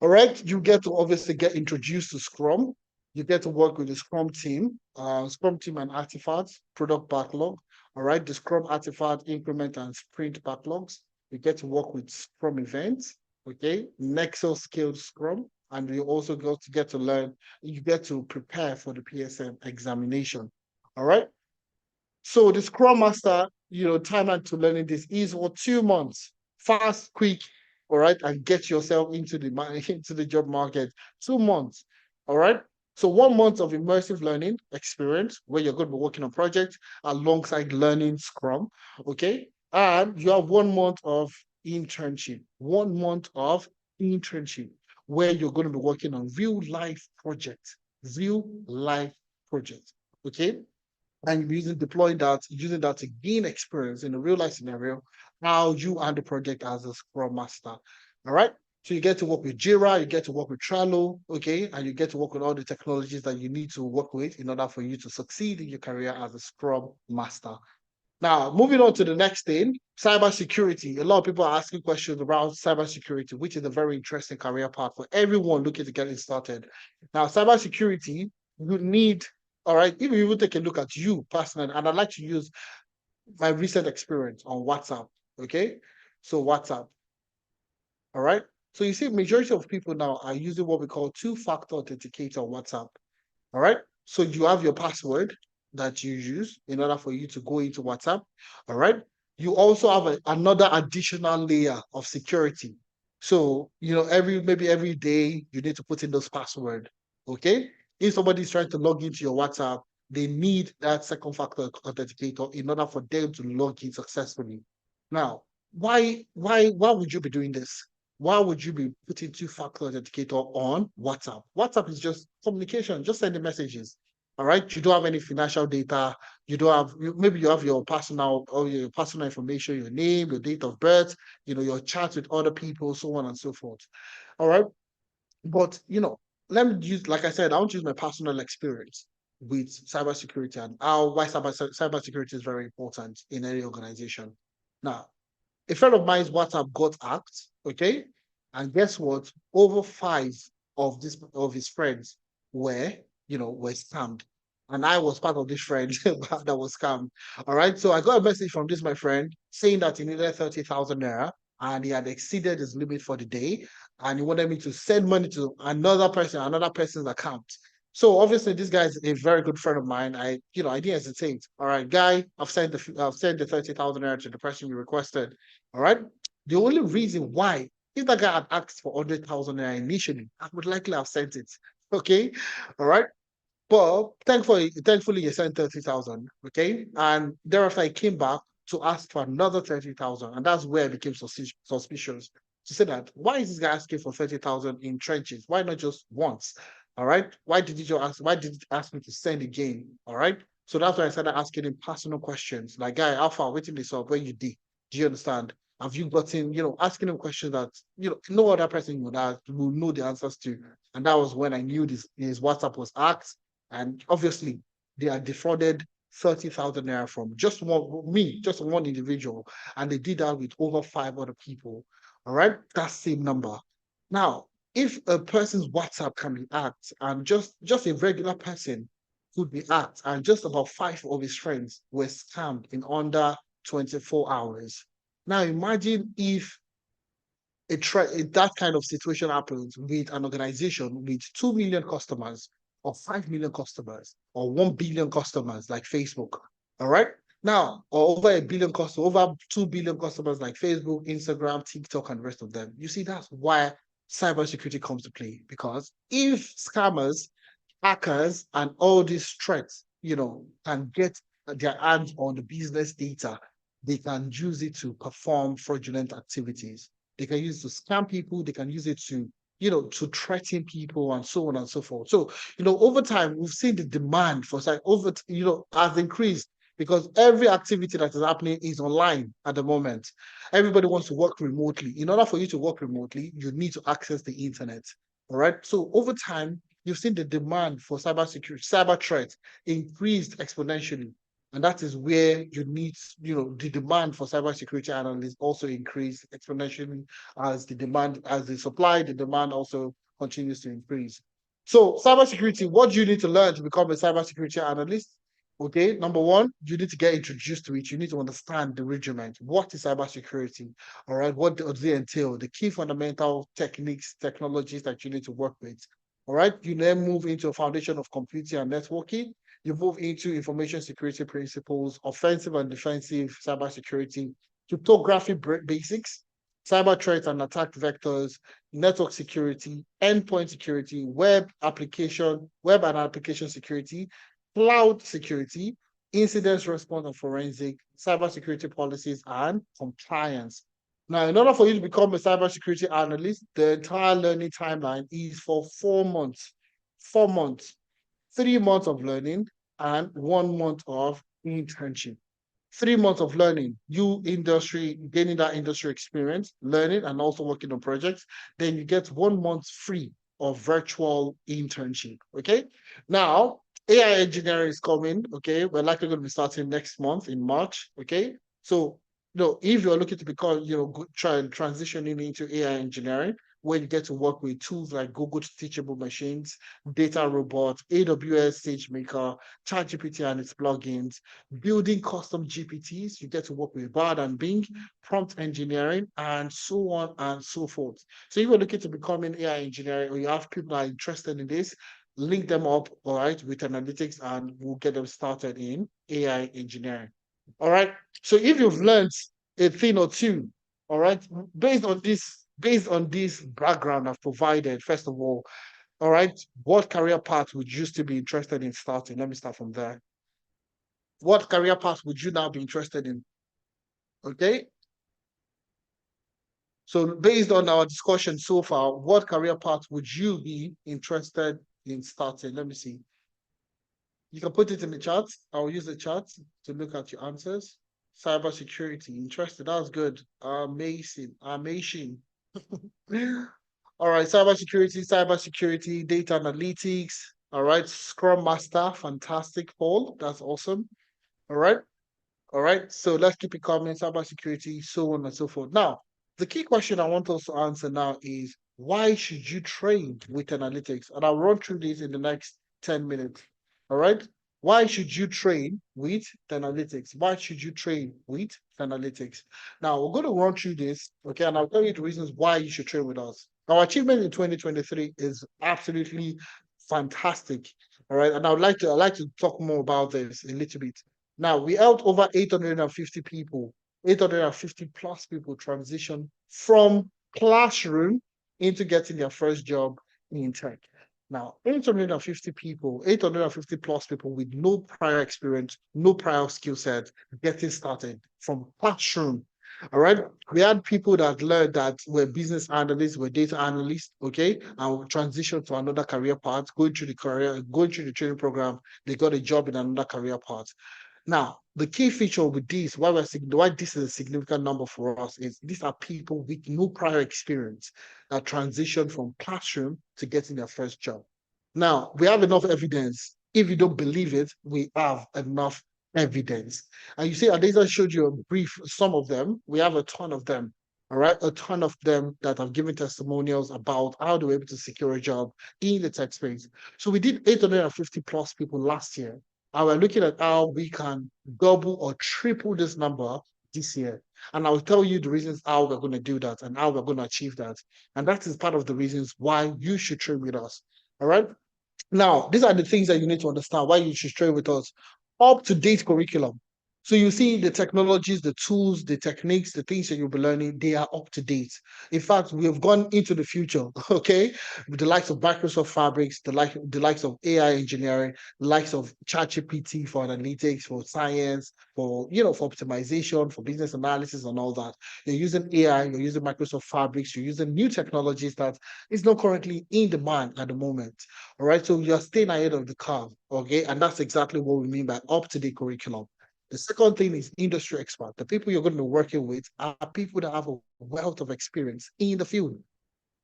All right, you get to obviously get introduced to Scrum. You get to work with the Scrum team and artifacts, product backlog. All right, the Scrum artifact, increment, and sprint backlogs. You get to work with Scrum events. Okay, Nexus scaled Scrum, and you also get to learn. You get to prepare for the PSM examination. All right. So the Scrum Master, timeline to learning this is for 2 months, fast, quick, all right, and get yourself into the job market. 2 months, all right. So 1 month of immersive learning experience where you're going to be working on projects alongside learning Scrum, okay, and you have 1 month of internship. 1 month of internship where you're going to be working on real life projects, okay, and using that to gain experience in a real life scenario, how you and the project as a Scrum Master. All right. So you get to work with Jira, you get to work with Trello, okay, and you get to work with all the technologies that you need to work with in order for you to succeed in your career as a Scrum Master. Now, moving on to the next thing, cybersecurity. A lot of people are asking questions around cybersecurity, which is a very interesting career path for everyone looking to get it started. Now, cybersecurity, you need, all right, if you even take a look at you personally, and I'd like to use my recent experience on WhatsApp, okay? So WhatsApp, all right? So you see, majority of people now are using what we call two-factor authenticator on WhatsApp, all right? So you have your password that you use in order for you to go into WhatsApp, all right? You also have another additional layer of security. So, maybe every day you need to put in those password, okay? If somebody is trying to log into your WhatsApp, they need that second factor authenticator in order for them to log in successfully. Now, why would you be doing this? Why would you be putting two-factor authenticator on WhatsApp? WhatsApp is just communication, just sending messages. All right. You don't have any financial data. You don't have, maybe you have your personal information, your name, your date of birth, your chat with other people, so on and so forth. All right. But, let me use, like I said, I want to use my personal experience with cybersecurity and why cybersecurity is very important in any organization. Now, a friend of mine's WhatsApp got hacked, okay? And guess what? Over 5 of his friends were scammed. And I was part of this friend that was scammed. All right. So I got a message from my friend saying that he needed 30,000 naira and he had exceeded his limit for the day. And he wanted me to send money to another person's account. So obviously this guy is a very good friend of mine. I didn't hesitate. All right, guy, I've sent the 30,000 naira to the person you requested. All right. The only reason why, if that guy had asked for 100,000 naira initially, I would likely have sent it. Okay. All right. But thankfully, he sent 30,000. Okay. And thereafter, I came back to ask for another 30,000. And that's where I became suspicious to say that, why is this guy asking for 30,000 in trenches? Why not just once? All right. Why did you ask me to send again? All right. So that's why I started asking him personal questions. Like, guy, how far waiting this up? Where you did? Do you understand? Have you gotten, asking him questions that, no other person would know the answers to. And that was when I knew his WhatsApp was hacked. And obviously, they are defrauded 30,000 naira from just one individual, and they did that with over 5 other people. All right, that same number. Now, if a person's WhatsApp can be hacked, and just a regular person could be hacked, and just about 5 of his friends were scammed in under 24 hours. Now, imagine if that kind of situation happens with an organization with 2 million customers, or 5 million customers, or 1 billion customers like Facebook. All right. Now, or over 1 billion customers, over 2 billion customers like Facebook, Instagram, TikTok, and the rest of them. You see, that's why cybersecurity comes to play. Because if scammers, hackers, and all these threats, can get their hands on the business data, they can use it to perform fraudulent activities. They can use it to scam people. They can use it to, to threaten people, and so on and so forth. So, over time, we've seen the demand for has increased, because every activity that is happening is online at the moment. Everybody wants to work remotely. In order for you to work remotely, you need to access the internet. All right. So over time, you've seen the demand for cybersecurity, cyber threats increased exponentially. And that is where you need, the demand for cybersecurity analysts also increase exponentially as the supply, the demand also continues to increase. So cybersecurity, what do you need to learn to become a cybersecurity analyst? Okay, number one, you need to get introduced to it. You need to understand the regiment. What is cybersecurity? All right, what does it entail? The key fundamental techniques, technologies that you need to work with. All right, you then move into a foundation of computing and networking. You move into information security principles, offensive and defensive cybersecurity, cryptography basics, cyber threats and attack vectors, network security, endpoint security, web and application security, cloud security, incident response and forensic, cybersecurity policies, and compliance. Now, in order for you to become a cybersecurity analyst, the entire learning timeline is for 4 months. 4 months. 3 months of learning and 1 month of internship. 3 months of learning, gaining that industry experience, learning, and also working on projects. Then you get 1 month free of virtual internship. Okay. Now, AI engineering is coming. Okay. We're likely going to be starting next month in March. Okay. So, if you're looking to become, transitioning into AI engineering, where you get to work with tools like Google Teachable Machines, Data Robot, AWS SageMaker, ChatGPT and its plugins, building custom GPTs. You get to work with Bard and Bing, prompt engineering, and so on and so forth. So if you're looking to become an AI engineer, or you have people that are interested in this, link them up, all right, with analytics, and we'll get them started in AI engineering. All right. So if you've learned a thing or two, all right, based on this background I've provided, first of all right, what career path would you still be interested in starting? Let me start from there. What career path would you now be interested in? Okay. So based on our discussion so far, what career path would you be interested in starting? Let me see. You can put it in the chat. I'll use the chat to look at your answers. Cybersecurity, interested. That's good. Amazing. Amazing. All right, cybersecurity, data analytics. All right, Scrum Master, fantastic, Paul. That's awesome. All right. So let's keep it coming. Cybersecurity, so on and so forth. Now, the key question I want us to answer now is, why should you train with analytics? And I'll run through this in the next 10 minutes. All right. Why should you train with analytics? Why should you train with analytics? Now, we're going to run through this, okay, and I'll tell you the reasons why you should train with us. Our achievement in 2023 is absolutely fantastic, all right, and I'd like to talk more about this a little bit. Now, we helped over 850 people, 850 plus people transition from classroom into getting their first job in tech. Now, 850 people, 850 plus people with no prior experience, no prior skill set, getting started from classroom. All right. We had people that learned that were business analysts, were data analysts, okay, and transitioned to another career path, going through the training program, they got a job in another career path. Now, the key feature with this, why this is a significant number for us, is these are people with no prior experience that transition from classroom to getting their first job. Now, we have enough evidence If you don't believe it, we have enough evidence. And you see, Adesa showed you a brief, some of them. We have a ton of them. All right, a ton of them that have given testimonials about how they were able to secure a job in the tech space. So we did 850 plus people last year. And we're looking at how we can double or triple this number this year. And I'll tell you the reasons how we're going to do that and how we're going to achieve that. And that is part of the reasons why you should train with us. All right. Now, these are the things that you need to understand why you should train with us. Up-to-date curriculum. So you see the technologies, the tools, the techniques, the things that you'll be learning, they are up to date. In fact, we have gone into the future, okay? With the likes of Microsoft Fabrics, the likes of AI engineering, the likes of ChatGPT for analytics, for science, for for optimization, for business analysis, and all that. You're using AI, you're using Microsoft Fabrics, you're using new technologies that is not currently in demand at the moment. All right, so you're staying ahead of the curve, okay? And that's exactly what we mean by up-to-date curriculum. The second thing is industry expert. The people you're going to be working with are people that have a wealth of experience in the field.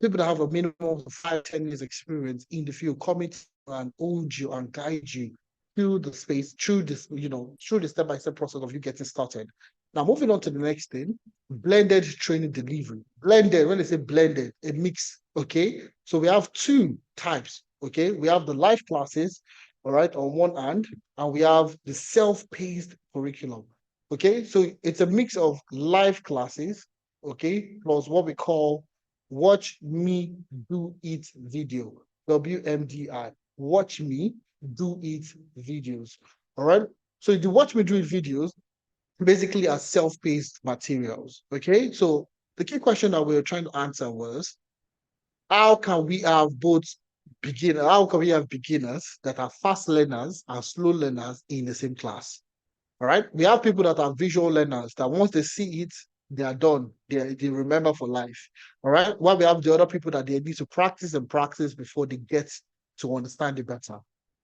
People that have a minimum of 5-10 years experience in the field coming to and hold you and guide you through the space, through this, through the step-by-step process of you getting started. Now, moving on to the next thing, blended training delivery. Blended, when they say blended, a mix, okay? So we have two types, okay? We have the live classes, all right, on one hand, and we have the self-paced curriculum, okay? So it's a mix of live classes, okay, plus what we call Watch Me Do It video, WMDI. Watch Me Do It videos. All right. So the Watch Me Do It videos basically are self-paced materials. Okay. So the key question that we were trying to answer was how can we have how can we have beginners that are fast learners and slow learners in the same class? All right. We have people that are visual learners that once they see it, they are done. They remember for life. All right. While we have the other people that they need to practice and practice before they get to understand it better.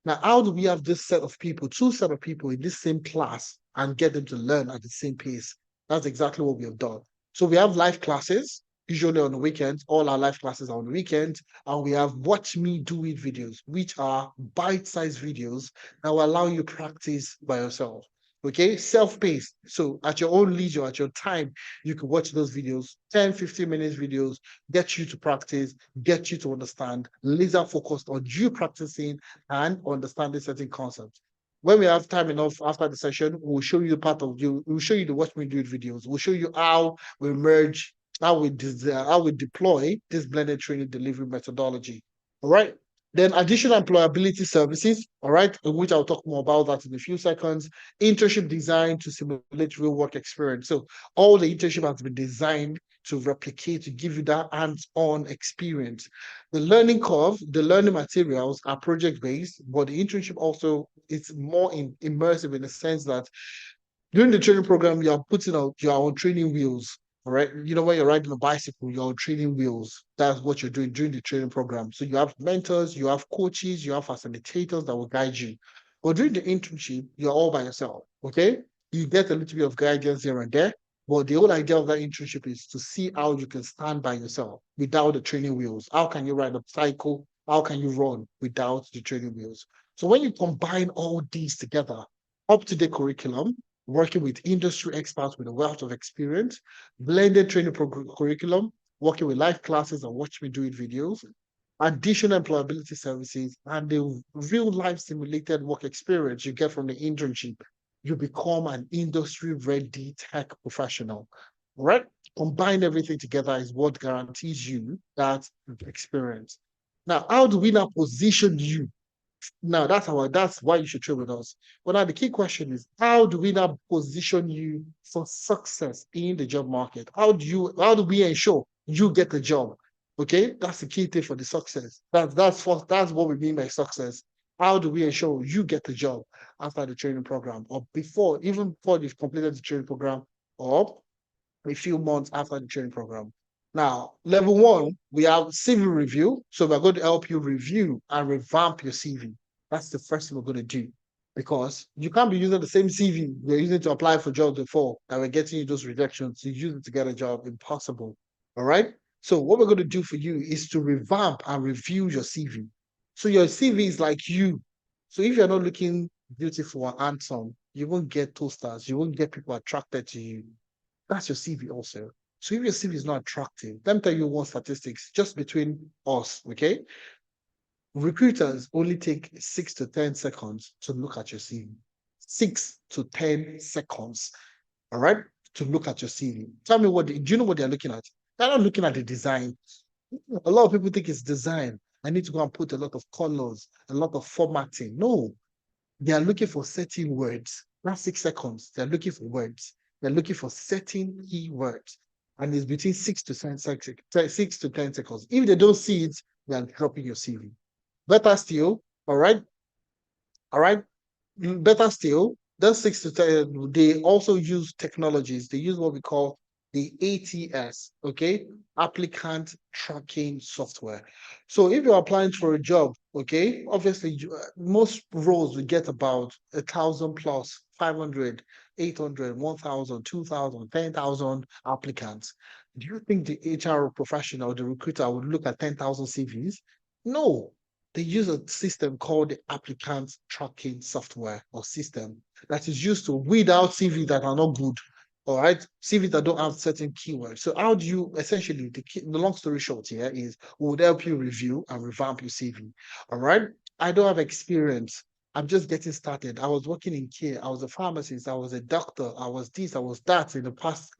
Now, how do we have this set of people, two set of people in this same class and get them to learn at the same pace? That's exactly what we have done. So we have live classes, usually on the weekends. All our live classes are on the weekends. And we have Watch Me Do It videos, which are bite-sized videos that will allow you to practice by yourself. Okay, self-paced. So at your own leisure, at your time, you can watch those videos, 10-15 minutes videos, get you to practice, get you to understand, laser focused on you practicing and understanding certain concepts. When we have time enough after the session, we'll show you we'll show you the Watch Me Do It videos. We'll show you how we merge, how we deploy this blended training delivery methodology. All right. Then additional employability services, all right, in which I'll talk more about that in a few seconds. Internship design to simulate real work experience. So all the internship has been designed to replicate, to give you that hands-on experience. The learning curve, the learning materials are project-based, but the internship also is more immersive in the sense that during the training program, you are putting out your own training wheels. All right. When you're riding a bicycle, you're on training wheels. That's what you're doing during the training program. So you have mentors, you have coaches, you have facilitators that will guide you. But during the internship, you're all by yourself. Okay. You get a little bit of guidance here and there. But the whole idea of that internship is to see how you can stand by yourself without the training wheels. How can you ride a cycle? How can you run without the training wheels? So when you combine all these together, up-to-date curriculum, working with industry experts with a wealth of experience, blended training curriculum, working with live classes and Watch Me Do It videos, additional employability services, and the real life simulated work experience you get from the internship. You become an industry-ready tech professional. Right? Combine everything together is what guarantees you that experience. Now, how do we now position you? Now that's why you should train with us. But now the key question is, how do we now position you for success in the job market? How do we ensure you get the job? Okay, that's the key thing for the success. That's what we mean by success. How do we ensure you get the job after the training program, or even before you've completed the training program, or a few months after the training program? Now, level one, we have CV review. So we're going to help you review and revamp your CV. That's the first thing we're going to do, because you can't be using the same CV you're using to apply for jobs before and we're getting you those rejections. You use it to get a job. Impossible. All right. So what we're going to do for you is to revamp and review your CV. So your CV is like you So if you're not looking beautiful and handsome, you won't get toasters, you won't get people attracted to you. That's your CV also. So if your CV is not attractive, let me tell you one statistics just between us, okay? Recruiters only take 6 to 10 seconds to look at your CV. 6 to 10 seconds, all right, to look at your CV. Tell me do you know what they're looking at? They're not looking at the design. A lot of people think it's design. I need to go and put a lot of colors, a lot of formatting. No, they are looking for certain words. Not 6 seconds. They're looking for words. They're looking for certain keywords. And it's between 6 to 10 seconds. If they don't see it, they are dropping your CV. Better still, all right, better still, that 6 to 10, they also use technologies. They use what we call the ATS, okay, applicant tracking software. So if you're applying for a job, okay, obviously most roles we get about 1,000 plus, 500, 800, 1,000, 2,000, 10,000 applicants. Do you think the HR professional, the recruiter would look at 10,000 CVs? No, they use a system called the applicant tracking software or system that is used to weed out CVs that are not good. All right, CVs that don't have certain keywords. So how do you essentially the long story short here is we would help you review and revamp your CV. All right. I don't have experience. I'm just getting started. I was working in care. I was a pharmacist. I was a doctor. I was this. I was that in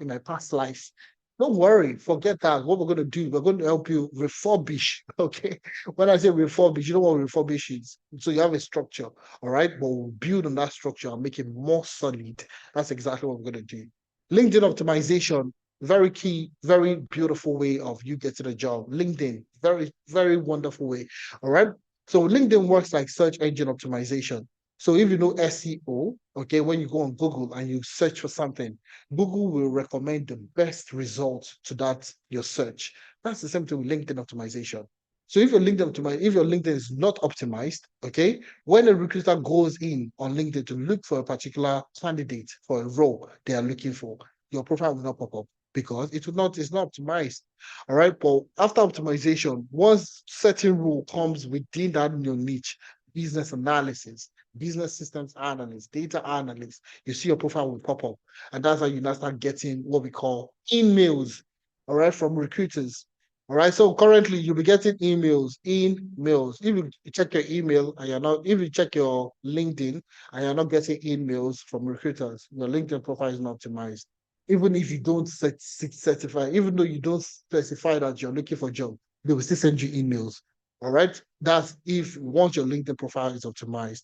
my past life. Don't worry, forget that. What we're going to do, we're going to help you refurbish. Okay. When I say refurbish, you know what refurbish is. So you have a structure, all right, but we'll build on that structure and make it more solid. That's exactly what we're going to do. LinkedIn optimization, very key, very beautiful way of you getting a job. LinkedIn, very, very wonderful way. All right. So LinkedIn works like search engine optimization. So if you know SEO, okay, when you go on Google and you search for something, Google will recommend the best results to that your search. That's the same thing with LinkedIn optimization. So if your LinkedIn is not optimized, okay, when a recruiter goes in on LinkedIn to look for a particular candidate for a role they are looking for, your profile will not pop up because it's not optimized. All right. But after optimization, once certain rule comes within that new niche, business analysis, business systems analyst, data analyst, you see your profile will pop up. And that's how you now start getting what we call emails, all right, from recruiters. All right. So currently you'll be getting emails. If you check your email and if you check your LinkedIn and you're not getting emails from recruiters, your LinkedIn profile is not optimized. Even if you don't certify, even though you don't specify that you're looking for a job, they will still send you emails. All right. That's if once your LinkedIn profile is optimized.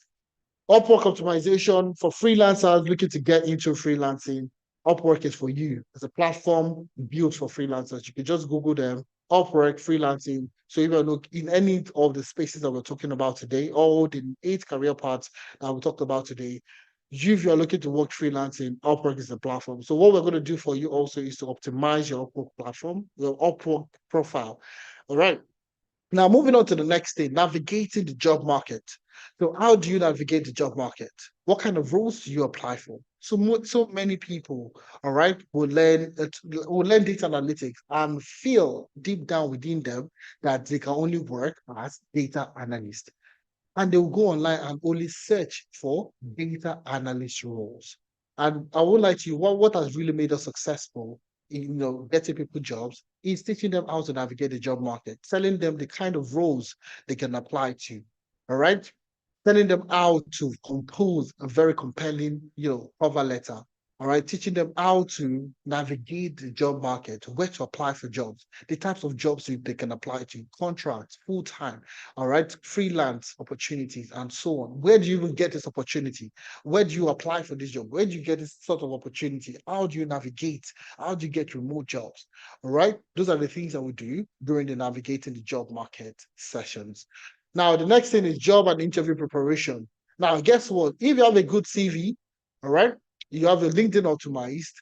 Upwork optimization for freelancers looking to get into freelancing. Upwork is for you. It's a platform built for freelancers. You can just Google them, Upwork freelancing. So if you look in any of the spaces that we're talking about today, all the 8 career paths that we talked about today, if you're looking to work freelancing, Upwork is the platform. So what we're going to do for you also is to optimize your Upwork platform, your Upwork profile. All right. Now, moving on to the next thing, navigating the job market. So how do you navigate the job market? What kind of roles do you apply for? So many people, all right, will learn data analytics and feel deep down within them that they can only work as data analyst. And they will go online and only search for data analyst roles. And I would like to, what has really made us successful in getting people jobs is teaching them how to navigate the job market, telling them the kind of roles they can apply to. All right. Telling them how to compose a very compelling, cover letter. All right, teaching them how to navigate the job market, where to apply for jobs, the types of jobs they can apply to, contracts, full-time, all right, freelance opportunities, and so on. Where do you even get this opportunity? Where do you apply for this job? Where do you get this sort of opportunity? How do you navigate? How do you get remote jobs? All right, those are the things that we do during the navigating the job market sessions. Now, the next thing is job and interview preparation. Now, guess what? If you have a good CV, all right, you have a LinkedIn optimized,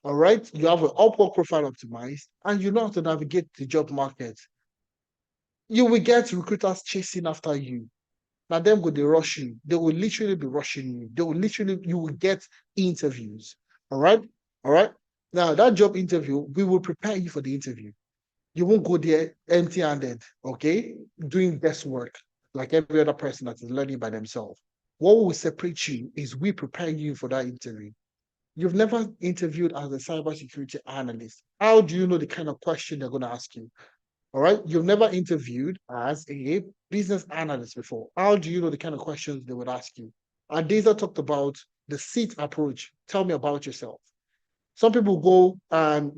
all right, you have an Upwork profile optimized, and you know how to navigate the job market, you will get recruiters chasing after you. Now, them will they rush you. They will literally be rushing you. You will get interviews. All right. All right. Now, that job interview, we will prepare you for the interview. You won't go there empty-handed, okay? Doing guesswork like every other person that is learning by themselves. What will separate you is we prepare you for that interview. You've never interviewed as a cybersecurity analyst. How do you know the kind of question they're going to ask you? All right. You've never interviewed as a business analyst before. How do you know the kind of questions they would ask you? Adesa talked about the seat approach. Tell me about yourself. Some people go and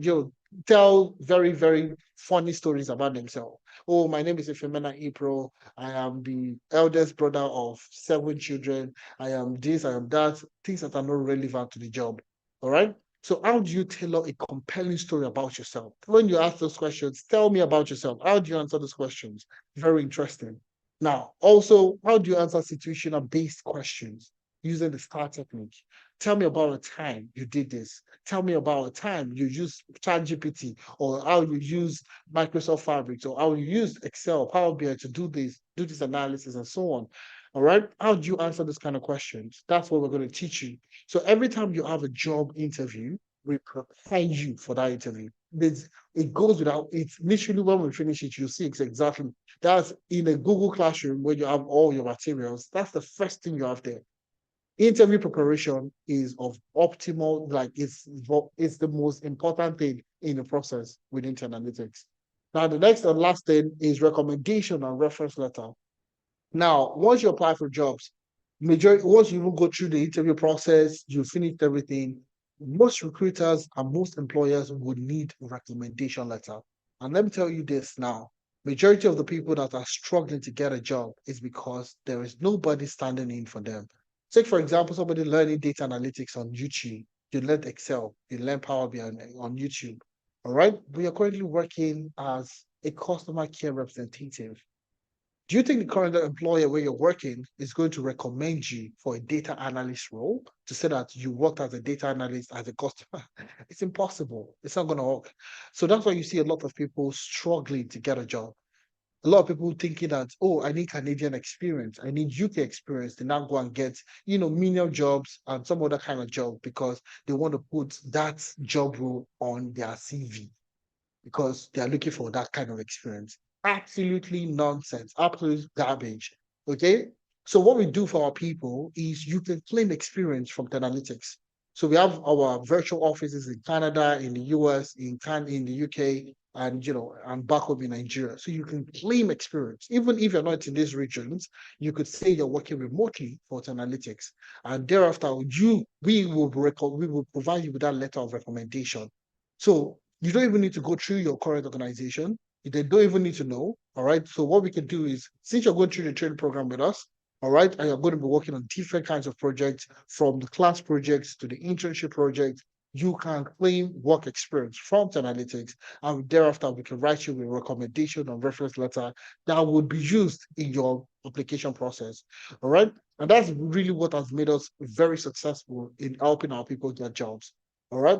tell very, very funny stories about themselves. Oh, my name is Ifemena April. I am the eldest brother of 7 children. I am this, I am that, things that are not relevant to the job. All right. So how do you tailor a compelling story about yourself? When you ask those questions, tell me about yourself. How do you answer those questions? Very interesting. Now, also, how do you answer situational based questions using the STAR technique? Tell me about a time you did this. Tell me about a time you used ChatGPT, or how you use Microsoft Fabric, or how you use Excel, Power BI to do this analysis, and so on. All right. How do you answer this kind of questions? That's what we're going to teach you. So every time you have a job interview, we prepare you for that interview. It goes without, it's literally when we finish it, you'll see it's exactly that's in a Google Classroom where you have all your materials. That's the first thing you have there. Interview preparation is of optimal, like it's the most important thing in the process within Analytics. Now, the next and last thing is recommendation and reference letter. Now, once you apply for jobs, once you even go through the interview process, you finished everything, most recruiters and most employers would need a recommendation letter. And let me tell you this now, majority of the people that are struggling to get a job is because there is nobody standing in for them. Take, for example, somebody learning data analytics on YouTube. You learn Excel, you learn Power BI on YouTube. All right. We are currently working as a customer care representative. Do you think the current employer where you're working is going to recommend you for a data analyst role to say that you worked as a data analyst as a customer? It's impossible. It's not going to work. So that's why you see a lot of people struggling to get a job. A lot of people thinking that, oh, I need Canadian experience, I need UK experience. They now go and get, menial jobs and some other kind of job because they want to put that job role on their CV because they are looking for that kind of experience. Absolutely nonsense, absolute garbage. Okay. So what we do for our people is you can claim experience from Analytics. So we have our virtual offices in Canada, in the US, in the UK, and back home in Nigeria. So you can claim experience. Even if you're not in these regions, you could say you're working remotely for Analytics. And thereafter, we will provide you with that letter of recommendation. So you don't even need to go through your current organization. They don't even need to know. All right. So what we can do is, since you're going through the training program with us, all right, and you're going to be working on different kinds of projects, from the class projects to the internship projects, you can claim work experience from Analytics, and thereafter we can write you a recommendation or reference letter that would be used in your application process. All right. And that's really what has made us very successful in helping our people get jobs. All right.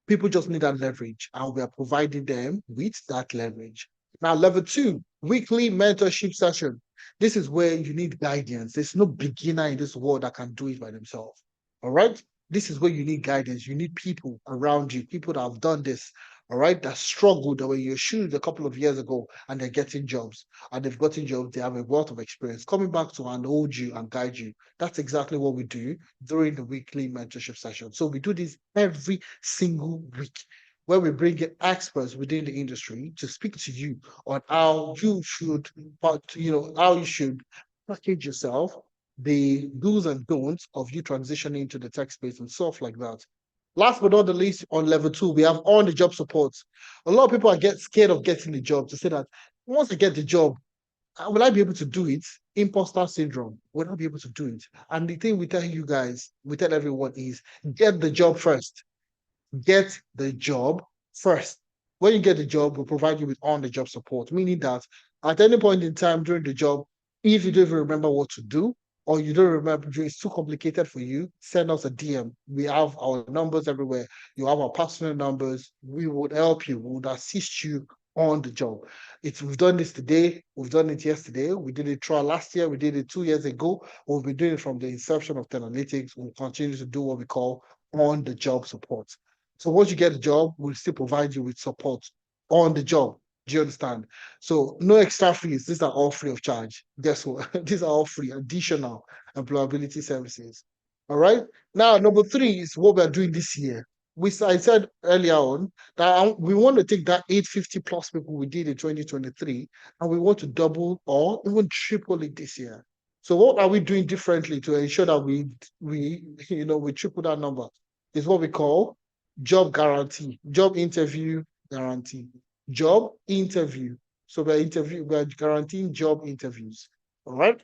People just need that leverage, and we are providing them with that leverage. Now, level 2, weekly mentorship session. This is where you need guidance. There's no beginner in this world that can do it by themselves. All right. This is where you need guidance. You need people around you, people that have done this, all right, that struggled, that were in your shoes a couple of years ago and they're getting jobs. And they've gotten jobs, they have a wealth of experience coming back to and hold you and guide you. That's exactly what we do during the weekly mentorship session. So we do this every single week, where we bring in experts within the industry to speak to you on how you should, how you should package yourself, the do's and don'ts of you transitioning to the tech space and stuff like that. Last but not the least, on level 2, we have on-the-job support. A lot of people are scared of getting the job, to say that once I get the job, will I be able to do it? Imposter syndrome. Will I be able to do it? And the thing we tell you guys, we tell everyone is, get the job first. Get the job first. When you get the job, we'll provide you with on-the-job support, meaning that at any point in time during the job, if you don't even remember what to do, or you don't remember, it's too complicated for you, send us a DM. We have our numbers everywhere. You have our personal numbers. We would help you. We would assist you on the job. We've done this today. We've done it yesterday. We did it last year. We did it 2 years ago. We'll be doing it from the inception of Analytics. We'll continue to do what we call on-the-job support. So once you get a job, we'll still provide you with support on the job. Do you understand? So no extra fees. These are all free of charge. Guess what? These are all free, additional employability services. All right. Now, number three is what we're doing this year. I said earlier on that we want to take that 850 plus people we did in 2023, and we want to double or even triple it this year. So what are we doing differently to ensure that we triple that number? Is what we call job guarantee, job interview guarantee, job interview. So we're guaranteeing job interviews. All right.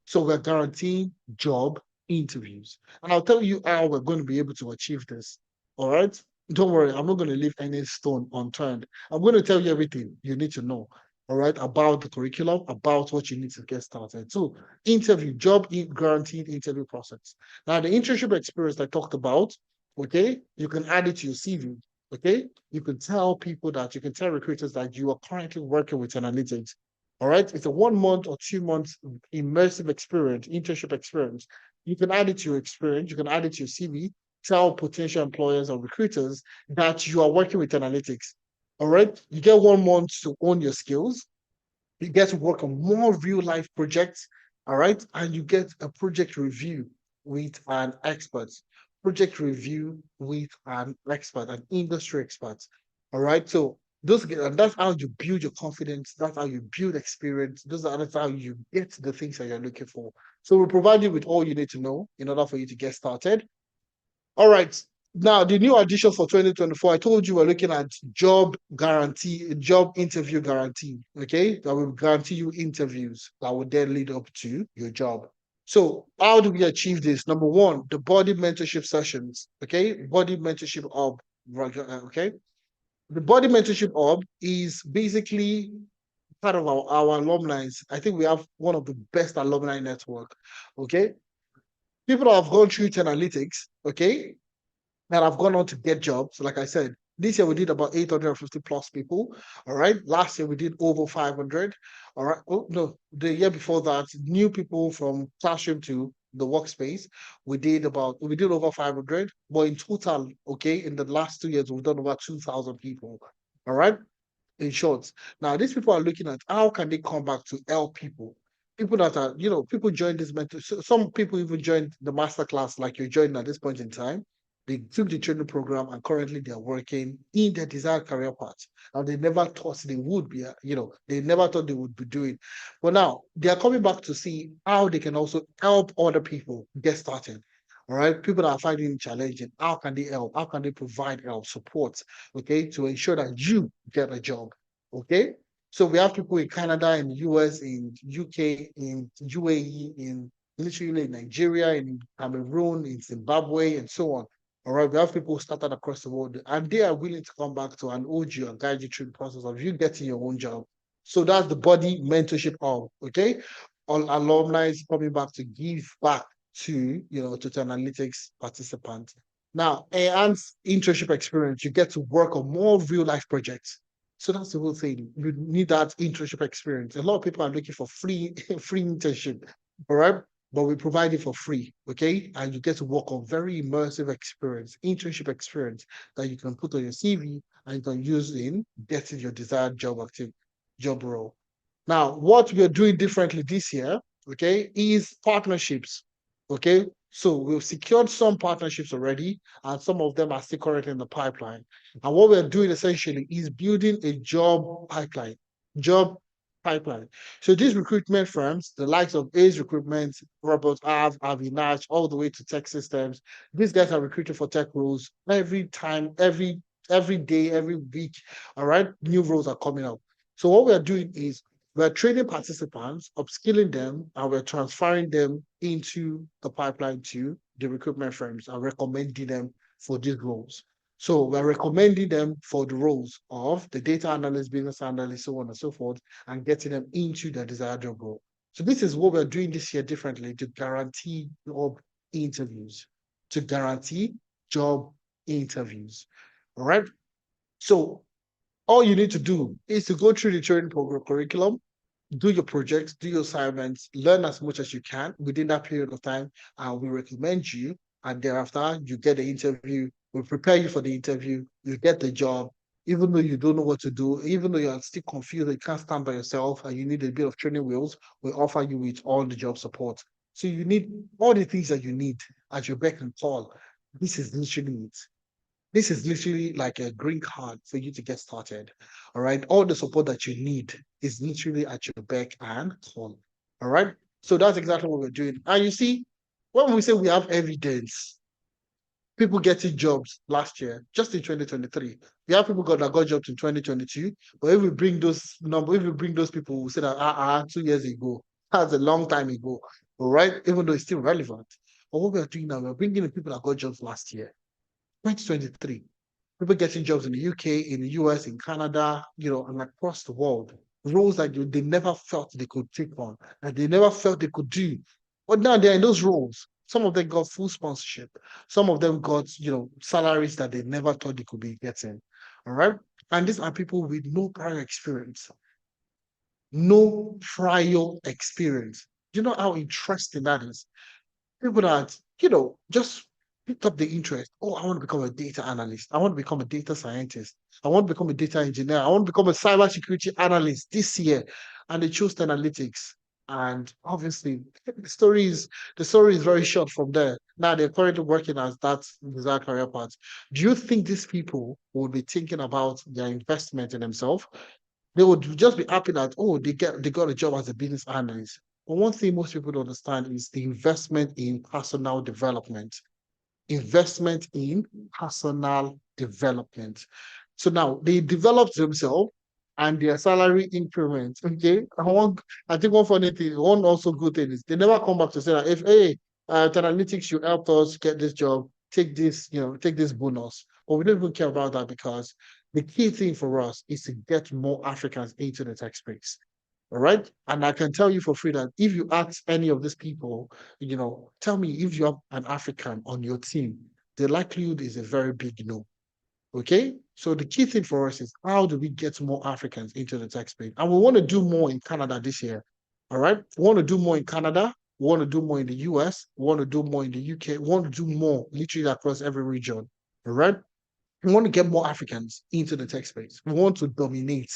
So we're guaranteeing job interviews. And I'll tell you how we're going to be able to achieve this. All right. Don't worry, I'm not going to leave any stone unturned. I'm going to tell you everything you need to know, all right, about the curriculum, about what you need to get started. So, guaranteed interview process. Now, the internship experience I talked about, okay, you can add it to your CV, okay? You can tell recruiters that you are currently working with analytics, all right? It's a 1 month or 2 months immersive experience, internship experience. You can add it to your experience, you can add it to your CV, tell potential employers or recruiters that you are working with analytics. All right. You get 1 month to own your skills. You get to work on more real life projects. All right. And you get a project review with an expert. Project review with an expert, an industry expert. All right. So that's how you build your confidence. That's how you build experience. That's how you get the things that you're looking for. So we'll provide you with all you need to know in order for you to get started. All right. Now, the new addition for 2024, I told you we're looking at job interview guarantee, okay? That will guarantee you interviews that will then lead up to your job. So how do we achieve this? Number one, the body mentorship sessions, okay? Body mentorship hub, okay? The body mentorship hub is basically part of our alumni. I think we have one of the best alumni network, okay? People that have gone through analytics, okay, that have gone on to get jobs. Like I said, this year we did about 850 plus people. All right. Last year we did over 500. All right. Oh, no, the year before that, new people from classroom to the workspace, we did over 500. But in total, okay, in the last 2 years, we've done about 2,000 people. All right. In short, now these people are looking at how can they come back to help people. People that are, people join this mentor. Some people even joined the masterclass, like you're joining at this point in time. They took the training program and currently they're working in their desired career path. And they never thought they would be, they never thought they would be doing. But now they are coming back to see how they can also help other people get started. All right. People that are finding it challenging, how can they help? How can they provide help, support, okay, to ensure that you get a job? Okay. So we have people in Canada, in the US, in UK, in UAE, in literally in Nigeria, in Cameroon, in Zimbabwe, and so on. All right, we have people scattered across the world, and they are willing to come back to and hold you and guide you through the process of you getting your own job. So that's the body mentorship hub. Okay, all alumni is coming back to give back to to analytics participants. Now, enhanced internship experience, you get to work on more real life projects. So that's the whole thing. You need that internship experience. A lot of people are looking for free internship. All right. But we provide it for free, okay? And you get to work on very immersive experience, internship experience that you can put on your CV and you can use in getting your desired job role. Now, what we are doing differently this year, okay, is partnerships, okay? So we've secured some partnerships already, and some of them are still currently in the pipeline. And what we're doing essentially is building a job pipeline. So these recruitment firms, the likes of Ace Recruitment, Robert Ave, Avinash, all the way to Tech Systems, these guys are recruiting for tech roles every time, every day, every week. All right, new roles are coming up. So what we're doing is we're training participants, upskilling them, and we're transferring them into the pipeline to the recruitment firms and recommending them for these roles. So we're recommending them for the roles of the data analyst, business analyst, so on and so forth, and getting them into the desired job role. So this is what we're doing this year differently to guarantee job interviews. All right. So all you need to do is to go through the training program curriculum, do your projects, do your assignments, learn as much as you can within that period of time, and we recommend you. And thereafter, you get the interview. We prepare you for the interview. You get the job. even though you don't know what to do, even though you're still confused, you can't stand by yourself, and you need a bit of training wheels, we offer you with all the job support. So you need all the things that you need at your beck and call. This is literally it. This is literally like a green card for you to get started. All right. All the support that you need is literally at your beck and call. All right. So that's exactly what we're doing. And you see, when we say we have evidence, people getting jobs last year, just in 2023. We have people that got jobs in 2022. But if we bring those numbers, if we bring those people who said that 2 years ago, that's a long time ago. All right. Even though it's still relevant. But what we are doing now, we're bringing in people that got jobs last year. 2023, people getting jobs in the UK, in the US, in Canada, and across the world. Roles that they never felt they could take on, that they never felt they could do. But now they're in those roles. Some of them got full sponsorship. Some of them got, salaries that they never thought they could be getting. All right. And these are people with no prior experience. No prior experience. You know how interesting that is? People that, just picked up the interest. Oh, I want to become a data analyst. I want to become a data scientist. I want to become a data engineer. I want to become a cybersecurity analyst this year. And they chose analytics. And obviously, the story is very short from there. Now they're currently working as that desired career path. Do you think these people will be thinking about their investment in themselves? They would just be happy that, oh, they got a job as a business analyst. But one thing most people don't understand is the investment in personal development. Investment in personal development. So now they developed themselves and their salary increment. Okay. I think one funny thing, one also good thing is they never come back to say that analytics, you helped us get this job, take this bonus. But we don't even care about that because the key thing for us is to get more Africans into the tech space. All right. And I can tell you for free that if you ask any of these people, tell me if you have an African on your team, the likelihood is a very big no. Okay. So the key thing for us is how do we get more Africans into the tech space? And we want to do more in Canada this year. All right. We want to do more in Canada. We want to do more in the US. We want to do more in the UK. We want to do more literally across every region. All right. We want to get more Africans into the tech space. We want to dominate.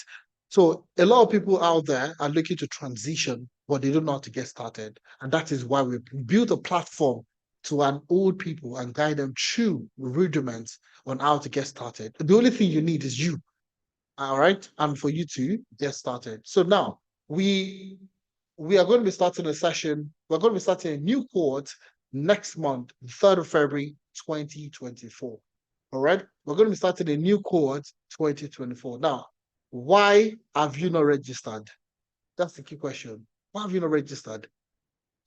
So a lot of people out there are looking to transition, but they don't know how to get started. And that is why we built a platform to an old people and guide them through rudiments on how to get started. The only thing you need is you. All right. And for you to get started. So now we are going to be starting a session. We're going to be starting a new cohort next month, 3rd of February, 2024. All right. We're going to be starting a new cohort 2024. Now, why have you not registered? That's the key question. Why have you not registered?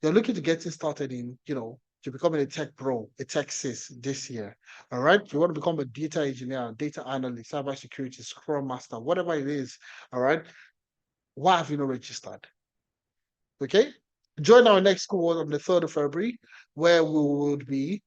You're looking to get started in, to becoming a tech pro, a tech sis this year. All right. You want to become a data engineer, data analyst, cybersecurity, scrum master, whatever it is. All right. Why have you not registered? Okay. Join our next cohort on the 3rd of February, where we would be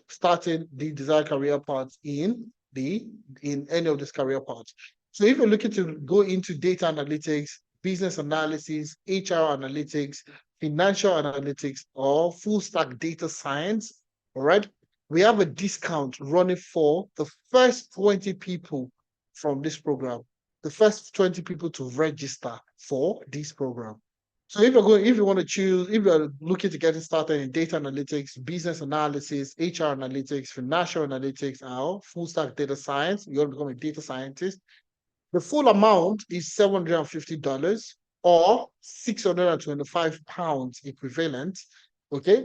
starting the desired career path in any of these career paths. So if you're looking to go into data analytics, business analysis, HR analytics, financial analytics, or full stack data science, all right, we have a discount running for the first 20 people from this program, the first 20 people to register for this program. So if you want to choose, if you're looking to get started in data analytics, business analysis, HR analytics, financial analytics, or full stack data science, you want to become a data scientist, the full amount is $750 or £625 equivalent. Okay.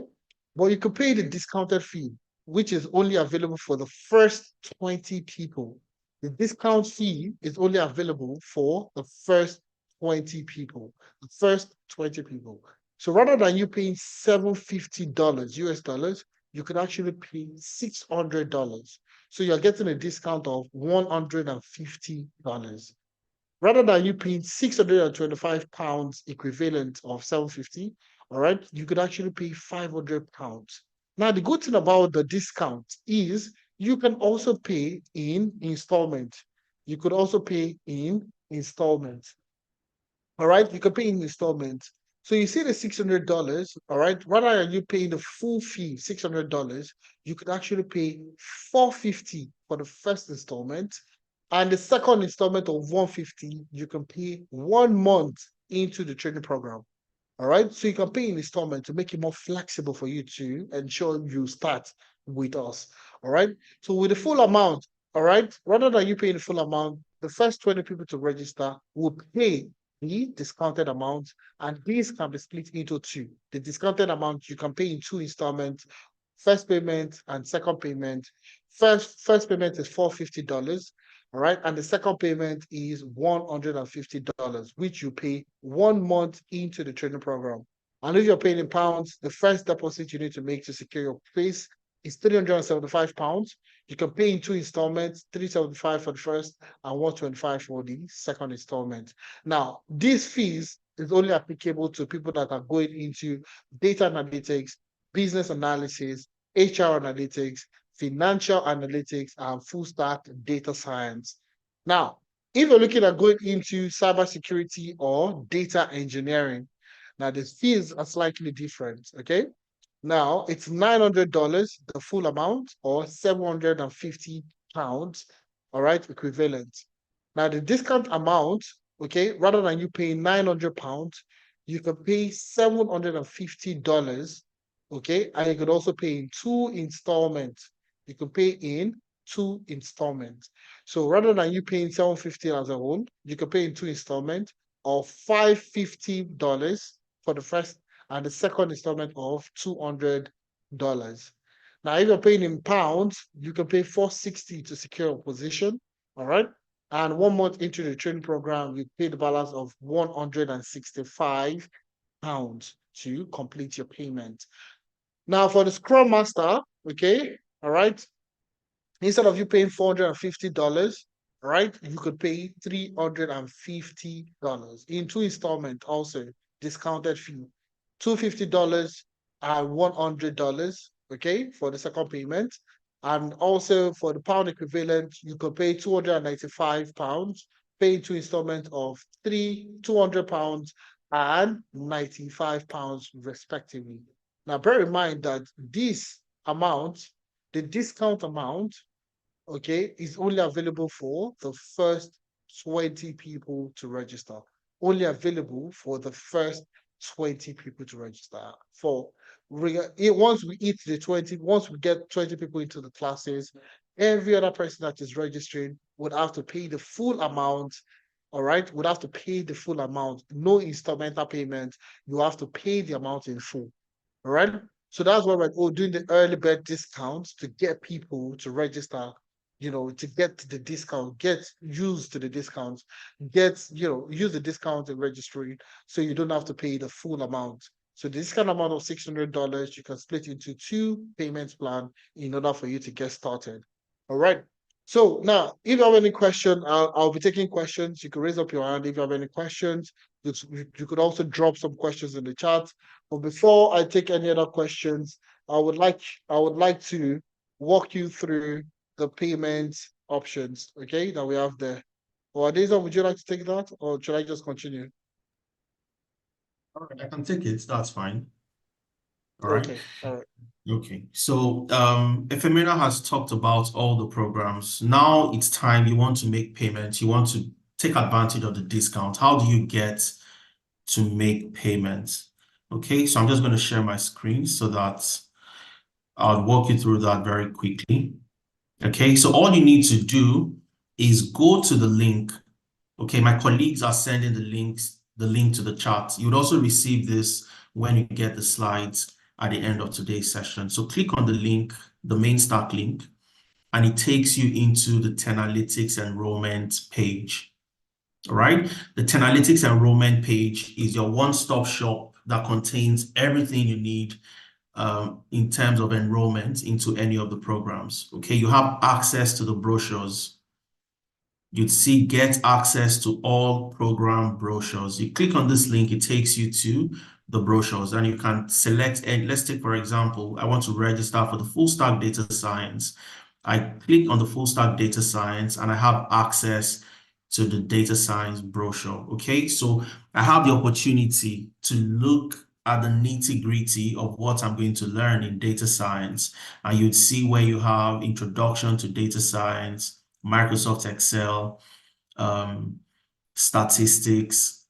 But you could pay the discounted fee, which is only available for the first 20 people. The discount fee is only available for the first 20 people. The first 20 people. So rather than you paying $750 US dollars, you could actually pay $600. So you're getting a discount of $150. Rather than you paying £625 equivalent of $750, all right, you could actually pay £500. Now, the good thing about the discount is you can also pay in installment. You could also pay in installment. All right, you can pay in installments. So you see the $600, all right? Rather than you paying the full fee, $600, you could actually pay $450 for the first installment. And the second installment of $150, you can pay 1 month into the training program. All right. So you can pay in installment to make it more flexible for you to ensure you start with us. All right. So with the full amount, all right, rather than you paying the full amount, the first 20 people to register will pay the discounted amount, and these can be split into two. The discounted amount you can pay in 2 installments, first payment and second payment. First payment is $450. All right. And the second payment is $150, which you pay 1 month into the training program. And if you're paying in pounds, the first deposit you need to make to secure your place is £375. You can pay in 2 installments, $375 for the first and $125 for the second installment. Now, these fees is only applicable to people that are going into data analytics, business analysis, HR analytics, financial analytics, and full stack data science. Now, if you're looking at going into cybersecurity or data engineering, now the fees are slightly different, okay? Now, it's $900, the full amount, or £750, all right, equivalent. Now, the discount amount, okay, rather than you paying £900, you can pay $750, okay? And you could also pay in 2 installments. You can pay in 2 installments. So rather than you paying $750 as a whole, you can pay in 2 installments of $550 for the first and the second installment of $200. Now, if you're paying in pounds, you can pay $460 to secure a position, all right? And 1 month into the training program, you pay the balance of £165 to complete your payment. Now, for the Scrum Master, okay, all right, instead of you paying $450, right, you could pay $350 in 2 installments, also discounted fee, $250 and $100, okay, for the second payment. And also for the pound equivalent, you could pay £295, pay 2 installments of £200 and £95 respectively. Now, bear in mind that this amount, the discount amount, okay, is only available for the first 20 people to register. Only available for the first 20 people to register. Once we get 20 people into the classes, every other person that is registering would have to pay the full amount. All right, would have to pay the full amount. No instrumental payment. You have to pay the amount in full. All right. So that's why we're doing the early bird discounts to get people to register, you know, to get the discount, get used to the discounts, use the discount in registry so you don't have to pay the full amount. So the discount amount of $600, you can split into 2 payments plan in order for you to get started. All right. So now, if you have any question, I'll be taking questions. You can raise up your hand if you have any questions. You could also drop some questions in the chat. But before I take any other questions, I would like to walk you through the payment options, okay, that we have there. Or Adeza, would you like to take that, or should I just continue? All right, I can take it. That's fine. All right. Okay. All right. Okay. So Ephemera has talked about all the programs. Now it's time you want to make payments. You want to take advantage of the discount. How do you get to make payments? Okay, so I'm just going to share my screen so that I'll walk you through that very quickly. Okay, so all you need to do is go to the link. Okay, my colleagues are sending the link to the chat. You would also receive this when you get the slides at the end of today's session. So click on the link, the main stack link, and it takes you into the Tenalytics enrollment page. All right, the Tenalytics enrollment page is your one-stop shop that contains everything you need in terms of enrollment into any of the programs. Okay, you have access to the brochures. You'd see get access to all program brochures. You click on this link, it takes you to the brochures, and you can select, and let's take, for example, I want to register for the full stack data science. I click on the full stack data science and I have access to the data science brochure. Okay, so I have the opportunity to look at the nitty-gritty of what I'm going to learn in data science. And you'd see where you have introduction to data science, Microsoft Excel, statistics.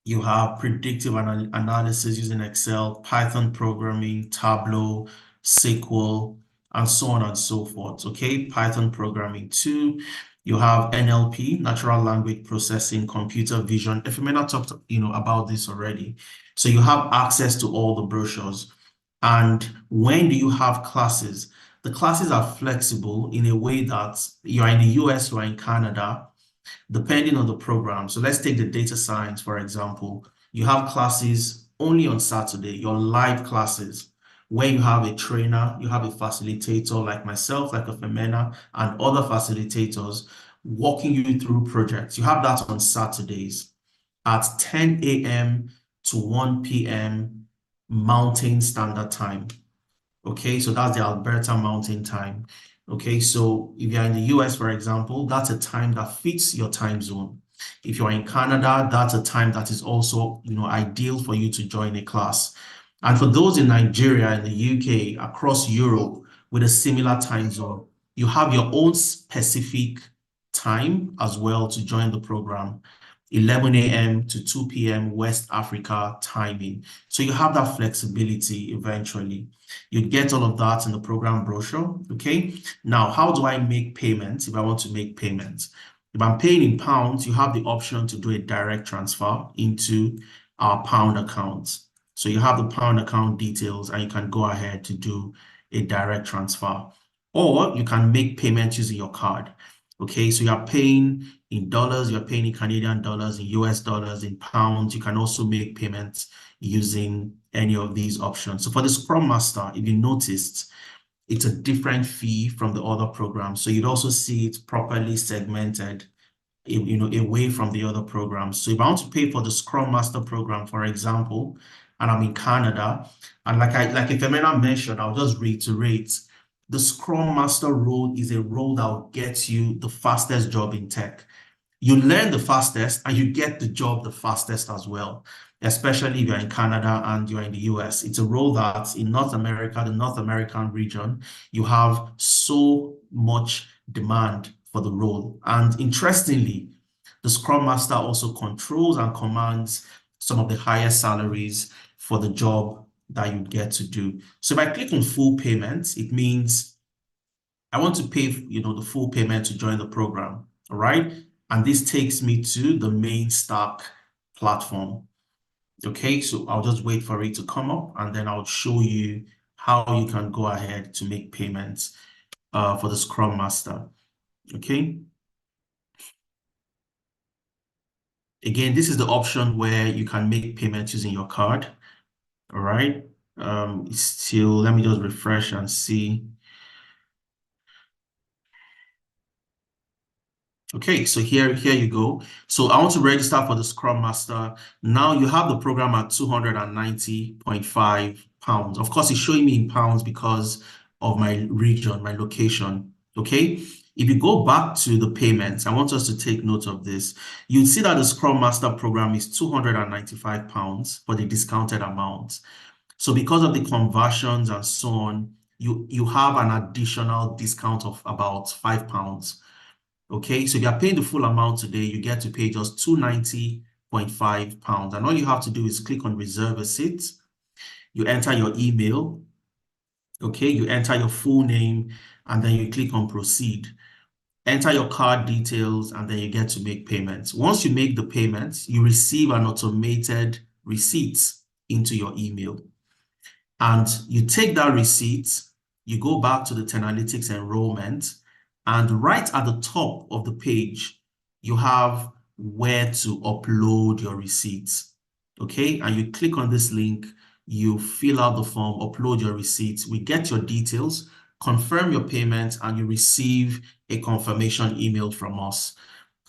You have predictive analysis using Excel, Python programming, Tableau, SQL, and so on and so forth. Okay, Python programming too. You have NLP, natural language processing, computer vision. Philomena talked, about this already. So you have access to all the brochures. And when do you have classes? The classes are flexible in a way that you're in the US, you're in Canada, depending on the program. So let's take the data science, for example. You have classes only on Saturday, your live classes, where you have a trainer, you have a facilitator like myself, like Philomena, and other facilitators walking you through projects. You have that on Saturdays at 10 a.m. to 1 p.m. Mountain Standard Time. Okay, so that's the Alberta Mountain Time. Okay, so if you're in the US, for example, that's a time that fits your time zone. If you're in Canada, that's a time that is also, ideal for you to join a class. And for those in Nigeria, in the UK, across Europe, with a similar time zone, you have your own specific time as well to join the program. 11 a.m. to 2 p.m. West Africa timing. So you have that flexibility eventually. You get all of that in the program brochure, okay? Now, how do I make payments if I want to make payments? If I'm paying in pounds, you have the option to do a direct transfer into our pound account. So you have the pound account details and you can go ahead to do a direct transfer. Or you can make payments using your card. Okay, so you're paying in dollars, you're paying in Canadian dollars, in US dollars, in pounds. You can also make payments using any of these options. So for the Scrum Master, if you noticed, it's a different fee from the other programs. So you'd also see it properly segmented, away from the other programs. So if I want to pay for the Scrum Master program, for example, and I'm in Canada, and like Philomena mentioned, I'll just reiterate, the Scrum Master role is a role that will get you the fastest job in tech. You learn the fastest and you get the job the fastest as well, especially if you're in Canada and you're in the US. It's a role that in North America, the North American region, you have so much demand for the role. And interestingly, the Scrum Master also controls and commands some of the highest salaries for the job that you get to do. So if I click on full payment, it means I want to pay, the full payment to join the program, all right? And this takes me to the main Stack platform. Okay, so I'll just wait for it to come up and then I'll show you how you can go ahead to make payments for the Scrum Master. Okay. Again, this is the option where you can make payments using your card. All right. Still, let me just refresh and see. Okay, so here you go. So I want to register for the Scrum Master. Now you have the program at 290.5 pounds. Of course, it's showing me in pounds because of my region, my location. Okay. If you go back to the payments, I want us to take note of this. You'd see that the Scrum Master program is 295 pounds for the discounted amount. So because of the conversions and so on, you have an additional discount of about 5 pounds. Okay, so if you're paying the full amount today, you get to pay just 290.5 pounds. And all you have to do is click on reserve a seat. You enter your email. Okay, you enter your full name and then you click on proceed. Enter your card details and then you get to make payments. Once you make the payments, you receive an automated receipt into your email. And you take that receipt, you go back to the Tenalytics enrollment, and right at the top of the page, you have where to upload your receipts. Okay, and you click on this link, you fill out the form, upload your receipts, we get your details, confirm your payment, and you receive a confirmation email from us.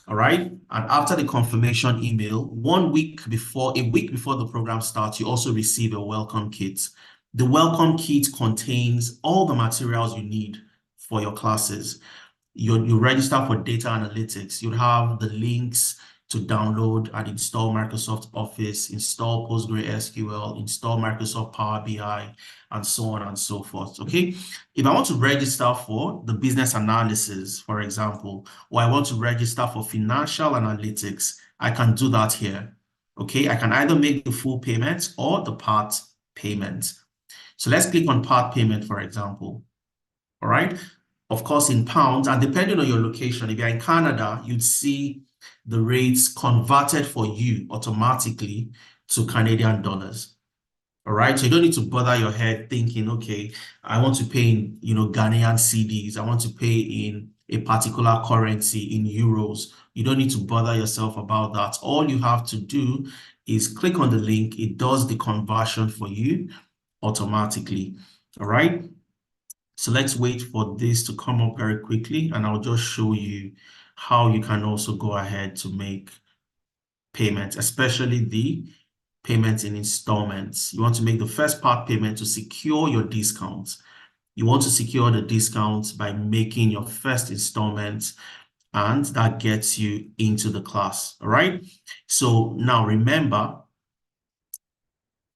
All right. And after the confirmation email, a week before the program starts, you also receive a welcome kit. The welcome kit contains all the materials you need for your classes. you register for data analytics. You have the links to download and install Microsoft Office, install PostgreSQL, install Microsoft Power BI, and so on and so forth, okay? If I want to register for the business analysis, for example, or I want to register for financial analytics, I can do that here, okay? I can either make the full payment or the part payment. So let's click on part payment, for example, all right? Of course, in pounds, and depending on your location, if you're in Canada, you'd see the rates converted for you automatically to Canadian dollars. All right, so you don't need to bother your head thinking, okay, I want to pay in, Ghanaian cedis. I want to pay in a particular currency in euros. You don't need to bother yourself about that. All you have to do is click on the link. It does the conversion for you automatically. All right. So let's wait for this to come up very quickly, and I'll just show you how you can also go ahead to make payments, especially the payments in installments. You want to make the first part payment to secure your discounts. You want to secure the discounts by making your first installment, and that gets you into the class, all right? So now remember,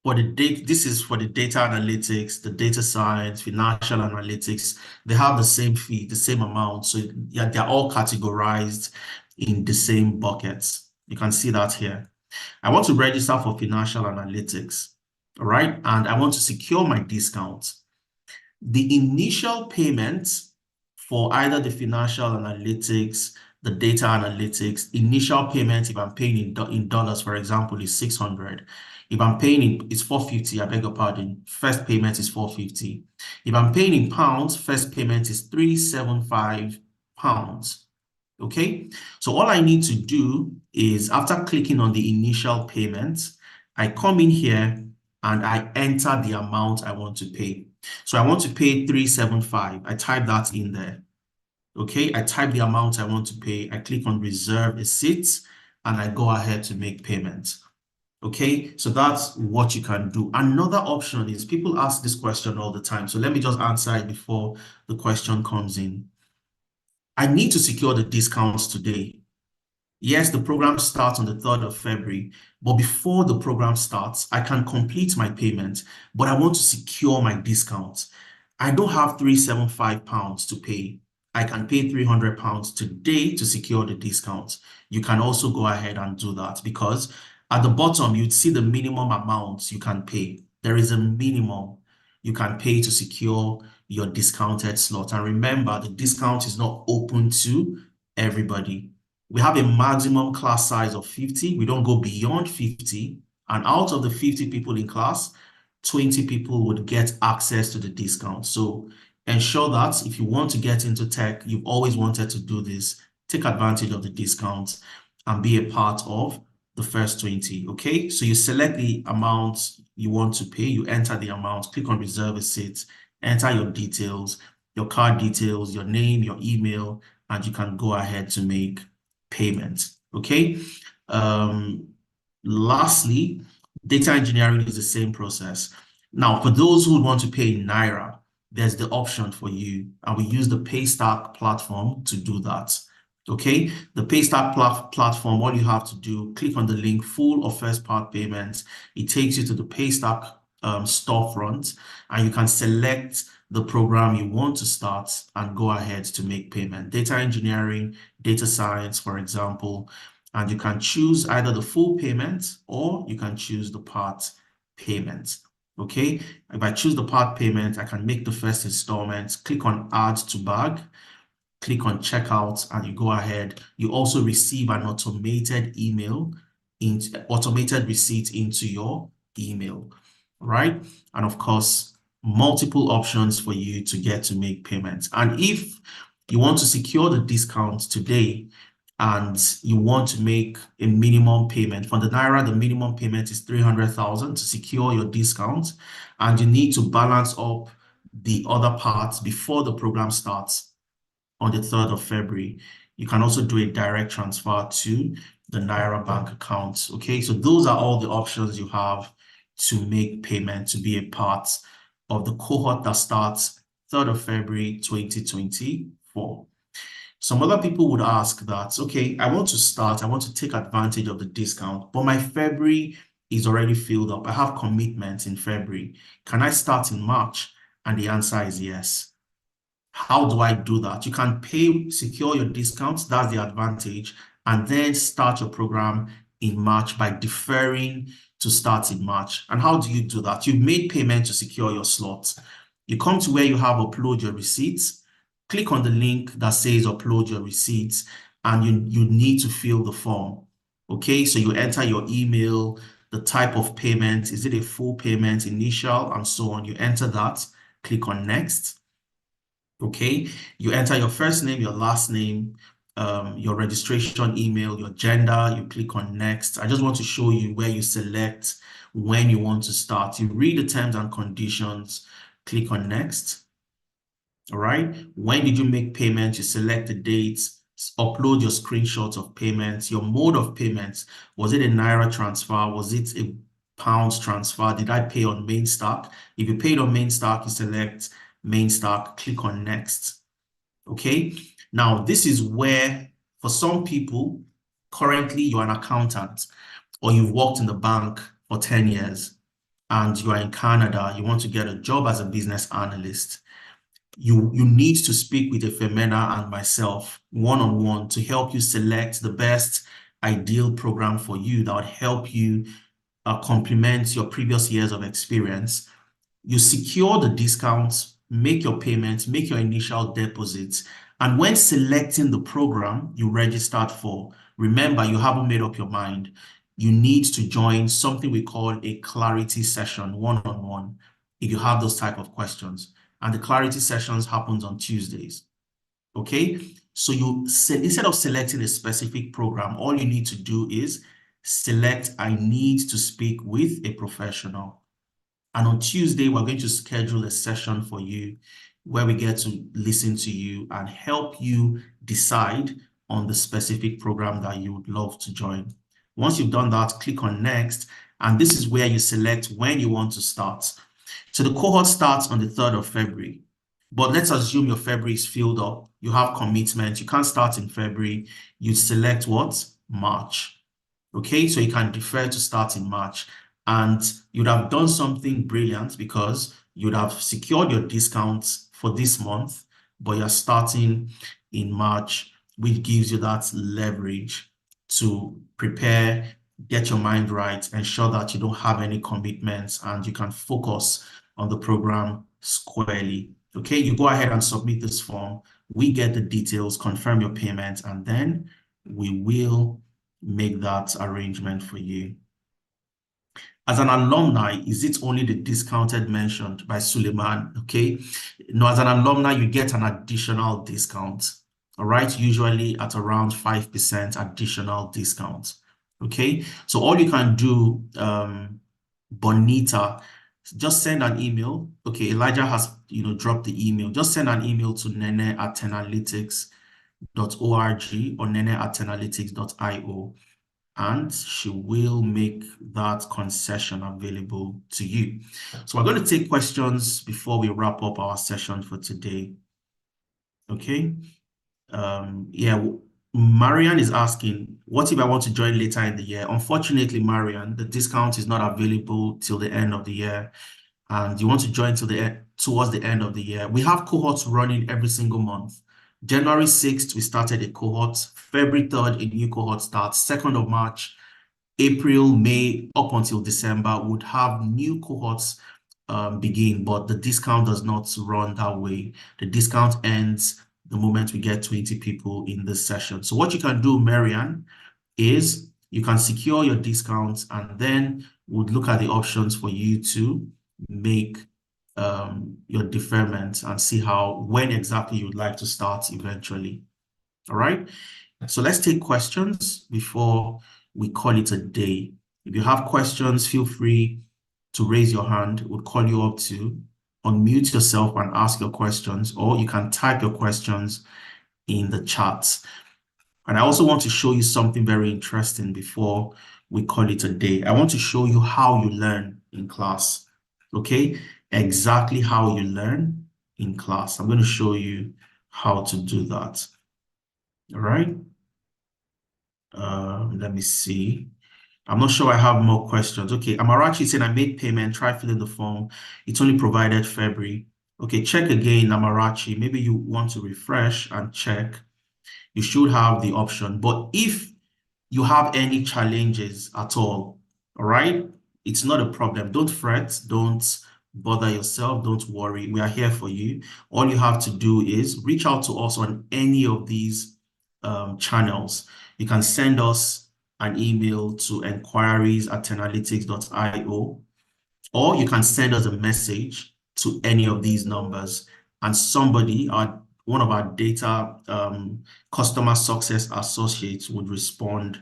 for the data, this is for the data analytics, the data science, financial analytics. They have the same fee, the same amount. So yeah, they're all categorized in the same buckets. You can see that here. I want to register for financial analytics, all right? And I want to secure my discount. The initial payment for either the financial analytics, the data analytics, initial payment, if I'm paying in dollars, for example, is 600. If I'm paying it's 450, I beg your pardon. First payment is 450. If I'm paying in pounds, first payment is 375 pounds. Okay, so all I need to do is, after clicking on the initial payment, I come in here and I enter the amount I want to pay. So I want to pay 375. I type that in there. Okay, I type the amount I want to pay. I click on reserve a seat and I go ahead to make payment. Okay, so that's what you can do. Another option is, people ask this question all the time, so let me just answer it before the question comes in. I need to secure the discounts today. Yes, the program starts on the 3rd of February, but before the program starts, I can complete my payment, but I want to secure my discount. I don't have 375 pounds to pay. I can pay 300 pounds today to secure the discount. You can also go ahead and do that, because at the bottom, you'd see the minimum amount you can pay. There is a minimum you can pay to secure your discounted slot. And remember, the discount is not open to everybody. We have a maximum class size of 50. We don't go beyond 50. And out of the 50 people in class, 20 people would get access to the discount. So ensure that if you want to get into tech, you've always wanted to do this, take advantage of the discount and be a part of the first 20, okay? So you select the amount you want to pay, you enter the amount, click on reserve a seat, enter your details, your card details, your name, your email, and you can go ahead to make payment, okay? Lastly, data engineering is the same process. Now, for those who want to pay in Naira, there's the option for you, and we use the Paystack platform to do that. Okay, the Paystack platform, all you have to do, click on the link, full or first part payments. It takes you to the Paystack storefront, and you can select the program you want to start and go ahead to make payment. Data engineering, data science, for example, and you can choose either the full payment or you can choose the part payment. Okay, if I choose the part payment, I can make the first installment, click on add to bag, click on checkout, and you go ahead. You also receive an automated email, automated receipt into your email, right? And of course, multiple options for you to get to make payments. And if you want to secure the discount today and you want to make a minimum payment, for the Naira, the minimum payment is 300,000 to secure your discount, and you need to balance up the other parts before the program starts on the 3rd of February. You can also do a direct transfer to the Naira bank account. Okay, so those are all the options you have to make payment, to be a part of the cohort that starts 3rd of February 2024. Some other people would ask that, okay, I want to start, I want to take advantage of the discount, but my February is already filled up. I have commitments in February. Can I start in March? And the answer is yes. How do I do that? You can secure your discounts, that's the advantage, and then start your program in March by deferring to start in March. And how do you do that? You've made payment to secure your slots. You come to where you have upload your receipts, click on the link that says upload your receipts, and you need to fill the form. Okay, so you enter your email, the type of payment, is it a full payment, initial, and so on. You enter that, click on next. Okay, you enter your first name, your last name, your registration email, your gender, you click on next. I just want to show you where you select when you want to start. You read the terms and conditions, click on next. All right, when did you make payment? You select the dates, upload your screenshots of payments, your mode of payments. Was it a Naira transfer? Was it a pounds transfer? Did I pay on Mainstack? If you paid on Mainstack, you select Mainstack, click on next. Okay, now this is where, for some people, currently you're an accountant or you've worked in the bank for 10 years and you are in Canada, you want to get a job as a business analyst. You need to speak with Femena and myself one-on-one to help you select the best ideal program for you that would help you complement your previous years of experience. You secure the discounts, make your payments, make your initial deposits, and when selecting the program you registered for, remember, you haven't made up your mind. You need to join something we call a clarity session one-on-one if you have those type of questions. And the clarity sessions happens on Tuesdays. Okay, so instead of selecting a specific program, all you need to do is select, I need to speak with a professional. And on Tuesday, we're going to schedule a session for you where we get to listen to you and help you decide on the specific program that you would love to join. Once you've done that, click on next, and this is where you select when you want to start. So the cohort starts on the 3rd of February, but let's assume your February is filled up. You have commitment. You can't start in February. You select what? March. Okay, so you can defer to start in March. And you'd have done something brilliant because you'd have secured your discounts for this month, but you're starting in March, which gives you that leverage to prepare, get your mind right, ensure that you don't have any commitments, and you can focus on the program squarely. Okay, you go ahead and submit this form. We get the details, confirm your payment, and then we will make that arrangement for you. As an alumni, is it only the discounted mentioned by Suleiman? Okay, no, as an alumni, you get an additional discount. All right, usually at around 5% additional discount. Okay, so all you can do, Bonita, just send an email. Okay, Elijah has dropped the email. Just send an email to nene@tenalytics.org or nene@tenalytics.io, and she will make that concession available to you. So we're going to take questions before we wrap up our session for today. Okay. Yeah, Marian is asking, what if I want to join later in the year? Unfortunately, Marian, the discount is not available till the end of the year, and you want to join towards the end of the year. We have cohorts running every single month. January 6th, we started a cohort. February 3rd, a new cohort starts. 2nd of March, April, May, up until December, would have new cohorts begin, but the discount does not run that way. The discount ends the moment we get 20 people in this session. So what you can do, Marianne, is you can secure your discounts, and then we'll look at the options for you to make your deferment and see when exactly you would like to start eventually. All right. So let's take questions before we call it a day. If you have questions, feel free to raise your hand. We'll call you up to unmute yourself and ask your questions, or you can type your questions in the chat. And I also want to show you something very interesting before we call it a day. I want to show you how you learn in class. Okay, exactly how you learn in class. I'm going to show you how to do that. All right. Let me see. I'm not sure I have more questions. Okay, Amarachi said, I made payment, try filling the form. It's only provided February. Okay, check again, Amarachi. Maybe you want to refresh and check. You should have the option. But if you have any challenges at all right, it's not a problem. Don't fret. Don't bother yourself. Don't worry. We are here for you. All you have to do is reach out to us on any of these channels. You can send us an email to enquiries@10analytics.io, or you can send us a message to any of these numbers, and somebody, one of our data customer success associates, would respond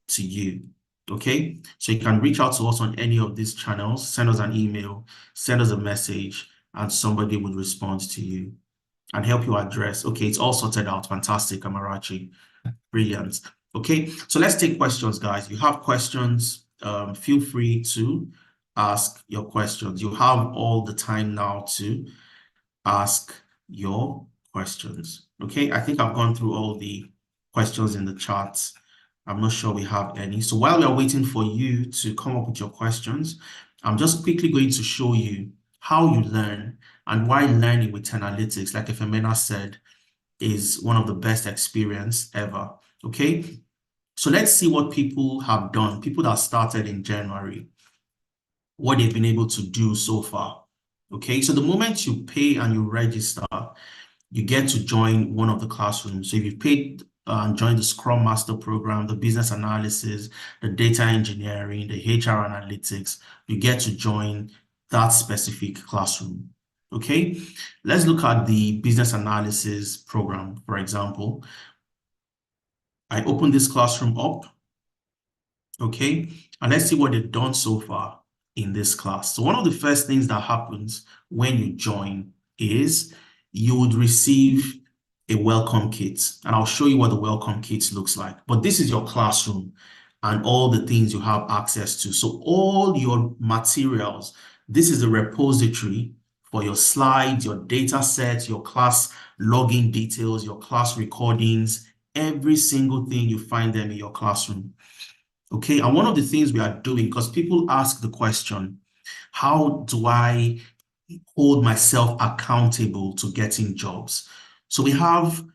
to you. Okay, so you can reach out to us on any of these channels, send us an email, send us a message, and somebody would respond to you and help you address. Okay, it's all sorted out. Fantastic, Amarachi. Brilliant. Okay, so let's take questions, guys. You have questions, feel free to ask your questions. You have all the time now to ask your questions. Okay, I think I've gone through all the questions in the chat. I'm not sure we have any. So while we are waiting for you to come up with your questions, I'm just quickly going to show you how you learn and why learning with 10Analytics, like Efemena said, is one of the best experience ever. Okay, so let's see what people have done, people that started in January, what they've been able to do so far. Okay, so the moment you pay and you register, you get to join one of the classrooms. So if you've paid and joined the Scrum Master program, the business analysis, the data engineering, the HR analytics, you get to join that specific classroom. Okay, let's look at the business analysis program, for example. I open this classroom up, okay, and let's see what they've done so far in this class. So one of the first things that happens when you join is you would receive a welcome kit, and I'll show you what the welcome kit looks like. But this is your classroom and all the things you have access to. So all your materials, this is the repository for your slides, your data sets, your class login details, your class recordings, every single thing, you find them in your classroom. Okay, and one of the things we are doing, because people ask the question, how do I hold myself accountable to getting jobs? So we have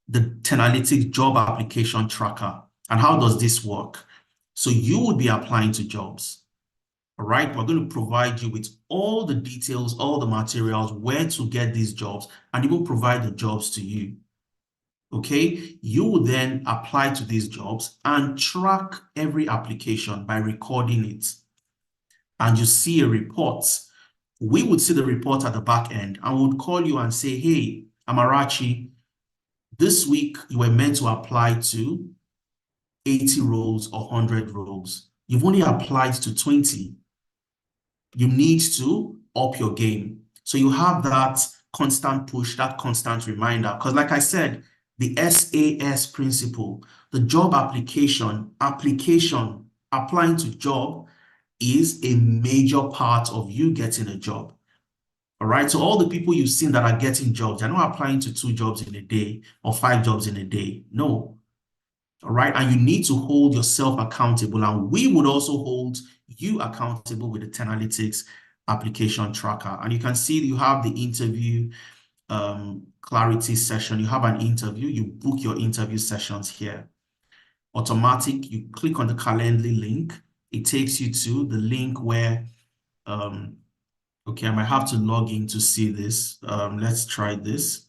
the 10Analytics job application tracker. And how does this work? So you would be applying to jobs. All right, we're going to provide you with all the details, all the materials, where to get these jobs, and even provide the jobs to you. Okay, you will then apply to these jobs and track every application by recording it. And you see a report. We would see the report at the back end and would call you and say, hey, Amarachi, this week you were meant to apply to 80 roles or 100 roles. You've only applied to 20. You need to up your game. So you have that constant push, that constant reminder. Because like I said, the SAS principle, the job application, applying to job is a major part of you getting a job. All right. So all the people you've seen that are getting jobs, they're not applying to 2 jobs in a day or 5 jobs in a day. No. All right. And you need to hold yourself accountable. And we would also hold you accountable with the 10Analytics application tracker. And you can see you have the interview clarity session. You have an interview, you book your interview sessions here. Automatic, you click on the Calendly link. It takes you to the link where, okay, I might have to log in to see this. Let's try this.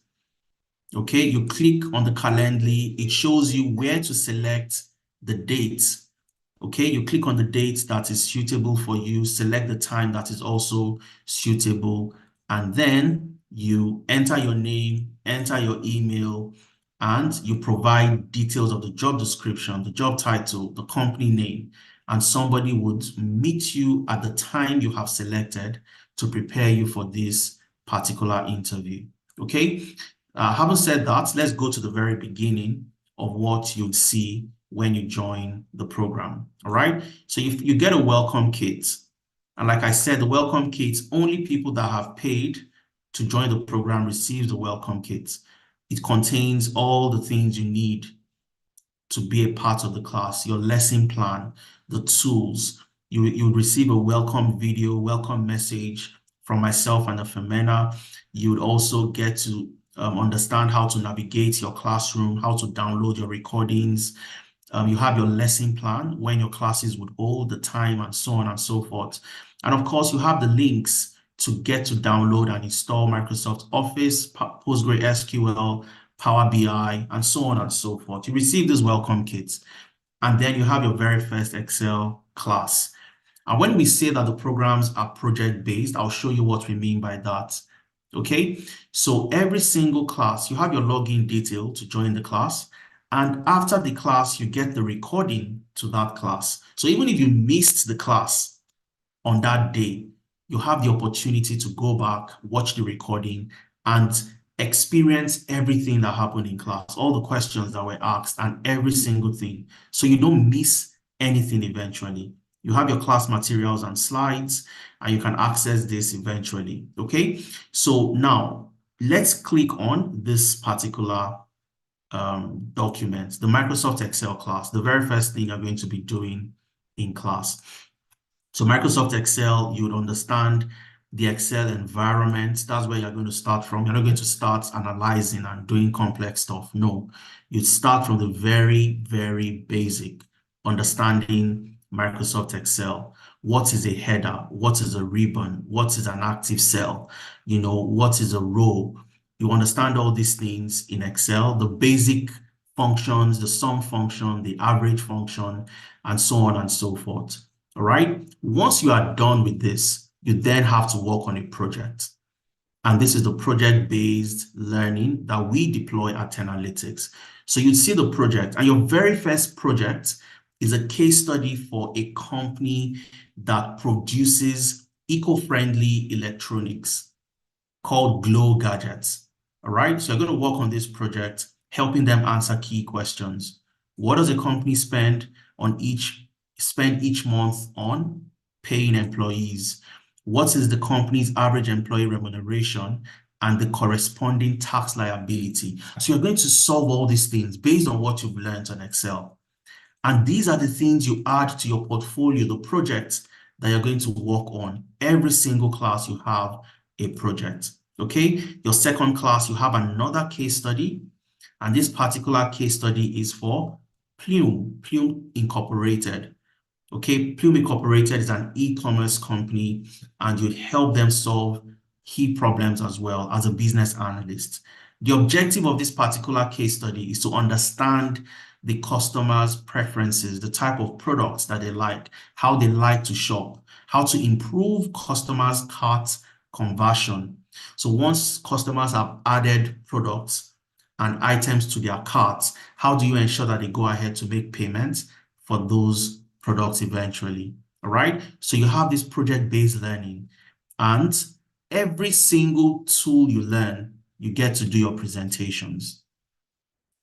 Okay, you click on the Calendly. It shows you where to select the dates. Okay, you click on the date that is suitable for you, select the time that is also suitable, and then you enter your name, enter your email, and you provide details of the job description, the job title, the company name, and somebody would meet you at the time you have selected to prepare you for this particular interview. Okay, having said that, let's go to the very beginning of what you'd see when you join the program. All right, so if you get a welcome kit, and like I said, the welcome kit, only people that have paid to join the program receives the welcome kit. It contains all the things you need to be a part of the class, your lesson plan, the tools. You would receive a welcome video, welcome message from myself and Phemena. You would also get to understand how to navigate your classroom, how to download your recordings. You have your lesson plan, when your classes would hold, the time, and so on and so forth. And of course, you have the links to get to download and install Microsoft Office, PostgreSQL, Power BI, and so on and so forth. You receive these welcome kits, and then you have your very first Excel class. And when we say that the programs are project-based, I'll show you what we mean by that. Okay, so every single class, you have your login detail to join the class. And after the class, you get the recording to that class. So even if you missed the class on that day, you have the opportunity to go back, watch the recording, and experience everything that happened in class, all the questions that were asked, and every single thing. So you don't miss anything eventually. You have your class materials and slides, and you can access this eventually, okay? So now, let's click on this particular document, the Microsoft Excel class, the very first thing you're going to be doing in class. So Microsoft Excel, you would understand the Excel environment. That's where you're going to start from. You're not going to start analyzing and doing complex stuff. No, you start from the very, very basic, understanding Microsoft Excel. What is a header? What is a ribbon? What is an active cell? You know, what is a row? You understand all these things in Excel, the basic functions, the sum function, the average function, and so on and so forth. All right. Once you are done with this, you then have to work on a project. And this is the project-based learning that we deploy at Tenalytics. So you'd see the project, and your very first project is a case study for a company that produces eco-friendly electronics called Glow Gadgets. All right. So you're going to work on this project, helping them answer key questions. What does a company spend each month on paying employees? What is the company's average employee remuneration and the corresponding tax liability? So you're going to solve all these things based on what you've learned on Excel. And these are the things you add to your portfolio, the projects that you're going to work on. Every single class you have a project, okay? Your second class, you have another case study. And this particular case study is for Plume Incorporated. Okay, Plume Incorporated is an e-commerce company, and you help them solve key problems as well as a business analyst. The objective of this particular case study is to understand the customer's preferences, the type of products that they like, how they like to shop, how to improve customers' cart conversion. So once customers have added products and items to their carts, how do you ensure that they go ahead to make payments for those products eventually? All right. So you have this project-based learning, and every single tool you learn, you get to do your presentations.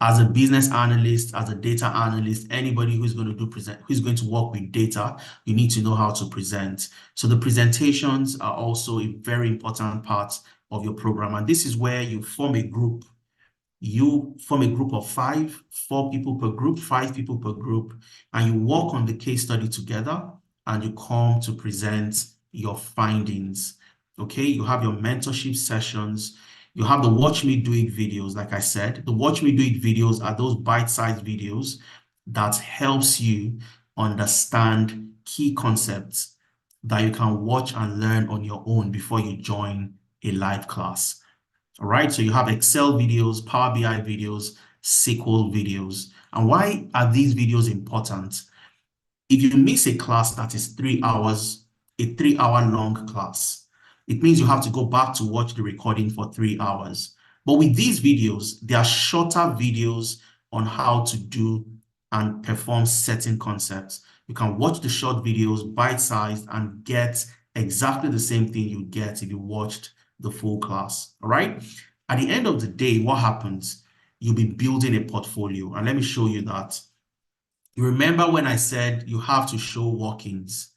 As a business analyst, as a data analyst, anybody who's going to work with data, you need to know how to present. So the presentations are also a very important part of your program. And this is where you form a group. You form a group of 4 people per group, 5 people per group, and you work on the case study together, and you come to present your findings. Okay, you have your mentorship sessions. You have the Watch Me Do It videos. Like I said, the Watch Me Do It videos are those bite-sized videos that helps you understand key concepts that you can watch and learn on your own before you join a live class. All right, so you have Excel videos, Power BI videos, SQL videos. And why are these videos important? If you miss a class that is 3 hours, a 3-hour long class, it means you have to go back to watch the recording for 3 hours. But with these videos, they are shorter videos on how to do and perform certain concepts. You can watch the short videos, bite-sized, and get exactly the same thing you get if you watched the full class. All right. At the end of the day, what happens? You'll be building a portfolio. And let me show you that. You remember when I said you have to show workings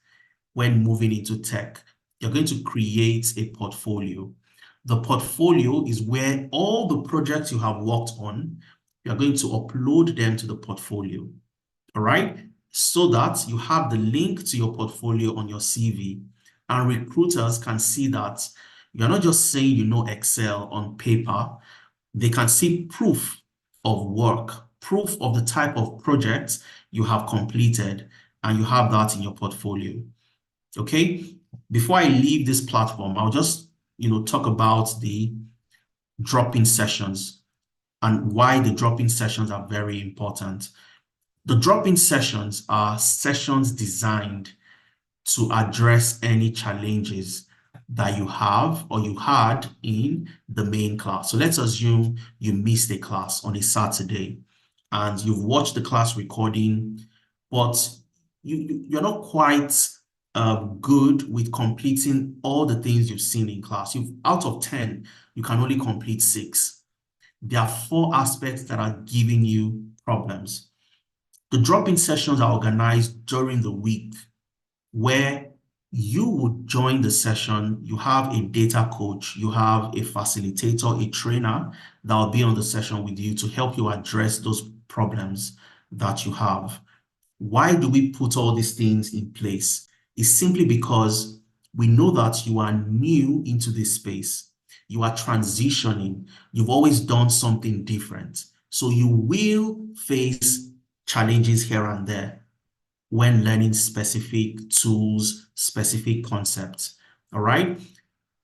when moving into tech? You're going to create a portfolio. The portfolio is where all the projects you have worked on you're going to upload them to the portfolio, all right? So that you have the link to your portfolio on your CV, and recruiters can see that you're not just saying you know Excel on paper. They can see proof of work, proof of the type of projects you have completed, and you have that in your portfolio. Okay? Before I leave this platform, I'll just, talk about the drop-in sessions and why the drop-in sessions are very important. The drop-in sessions are sessions designed to address any challenges that you have or you had in the main class. So let's assume you missed a class on a Saturday and you've watched the class recording, but you're not quite good with completing all the things you've seen in class. Out of 10, you can only complete 6. There are 4 aspects that are giving you problems. The drop-in sessions are organized during the week where you would join the session. You have a data coach, you have a facilitator, a trainer that will be on the session with you to help you address those problems that you have. Why do we put all these things in place? It's simply because we know that you are new into this space. You are transitioning. You've always done something different. So you will face challenges here and there when learning specific tools, specific concepts, all right?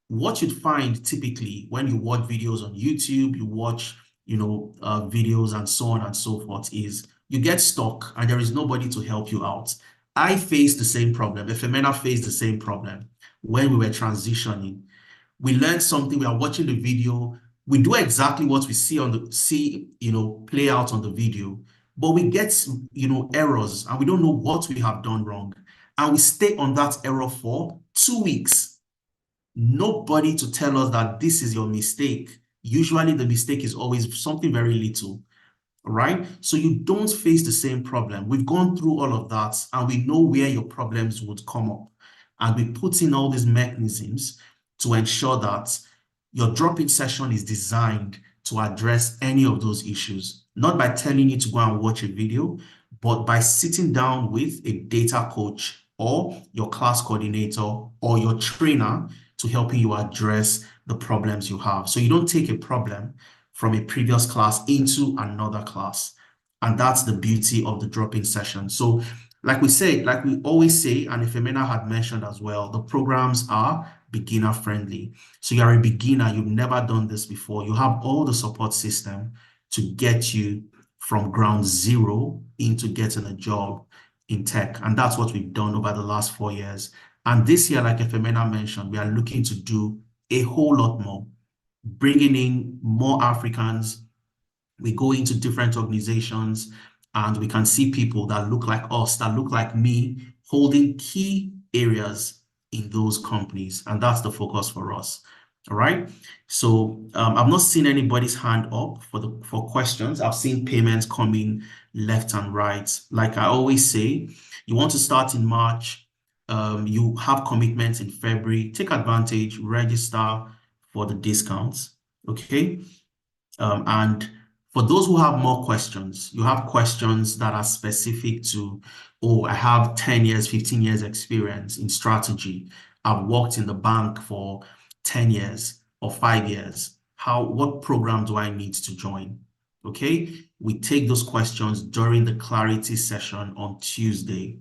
What you'd find typically when you watch videos on YouTube, you watch, videos and so on and so forth, is you get stuck and there is nobody to help you out. I faced the same problem. Efemena faced the same problem when we were transitioning. We learned something, we are watching the video, we do exactly what we see play out on the video, but we get, errors and we don't know what we have done wrong. And we stay on that error for 2 weeks. Nobody to tell us that this is your mistake. Usually the mistake is always something very little, right? So you don't face the same problem. We've gone through all of that and we know where your problems would come up. And we put in all these mechanisms to ensure that your drop-in session is designed to address any of those issues. Not by telling you to go and watch a video, but by sitting down with a data coach or your class coordinator or your trainer to helping you address the problems you have. So you don't take a problem from a previous class into another class. And that's the beauty of the drop-in session. So like we always say, and Efemena had mentioned as well, the programs are beginner friendly. So you're a beginner, you've never done this before. You have all the support system to get you from ground zero into getting a job in tech. And that's what we've done over the last 4 years. And this year, like Efemena mentioned, we are looking to do a whole lot more, bringing in more Africans. We go into different organizations and we can see people that look like us, that look like me, holding key areas in those companies. And that's the focus for us. All right. So I've not seen anybody's hand up for questions. I've seen payments coming left and right. Like I always say, you want to start in March. You have commitments in February. Take advantage, register for the discounts. Okay. And for those who have more questions, you have questions that are specific to, oh, I have 10 years, 15 years experience in strategy. I've worked in the bank for 10 years or 5 years. What program do I need to join? Okay, we take those questions during the clarity session on Tuesday.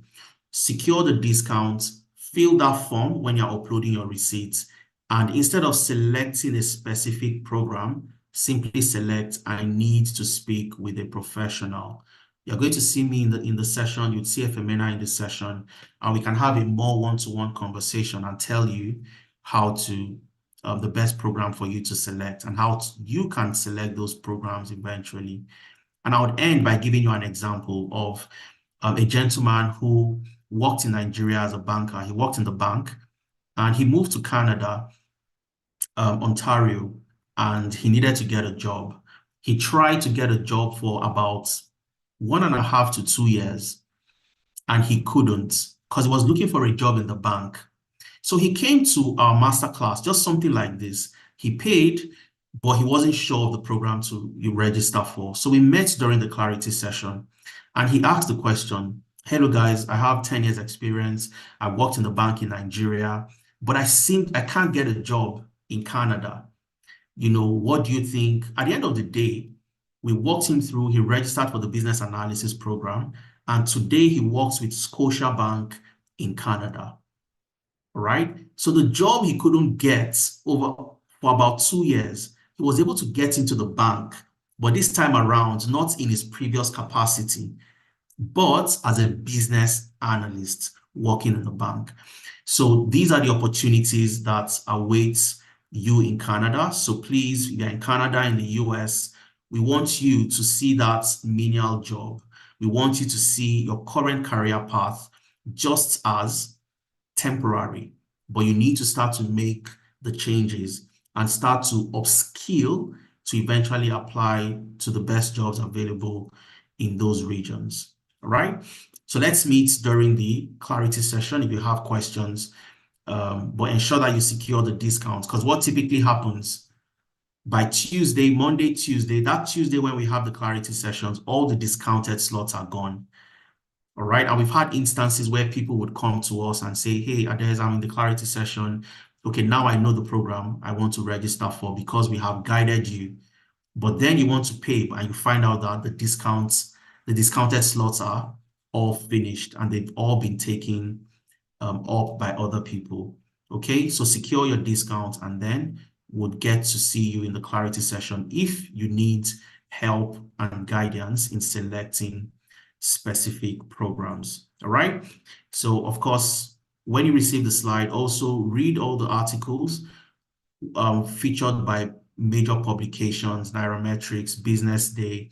Secure the discounts, fill that form when you're uploading your receipts, and instead of selecting a specific program, simply select, I need to speak with a professional. You're going to see me in the session, you'd see Efemena in the session, and we can have a more one-to-one conversation and tell you how to, the best program for you to select and how you can select those programs eventually. And I would end by giving you an example of a gentleman who worked in Nigeria as a banker. He worked in the bank and he moved to Canada, Ontario, and he needed to get a job. He tried to get a job for about 1.5 to 2 years, and he couldn't because he was looking for a job in the bank. So he came to our masterclass, just something like this. He paid, but he wasn't sure of the program you register for. So we met during the clarity session, and he asked the question, hello guys, I have 10 years experience. I worked in the bank in Nigeria, but I can't get a job in Canada. What do you think? At the end of the day, we walked him through, he registered for the business analysis program, and today he works with Scotiabank in Canada. All right? So the job he couldn't get for about 2 years, he was able to get into the bank, but this time around, not in his previous capacity, but as a business analyst working in the bank. So these are the opportunities that await you in Canada. So please, if you're in Canada, in the US, we want you to see that menial job. We want you to see your current career path just as temporary, but you need to start to make the changes and start to upskill to eventually apply to the best jobs available in those regions. All right. So let's meet during the clarity session if you have questions, but ensure that you secure the discounts, because what typically happens by Tuesday, Monday, Tuesday, that Tuesday when we have the clarity sessions, all the discounted slots are gone. All right. And we've had instances where people would come to us and say, hey, Adez, I'm in the clarity session. Okay, now I know the program I want to register for because we have guided you. But then you want to pay and you find out that the discounted slots are all finished and they've all been taken up by other people. Okay, so secure your discount and then we'll get to see you in the clarity session if you need help and guidance in selecting specific programs. All right. So of course, when you receive the slide, also read all the articles featured by major publications, Nairametrics, Business Day,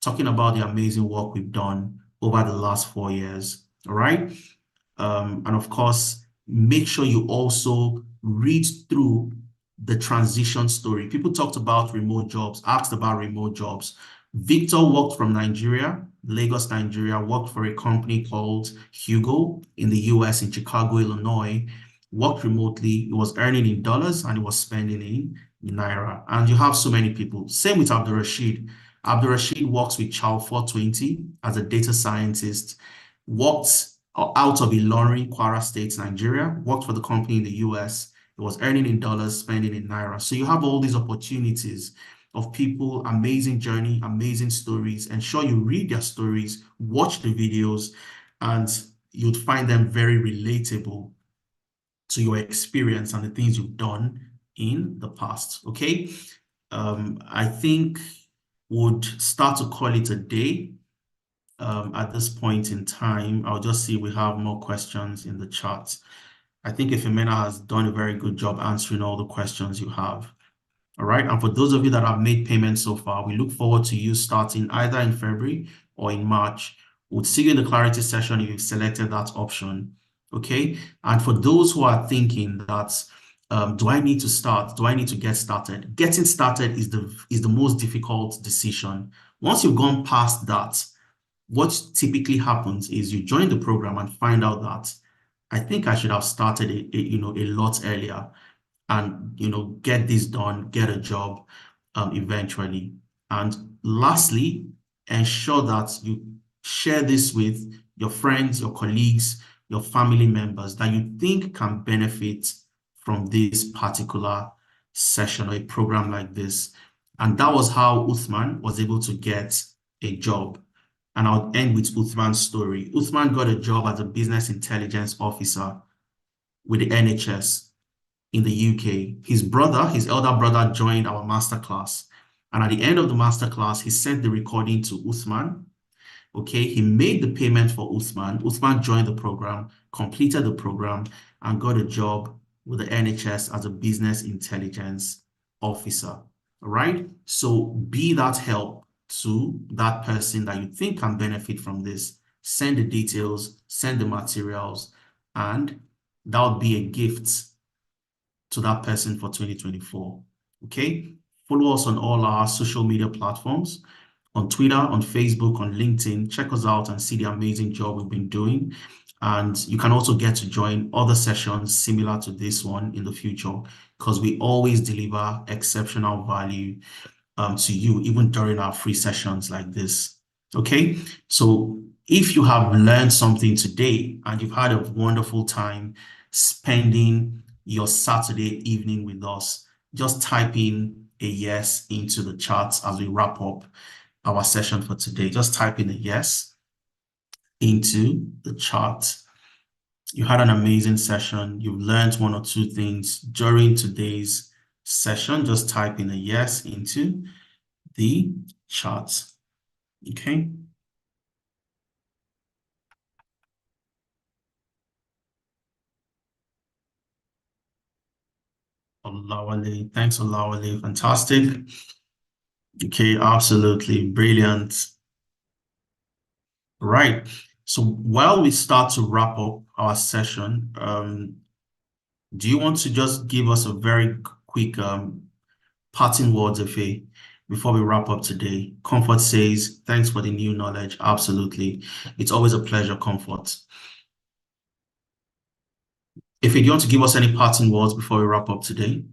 talking about the amazing work we've done over the last 4 years. All right. And of course, make sure you also read through the transition story. People talked about remote jobs, asked about remote jobs. Victor worked from Nigeria, Lagos, Nigeria, worked for a company called Hugo in the US, in Chicago, Illinois, worked remotely. He was earning in dollars and he was spending in Naira. And you have so many people. Same with Abdul Rashid. Abdul Rashid works with Chow 420 as a data scientist, worked out of Ilorin, Kwara State, Nigeria, worked for the company in the US. He was earning in dollars, spending in Naira. So you have all these opportunities of people, amazing journey, amazing stories. Ensure you read their stories, watch the videos, and you'd find them very relatable to your experience and the things you've done in the past. Okay. I think would start to call it a day at this point in time. I'll just see if we have more questions in the chat. I think Ifemena has done a very good job answering all the questions you have. All right. And for those of you that have made payments so far, we look forward to you starting either in February or in March. We'll see you in the clarity session if you've selected that option. Okay. And for those who are thinking that, do I need to start? Do I need to get started? Getting started is the most difficult decision. Once you've gone past that, what typically happens is you join the program and find out that I think I should have started a lot earlier and get this done, get a job eventually. And lastly, ensure that you share this with your friends, your colleagues, your family members that you think can benefit from this particular session or a program like this. And that was how Uthman was able to get a job. And I'll end with Uthman's story. Uthman got a job as a business intelligence officer with the NHS in the UK. His elder brother joined our masterclass. And at the end of the masterclass, he sent the recording to Uthman. Okay, he made the payment for Uthman. Uthman joined the program, completed the program, and got a job with the NHS as a business intelligence officer. All right, so be that help to that person that you think can benefit from this. Send the details, send the materials, and that would be a gift to that person for 2024. Okay, follow us on all our social media platforms, on Twitter, on Facebook, on LinkedIn. Check us out and see the amazing job we've been doing. And you can also get to join other sessions similar to this one in the future, because we always deliver exceptional value to you, even during our free sessions like this. Okay, so if you have learned something today and you've had a wonderful time spending your Saturday evening with us, just type in a yes into the chat as we wrap up our session for today. Just type in a yes into the chat. You had an amazing session. You've learned one or two things during today's session. Just type in a yes into the chat. Okay. Olawale, thanks, Olawale. Fantastic. Okay, absolutely brilliant. Right. So while we start to wrap up our session, do you want to just give us a very quick parting words, Efe, before we wrap up today? Comfort says, thanks for the new knowledge. Absolutely. It's always a pleasure, Comfort. If you want to give us any parting words before we wrap up today.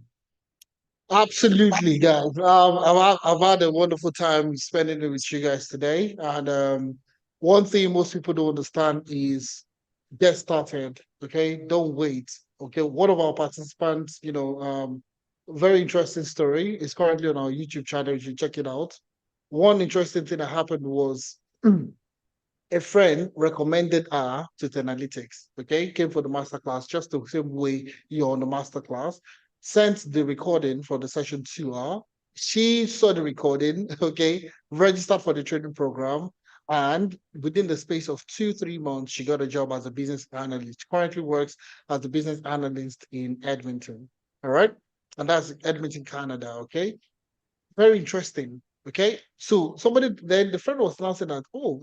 Absolutely, guys. I've had a wonderful time spending it with you guys today. And one thing most people don't understand is get started. Okay, don't wait. Okay, one of our participants, very interesting story is currently on our YouTube channel. You should check it out. One interesting thing that happened was a friend recommended her to Tenalytics. Okay, came for the masterclass just the same way you're on the masterclass. Sent the recording for the session to her. She saw the recording, okay, registered for the training program, and within the space of 2-3 months, she got a job as a business analyst. She currently works as a business analyst in Edmonton. All right, and that's Edmonton, Canada. Okay, very interesting. Okay, so then the friend was announcing that, oh,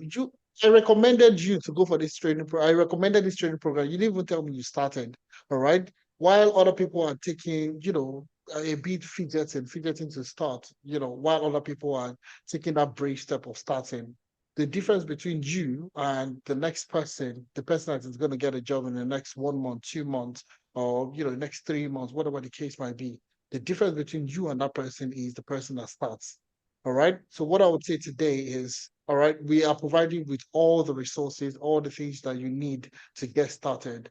I recommended you to go for this training program. I recommended this training program. You didn't even tell me you started. All right. While other people are taking, a bit fidgeting to start, while other people are taking that brave step of starting. The difference between you and the next person, the person that is going to get a job in the next 1 month, 2 months, or the next 3 months, whatever the case might be, the difference between you and that person is the person that starts. All right. So what I would say today is, all right, we are providing with all the resources, all the things that you need to get started.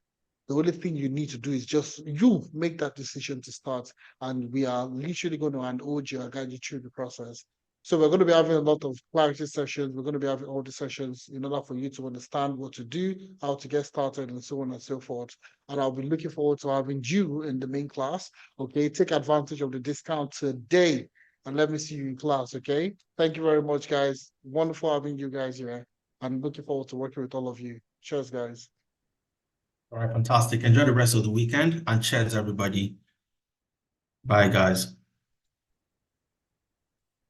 The only thing you need to do is just you make that decision to start, and we are literally going to handhold you and guide you through the process. So we're going to be having a lot of clarity sessions. We're going to be having all the sessions in order for you to understand what to do, how to get started, and so on and so forth. And I'll be looking forward to having you in the main class. Okay, take advantage of the discount today, and let me see you in class. Okay, thank you very much, guys. Wonderful having you guys here. I'm looking forward to working with all of you. Cheers, guys. All right, fantastic. Enjoy the rest of the weekend, and cheers, everybody. Bye, guys.